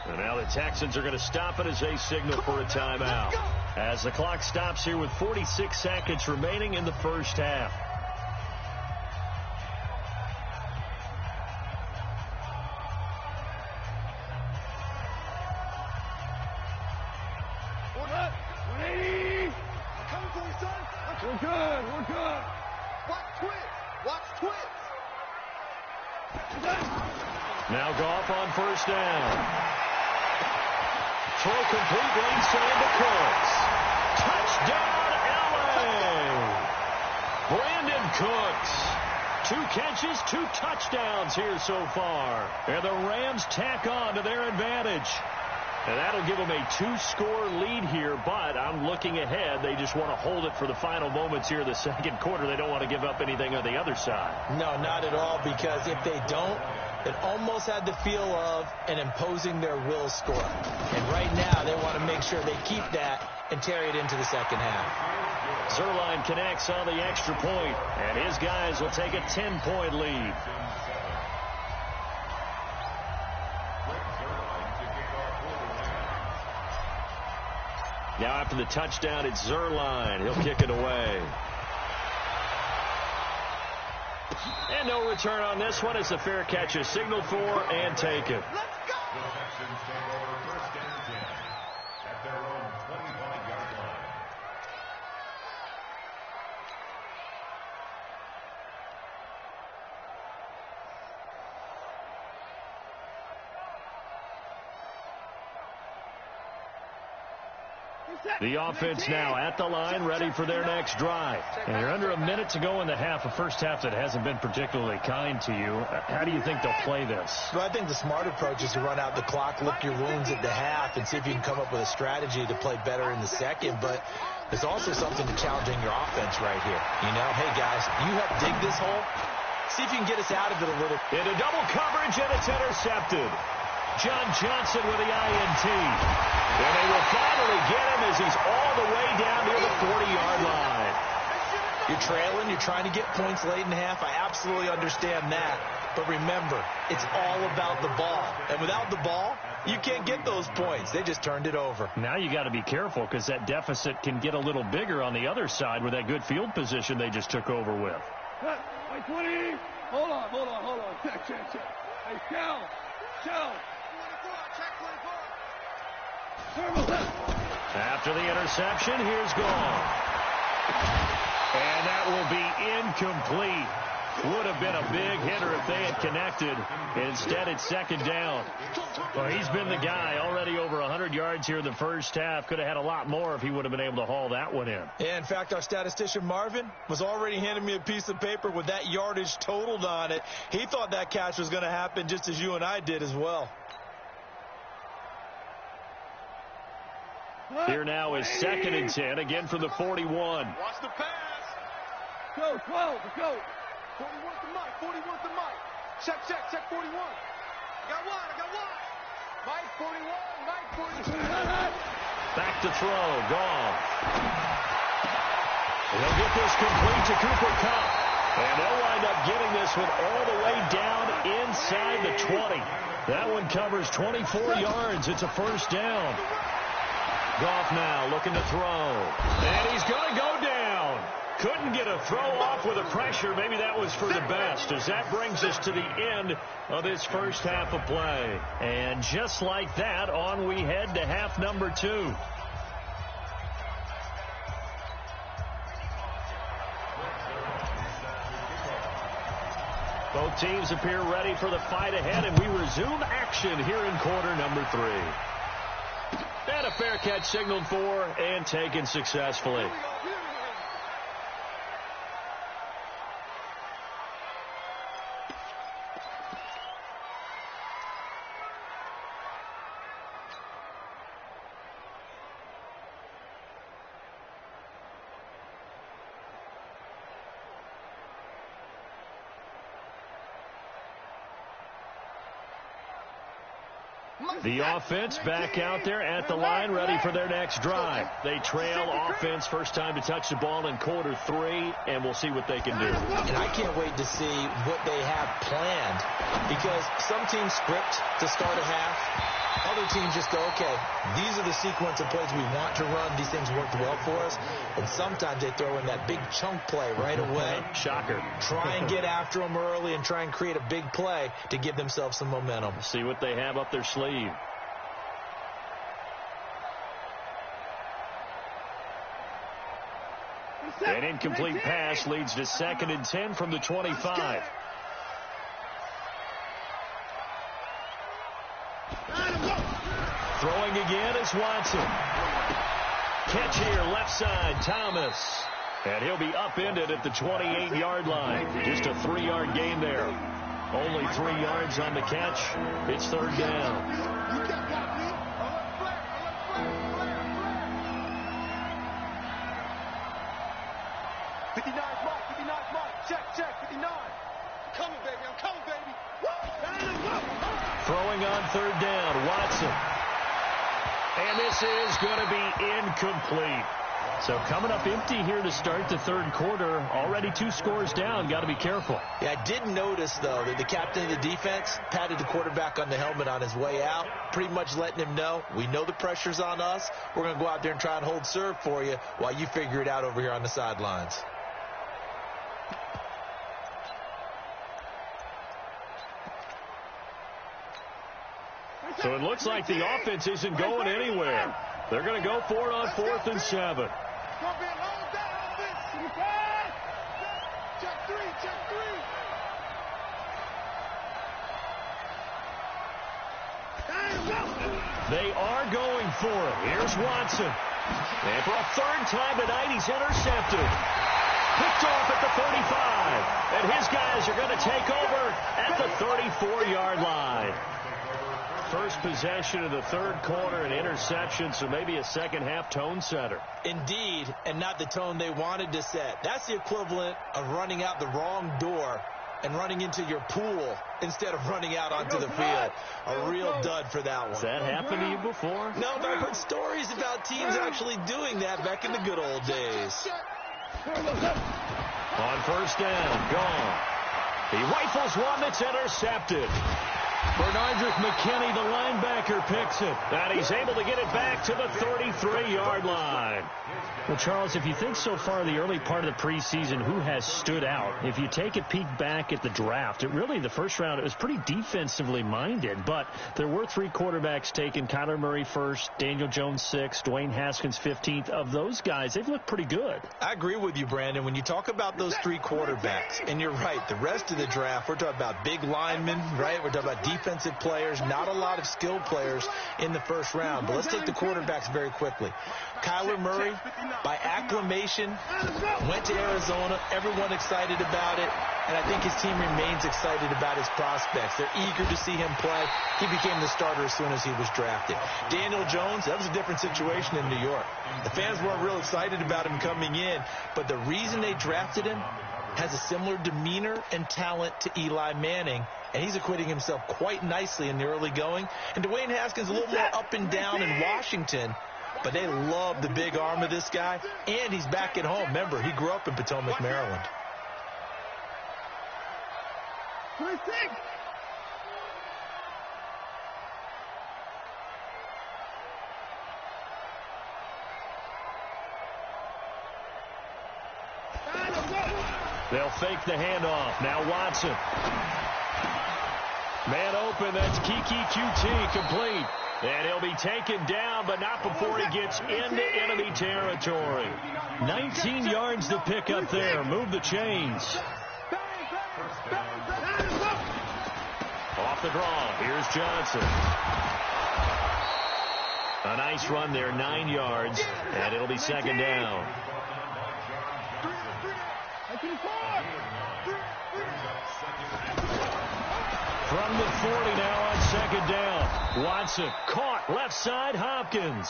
And now the Texans are going to stop it as they signal for a timeout. As the clock stops here with 46 seconds remaining in the first half. We're good. Watch twist. Now Goff on first down. Throw complete, lane side to Cooks. Touchdown, L.A. Brandon Cooks. 2 catches, 2 touchdowns here so far. And the Rams tack on to their advantage. And that'll give them a 2-score lead here, but I'm looking ahead. They just want to hold it for the final moments here in the second quarter. They don't want to give up anything on the other side. No, not at all, because if they don't, it almost had the feel of an imposing their will score. And right now, they want to make sure they keep that and carry it into the second half. Zerline connects on the extra point, and his guys will take a 10-point lead. Now after the touchdown, it's Zerline. He'll kick it away. And no return on this one. It's a fair catch is signaled for and taken. The Texans take over 1st and 10 at their own 25-yard line. The offense now at the line, ready for their next drive. And you're under a minute to go in the half, a first half that hasn't been particularly kind to you. How do you think they'll play this? Well, I think the smart approach is to run out the clock, lick your wounds at the half, and see if you can come up with a strategy to play better in the second. But there's also something to challenging your offense right here. You know, hey, guys, you help dig this hole. See if you can get us out of it a little. Into double coverage, and it's intercepted. John Johnson with the INT. And they will finally get him as he's all the way down near the 40-yard line. You're trailing. You're trying to get points late in the half. I absolutely understand that. But remember, it's all about the ball. And without the ball, you can't get those points. They just turned it over. Now you got to be careful because that deficit can get a little bigger on the other side with that good field position they just took over with. Wait, 20. Hold on. Check. Hey, Cal. After the interception, here's Gall. And that will be incomplete. Would have been a big hitter if they had connected. Instead, it's second down. Well, he's been the guy already over 100 yards here in the first half. Could have had a lot more if he would have been able to haul that one in. Yeah, in fact, our statistician Marvin was already handing me a piece of paper with that yardage totaled on it. He thought that catch was going to happen just as you and I did as well. Here now is 2nd and 10, again from the 41. Watch the pass. Go, 12, let's go. 41 to Mike. Check, 41. I got one. Mike, 41. Back to throw, Gall. He'll get this complete to Cooper Kupp. And they'll wind up getting this one all the way down inside the 20. That one covers 24 yards. It's a first down. Goff now looking to throw. And he's going to go down. Couldn't get a throw off with the pressure. Maybe that was for the best, as that brings us to the end of this first half of play. And just like that, on we head to half number 2. Both teams appear ready for the fight ahead, and we resume action here in quarter number 3. And a fair catch signaled for and taken successfully. The offense back out there at the line, ready for their next drive. They trail offense, first time to touch the ball in quarter 3, and we'll see what they can do. And I can't wait to see what they have planned, because some teams script to start a half. Other teams just go, okay, these are the sequence of plays we want to run. These things worked well for us. And sometimes they throw in that big chunk play right away. Shocker. Try and get after them early and try and create a big play to give themselves some momentum. See what they have up their sleeve. An incomplete pass leads to 2nd and 10 from the 25. Throwing again is Watson. Catch here, left side, Thomas. And he'll be upended at the 28-yard line. Just a 3-yard gain there. Only 3 yards on the catch. It's third down. 59's Mike. Check, 59. I'm coming, baby. Throwing on third down, Watson. And this is going to be incomplete. So coming up empty here to start the third quarter. Already 2 scores down. Got to be careful. Yeah, I did notice, though, that the captain of the defense patted the quarterback on the helmet on his way out, pretty much letting him know, we know the pressure's on us. We're going to go out there and try and hold serve for you while you figure it out over here on the sidelines. So it looks like the offense isn't going anywhere. They're going to go for it on 4th and 7. They are going for it. Here's Watson. And for a third time tonight, he's intercepted. Picked off at the 35. And his guys are going to take over at the 34-yard line. First possession of the third quarter, an interception, so maybe a second-half tone setter. Indeed, and not the tone they wanted to set. That's the equivalent of running out the wrong door and running into your pool instead of running out onto the field. A real dud for that one. Has that happened to you before? No, but I've heard stories about teams actually doing that back in the good old days. On first down, gone. He rifles one that's intercepted. Bernardrick McKinney, the linebacker, picks it. And he's able to get it back to the 33-yard line. Well, Charles, if you think so far the early part of the preseason, who has stood out? If you take a peek back at the draft, the first round, it was pretty defensively minded. But there were 3 quarterbacks taken. Kyler Murray first, Daniel Jones 6th, Dwayne Haskins 15th. Of those guys, they've looked pretty good. I agree with you, Brandon. When you talk about those 3 quarterbacks, and you're right, the rest of the draft, we're talking about big linemen, right? We're talking about defensive players, not a lot of skilled players in the first round. But let's take the quarterbacks very quickly. Kyler Murray, by acclamation, went to Arizona. Everyone excited about it. And I think his team remains excited about his prospects. They're eager to see him play. He became the starter as soon as he was drafted. Daniel Jones, that was a different situation in New York. The fans weren't real excited about him coming in. But the reason they drafted him has a similar demeanor and talent to Eli Manning. And he's acquitting himself quite nicely in the early going. And Dwayne Haskins a little more up and down in Washington. But they love the big arm of this guy. And he's back at home. Remember, he grew up in Potomac, Maryland. They'll fake the handoff. Now Watson. Man open. That's Kiki QT complete. And he'll be taken down, but not before he gets into enemy territory. 19 yards to pick up there. Move the chains. Off the draw. Here's Johnson. A nice run there, 9 yards, and it'll be second down. From the 40 now on second down. Watson caught left side, Hopkins.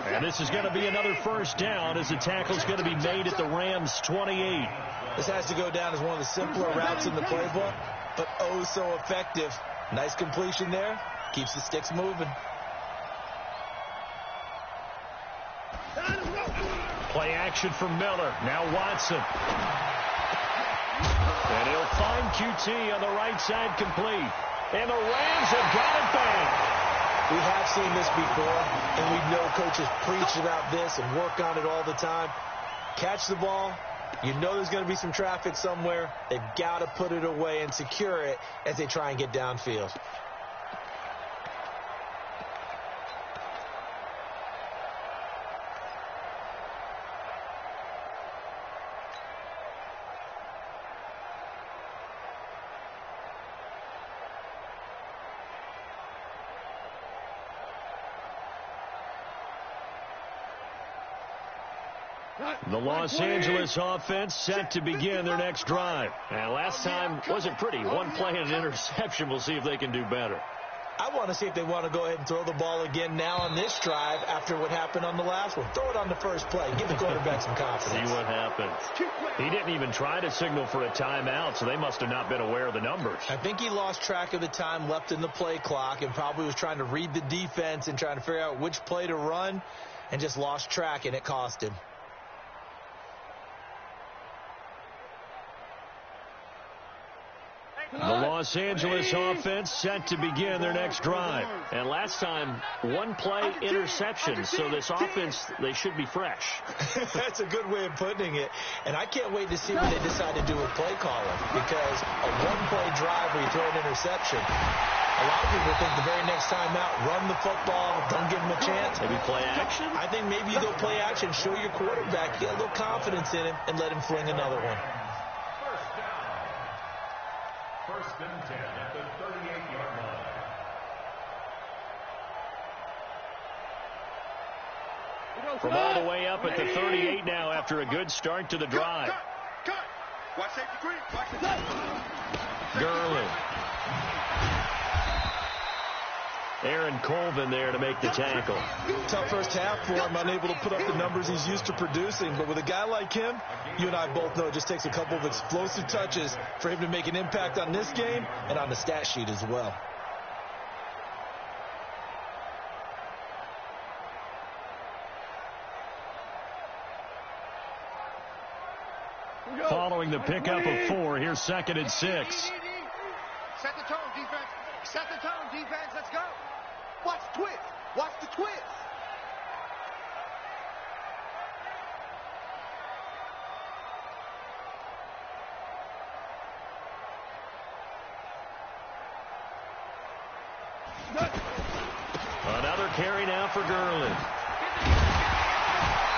And this is going to be another first down as the tackle's going to be made at the Rams' 28. This has to go down as one of the simpler routes in the playbook, but oh so effective. Nice completion there. Keeps the sticks moving. Play action for Miller. Now Watson. And he'll find QT on the right side complete. And the Rams have got it back. We have seen this before, and we know coaches preach about this and work on it all the time. Catch the ball. You know there's going to be some traffic somewhere. They've got to put it away and secure it as they try and get downfield. The Los Angeles offense set to begin their next drive. And last time wasn't pretty. One play and an interception. We'll see if they can do better. I want to see if they want to go ahead and throw the ball again now on this drive after what happened on the last one. Throw it on the first play. Give the quarterback some confidence. See what happens. He didn't even try to signal for a timeout, so they must have not been aware of the numbers. I think he lost track of the time left in the play clock and probably was trying to read the defense and trying to figure out which play to run and just lost track, and it cost him. The Los Angeles offense set to begin their next drive. And last time, one play interception. So this offense, they should be fresh. That's a good way of putting it. And I can't wait to see what they decide to do with play calling. Because a one-play drive where you throw an interception, a lot of people think the very next time out, run the football, don't give them a chance. Maybe play action? I think maybe you go play action, show your quarterback, get a little confidence in him, and let him fling another one. First and 10 at the 38-yard line. from all the way up at the 38 now after a good start to the drive. Cut. Watch safety green. Watch the Gurley. Aaron Colvin there to make the tackle. Tough first half for him, unable to put up the numbers he's used to producing. But with a guy like him, you and I both know it just takes a couple of explosive touches for him to make an impact on this game and on the stat sheet as well. Following the pickup of 4, here's 2nd and 6. Set the tone, defense. Set the tone, defense. Let's go. Watch the twist. Watch the twist. Another carry now for Gurley.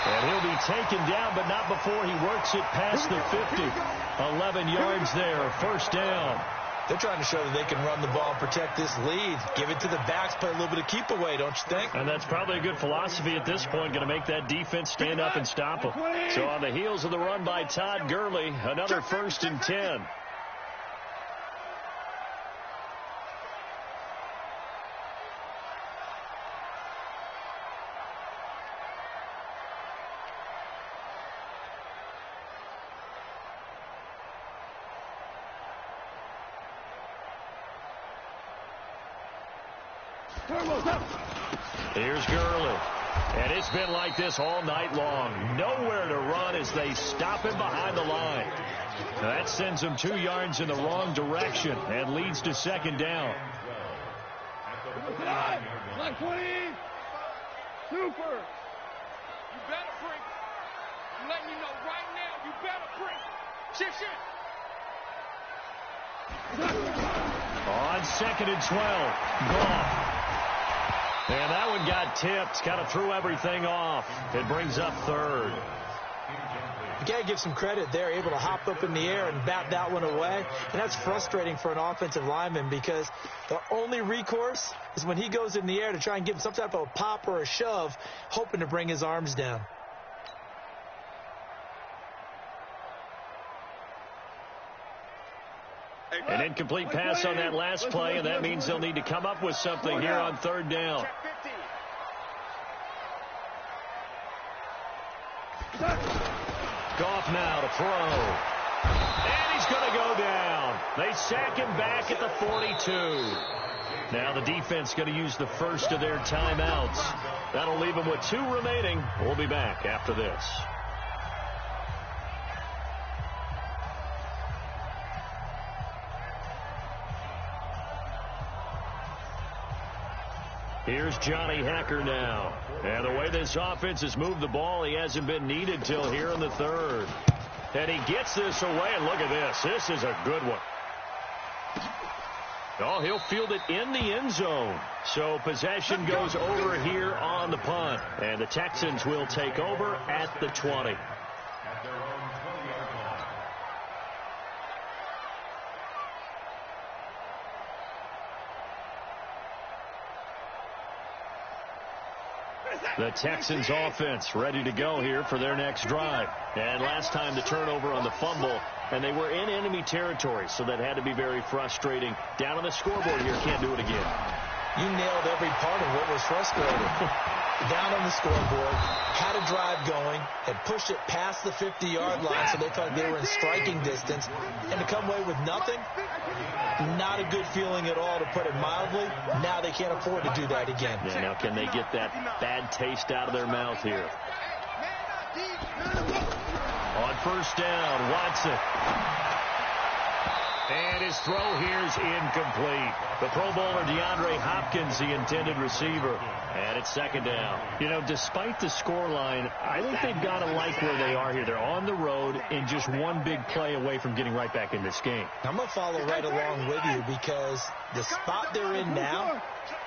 And he'll be taken down, but not before he works it past the 50. 11 yards there, first down. They're trying to show that they can run the ball and protect this lead. Give it to the backs, play a little bit of keep away, don't you think? And that's probably a good philosophy at this point, going to make that defense stand up and stop them. So on the heels of the run by Todd Gurley, another 1st and 10. Here's Gurley. And it's been like this all night long. Nowhere to run as they stop him behind the line. Now that sends him 2 yards in the wrong direction and leads to 2nd down. Black 20. Super. You better bring. I'm letting you know right now, you better bring. Shit. On 2nd and 12. Goff. And that one got tipped. Kind of threw everything off. It brings up 3rd. You got to give some credit. They're able to hop up in the air and bat that one away. And that's frustrating for an offensive lineman because the only recourse is when he goes in the air to try and give him some type of a pop or a shove, hoping to bring his arms down. An incomplete pass on that last play, and that means they'll need to come up with something here on 3rd down. Goff now to throw. And he's going to go down. They sack him back at the 42. Now the defense going to use the first of their timeouts. That'll leave them with 2 remaining. We'll be back after this. Here's Johnny Hacker now. And the way this offense has moved the ball, he hasn't been needed till here in the 3rd. And he gets this away, and look at this. This is a good one. Oh, he'll field it in the end zone. So possession goes over here on the punt. And the Texans will take over at the 20. At their own 20-yard line. The Texans offense ready to go here for their next drive. And last time the turnover on the fumble, and they were in enemy territory, so that had to be very frustrating. Down on the scoreboard here, can't do it again. You nailed every part of what was frustrating. Down on the scoreboard, had a drive going, had pushed it past the 50-yard line, so they thought they were in striking distance, and to come away with nothing, not a good feeling at all, to put it mildly. Now they can't afford to do that again. Yeah, now can they get that bad taste out of their mouth here? On 1st down, Watson. And his throw here is incomplete. The Pro Bowler DeAndre Hopkins, the intended receiver. And it's 2nd down. You know, despite the scoreline, I think they've got to like where they are here. They're on the road and just one big play away from getting right back in this game. I'm going to follow right along with you because the spot they're in now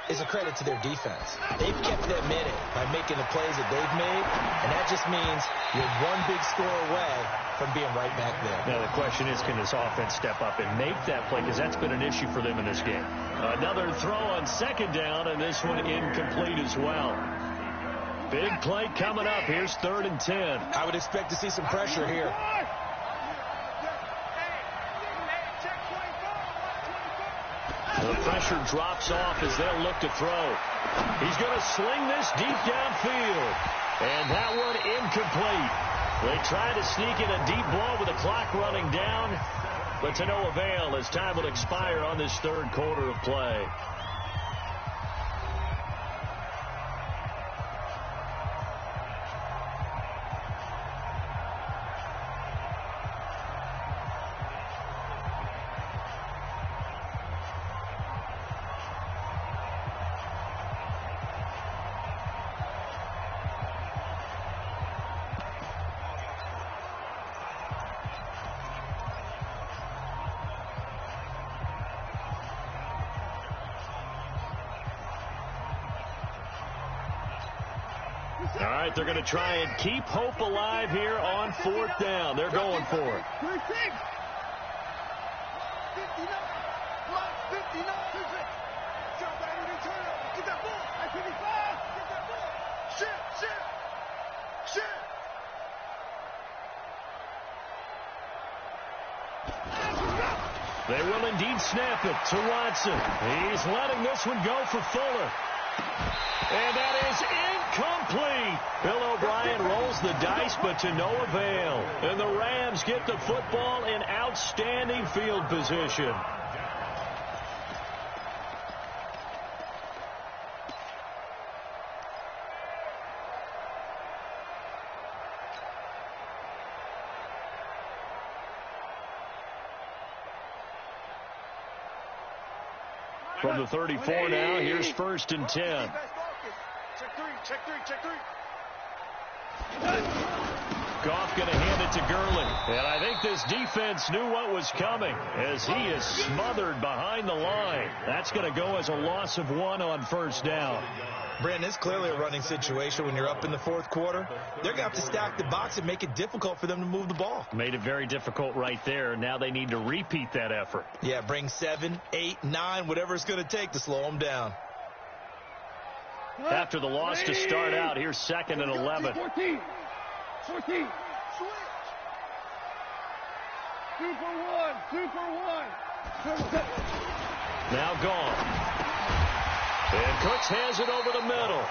is a credit to their defense. They've kept them in it by making the plays that they've made, and that just means you're one big score away from being right back there. Now the question is, can this offense step up and make that play, because that's been an issue for them in this game. Another throw on 2nd down, and this one incomplete as well. Big play coming up. Here's 3rd and 10. I would expect to see some pressure here. The pressure drops off as they'll look to throw. He's going to sling this deep downfield. And that one incomplete. They try to sneak in a deep ball with the clock running down, but to no avail as time will expire on this 3rd quarter of play. All right, they're going to try and keep hope alive here on 4th down. They're going for it. They will indeed snap it to Watson. He's letting this one go for Fuller. And that is incomplete. Bill O'Brien rolls the dice, but to no avail. And the Rams get the football in outstanding field position. From the 34 now, here's 1st and 10. Check three. Goff going to hand it to Gurley. And I think this defense knew what was coming as he is smothered behind the line. That's going to go as a loss of 1 on 1st down. Brandon, it's clearly a running situation when you're up in the 4th quarter. They're going to have to stack the box and make it difficult for them to move the ball. Made it very difficult right there. Now they need to repeat that effort. Yeah, bring 7, 8, 9, whatever it's going to take to slow them down. After the loss to start out, here's 2nd and 11. 14. 2 for 1. Now gone. And Cooks has it over the middle.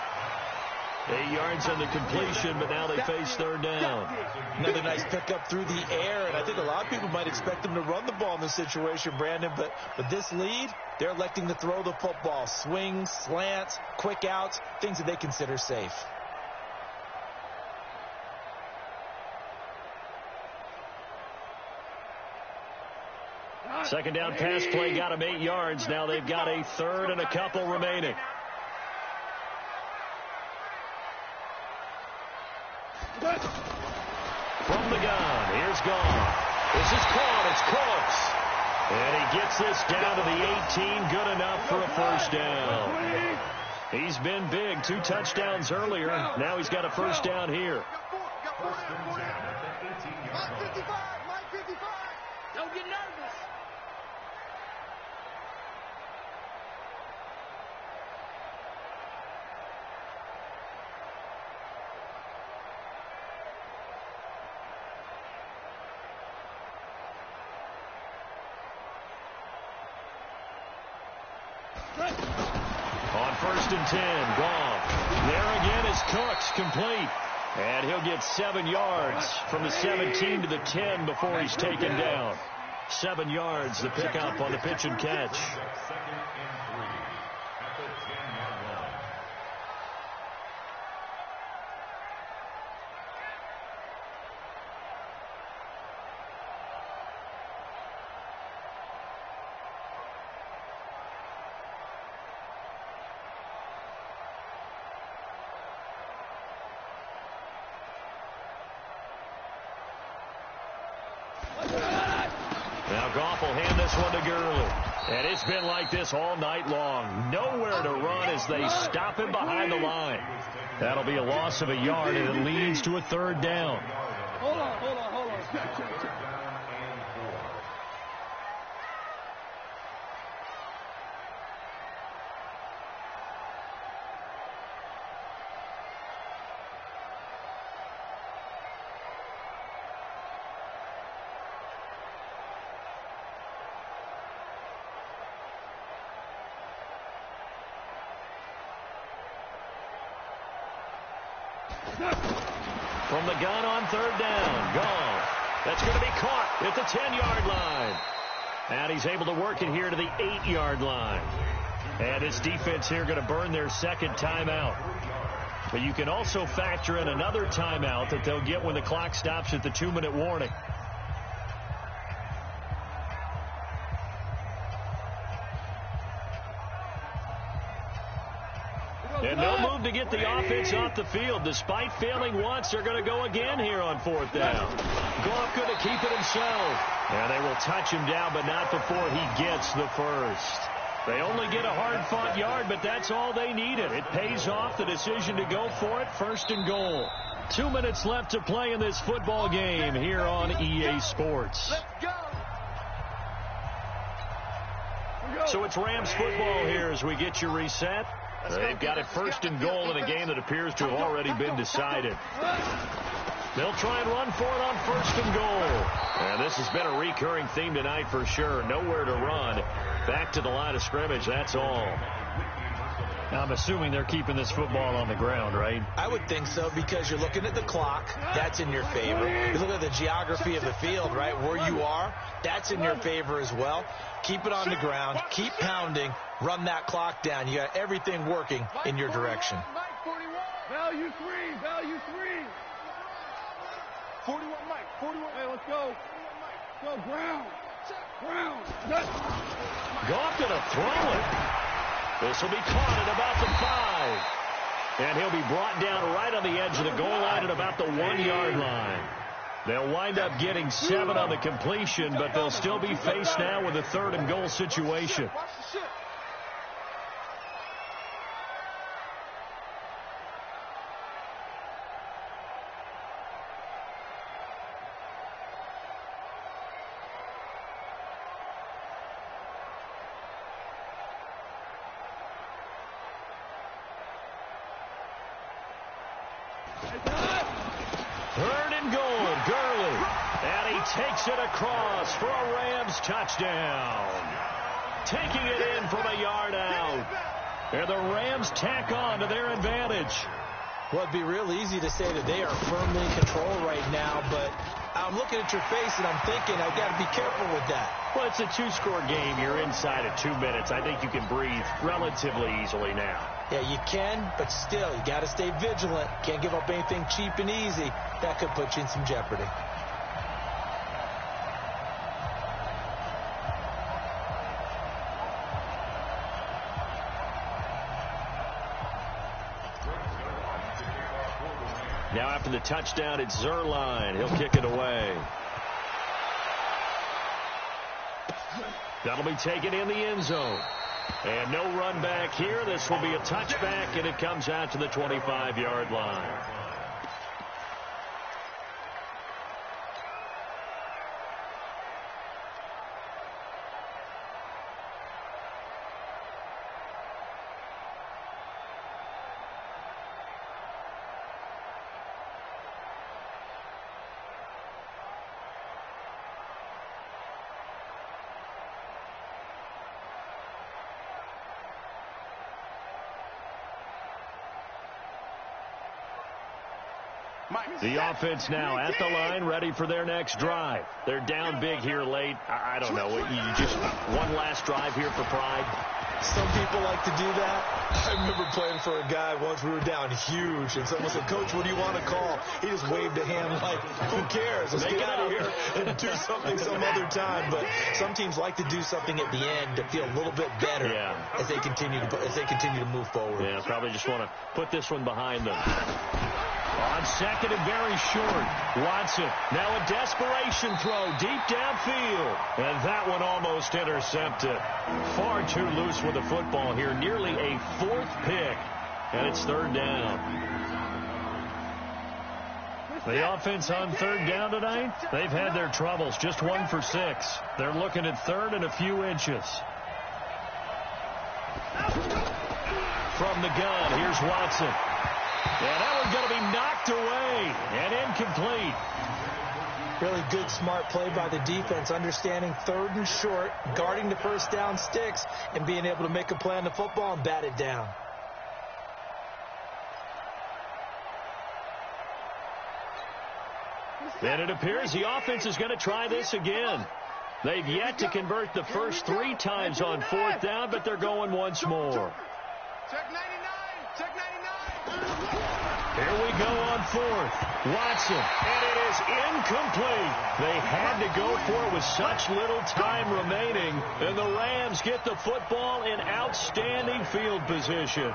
8 yards on the completion, but now they face 3rd down. Another nice pickup through the air, and I think a lot of people might expect them to run the ball in this situation, Brandon, but with this lead, they're electing to throw the football. Swings, slants, quick outs, things that they consider safe. Second down pass play got them 8 yards. Now they've got a 3rd and a couple remaining. From the gun, here's Goff. This is caught. It's Cooks. And he gets this down to the 18. Good enough for a 1st down. He's been big. 2 touchdowns earlier. Now he's got a 1st down here. Don't get nervous. On 1st and 10, Goff. There again is Cooks, complete. And he'll get 7 yards from the 17 to the 10 before he's taken down. 7 yards, the pickup on the pitch and catch. 2nd and 3 at the 10-yard line. Now Goff will hand this one to Gurley. And it's been like this all night long. Nowhere to run as they stop him behind the line. That'll be a loss of a yard, and it leads to a 3rd down. Hold on. From the gun on third down. Goff. That's going to be caught at the 10-yard line. And he's able to work it here to the 8-yard line. And this defense here going to burn their second timeout. But you can also factor in another timeout that they'll get when the clock stops at the 2-minute warning. And no move to get the offense off the field. Despite failing once, they're going to go again here on fourth down. Goff going to keep it himself. And they will touch him down, but not before he gets the first. They only get a hard-fought yard, but that's all they needed. It pays off the decision to go for it, first and goal. 2 minutes left to play in this football game here on EA Sports. So it's Rams football here as we get you reset. They've got it first and goal in a game that appears to have already been decided. They'll try and run for it on first and goal. And this has been a recurring theme tonight for sure. Nowhere to run. Back to the line of scrimmage, that's all. Now, I'm assuming they're keeping this football on the ground, right? I would think so, because you're looking at the clock. That's in your favor. You look at the geography of the field, right, where you are. That's in your favor as well. Keep it on the ground. Keep pounding. Run that clock down. You got everything working in your direction. Value three. Value three. 41, Mike. 41. Hey, let's go. Go, ground. Ground. Goff going to throw it. This will be caught at about the 5. And he'll be brought down right on the edge of the goal line at about the 1-yard line. They'll wind up getting 7 on the completion, but they'll still be faced now with a third and goal situation. Third and goal, Gurley. And he takes it across for a Rams touchdown. Taking it in from a yard out. And the Rams tack on to their advantage. Well, it'd be real easy to say that they are firmly in control right now, but I'm looking at your face and I'm thinking I've got to be careful with that. Well, it's a 2-score game. You're inside of 2 minutes. I think you can breathe relatively easily now. Yeah, you can, but still, you got to stay vigilant. Can't give up anything cheap and easy. That could put you in some jeopardy. Now after the touchdown, it's Zerline. He'll kick it away. That'll be taken in the end zone. And no run back here. This will be a touchback, and it comes out to the 25-yard line. The offense now at the line, ready for their next drive. They're down big here late. I don't know. You just one last drive here for pride. Some people like to do that. I remember playing for a guy once. We were down huge, and someone said, "Coach, what do you want to call?" He just waved a hand like, "Who cares? Let's get out of here and do something some other time." But some teams like to do something at the end to feel a little bit better as they continue to move forward. Yeah, probably just want to put this one behind them. On second and very short, Watson. Now a desperation throw deep downfield. And that one almost intercepted. Far too loose with the football here. Nearly a 4th pick. And it's third down. The offense on third down tonight, they've had their troubles. Just 1 for 6. They're looking at third and a few inches. From the gun, here's Watson. And that one's going to be knocked away and incomplete. Really good, smart play by the defense, understanding third and short, guarding the first down sticks, and being able to make a play on the football and bat it down. And it appears the offense is going to try this again. They've yet to convert the first 3 times on 4th down, but they're going once more. Check 99. Check 99. Here we go on 4th. Watson, and it is incomplete. They had to go for it with such little time remaining, and the Rams get the football in outstanding field position.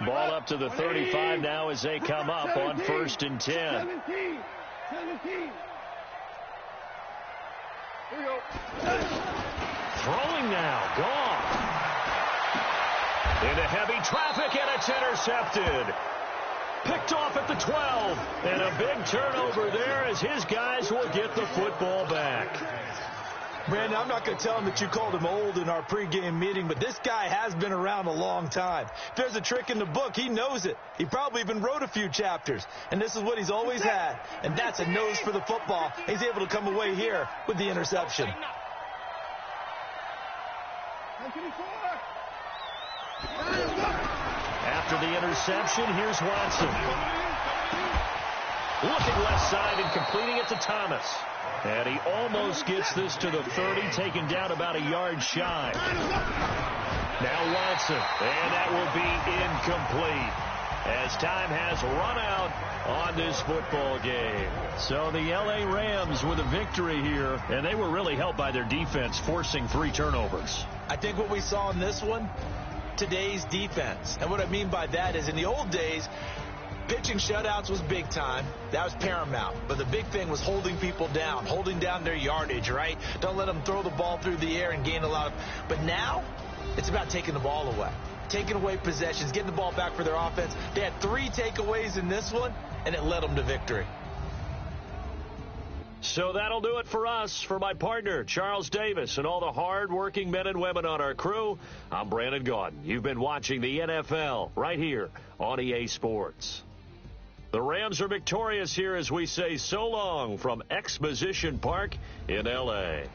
Ball up to the 35 now as they come up on 1st and 10. 17. Here we go. Throwing now, gone. Into heavy traffic, and it's intercepted. Picked off at the 12, and a big turnover there as his guys will get the football back. Brandon, I'm not going to tell him that you called him old in our pregame meeting, but this guy has been around a long time. If there's a trick in the book, he knows it. He probably even wrote a few chapters, and this is what he's always had, and that's a nose for the football. He's able to come away here with the interception. After the interception, here's Watson. Looking left side and completing it to Thomas. And he almost gets this to the 30, taken down about a yard shy. Now Watson, and that will be incomplete as time has run out on this football game. So the L.A. Rams with a victory here, and they were really helped by their defense, forcing 3 turnovers. I think what we saw in this one, today's defense. And what I mean by that is in the old days, pitching shutouts was big time. That was paramount. But the big thing was holding people down, holding down their yardage, right? Don't let them throw the ball through the air and gain a lot of... But now, it's about taking the ball away. Taking away possessions, getting the ball back for their offense. They had 3 takeaways in this one, and it led them to victory. So that'll do it for us. For my partner, Charles Davis, and all the hard-working men and women on our crew, I'm Brandon Gaudin. You've been watching the NFL right here on EA Sports. The Rams are victorious here as we say so long from Exposition Park in L.A.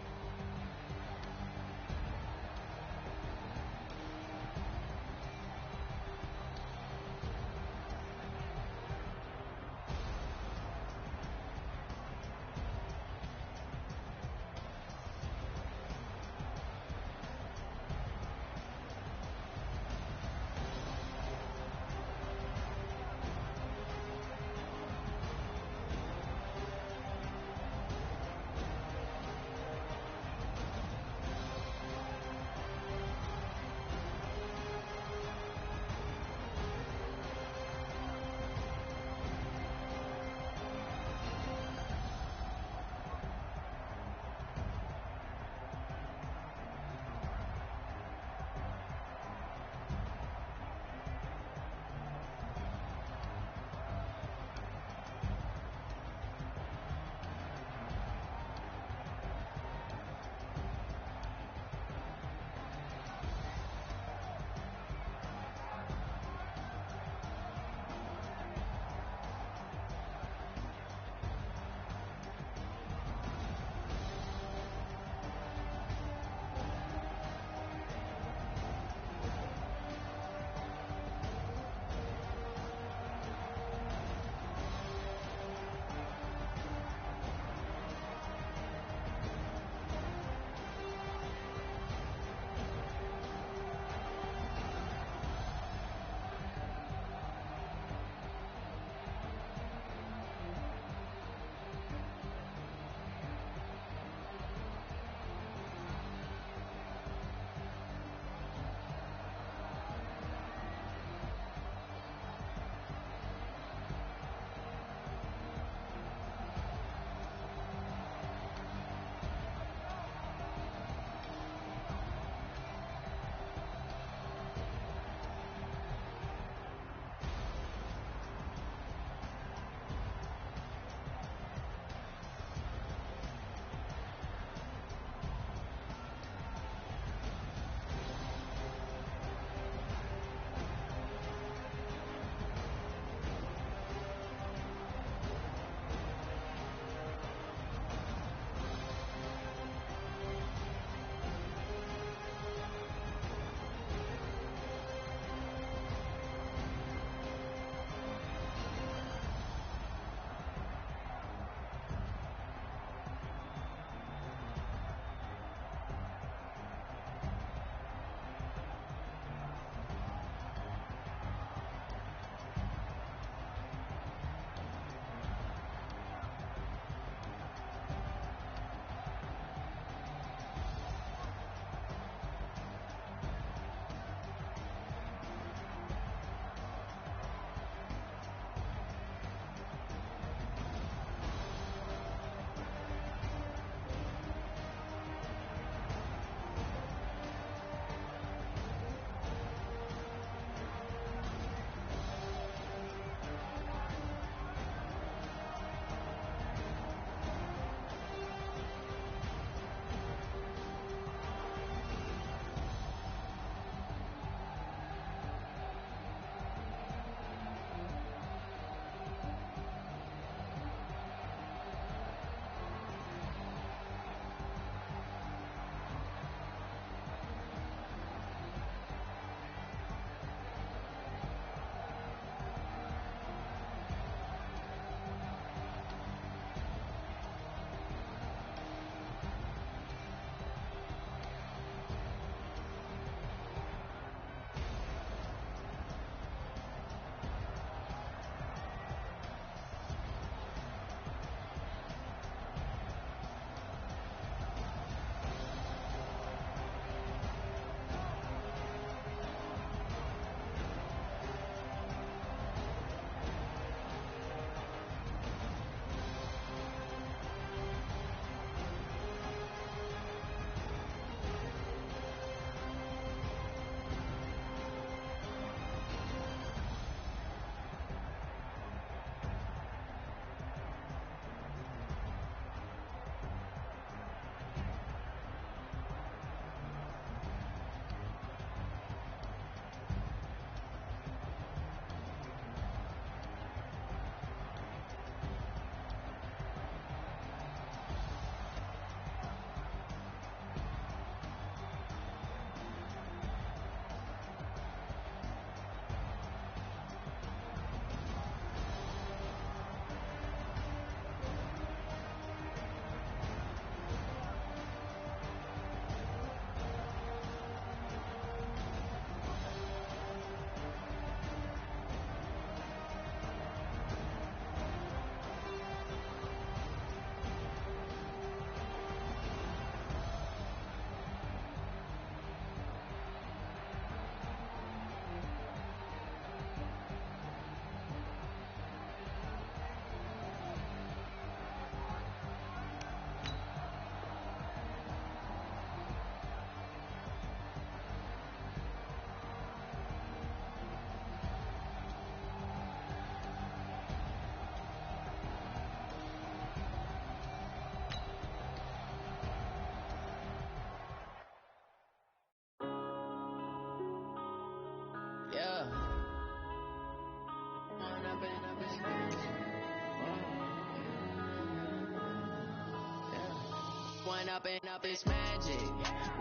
going up and up, it's magic.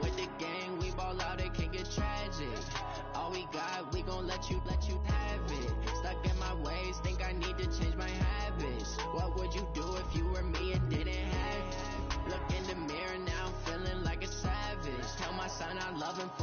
With the gang, we ball out, it can get tragic. All we got, we gon' let you have it. Stuck in my ways, think I need to change my habits. What would you do if you were me and didn't have it? Look in the mirror now, I'm feeling like a savage. Tell my son I love him for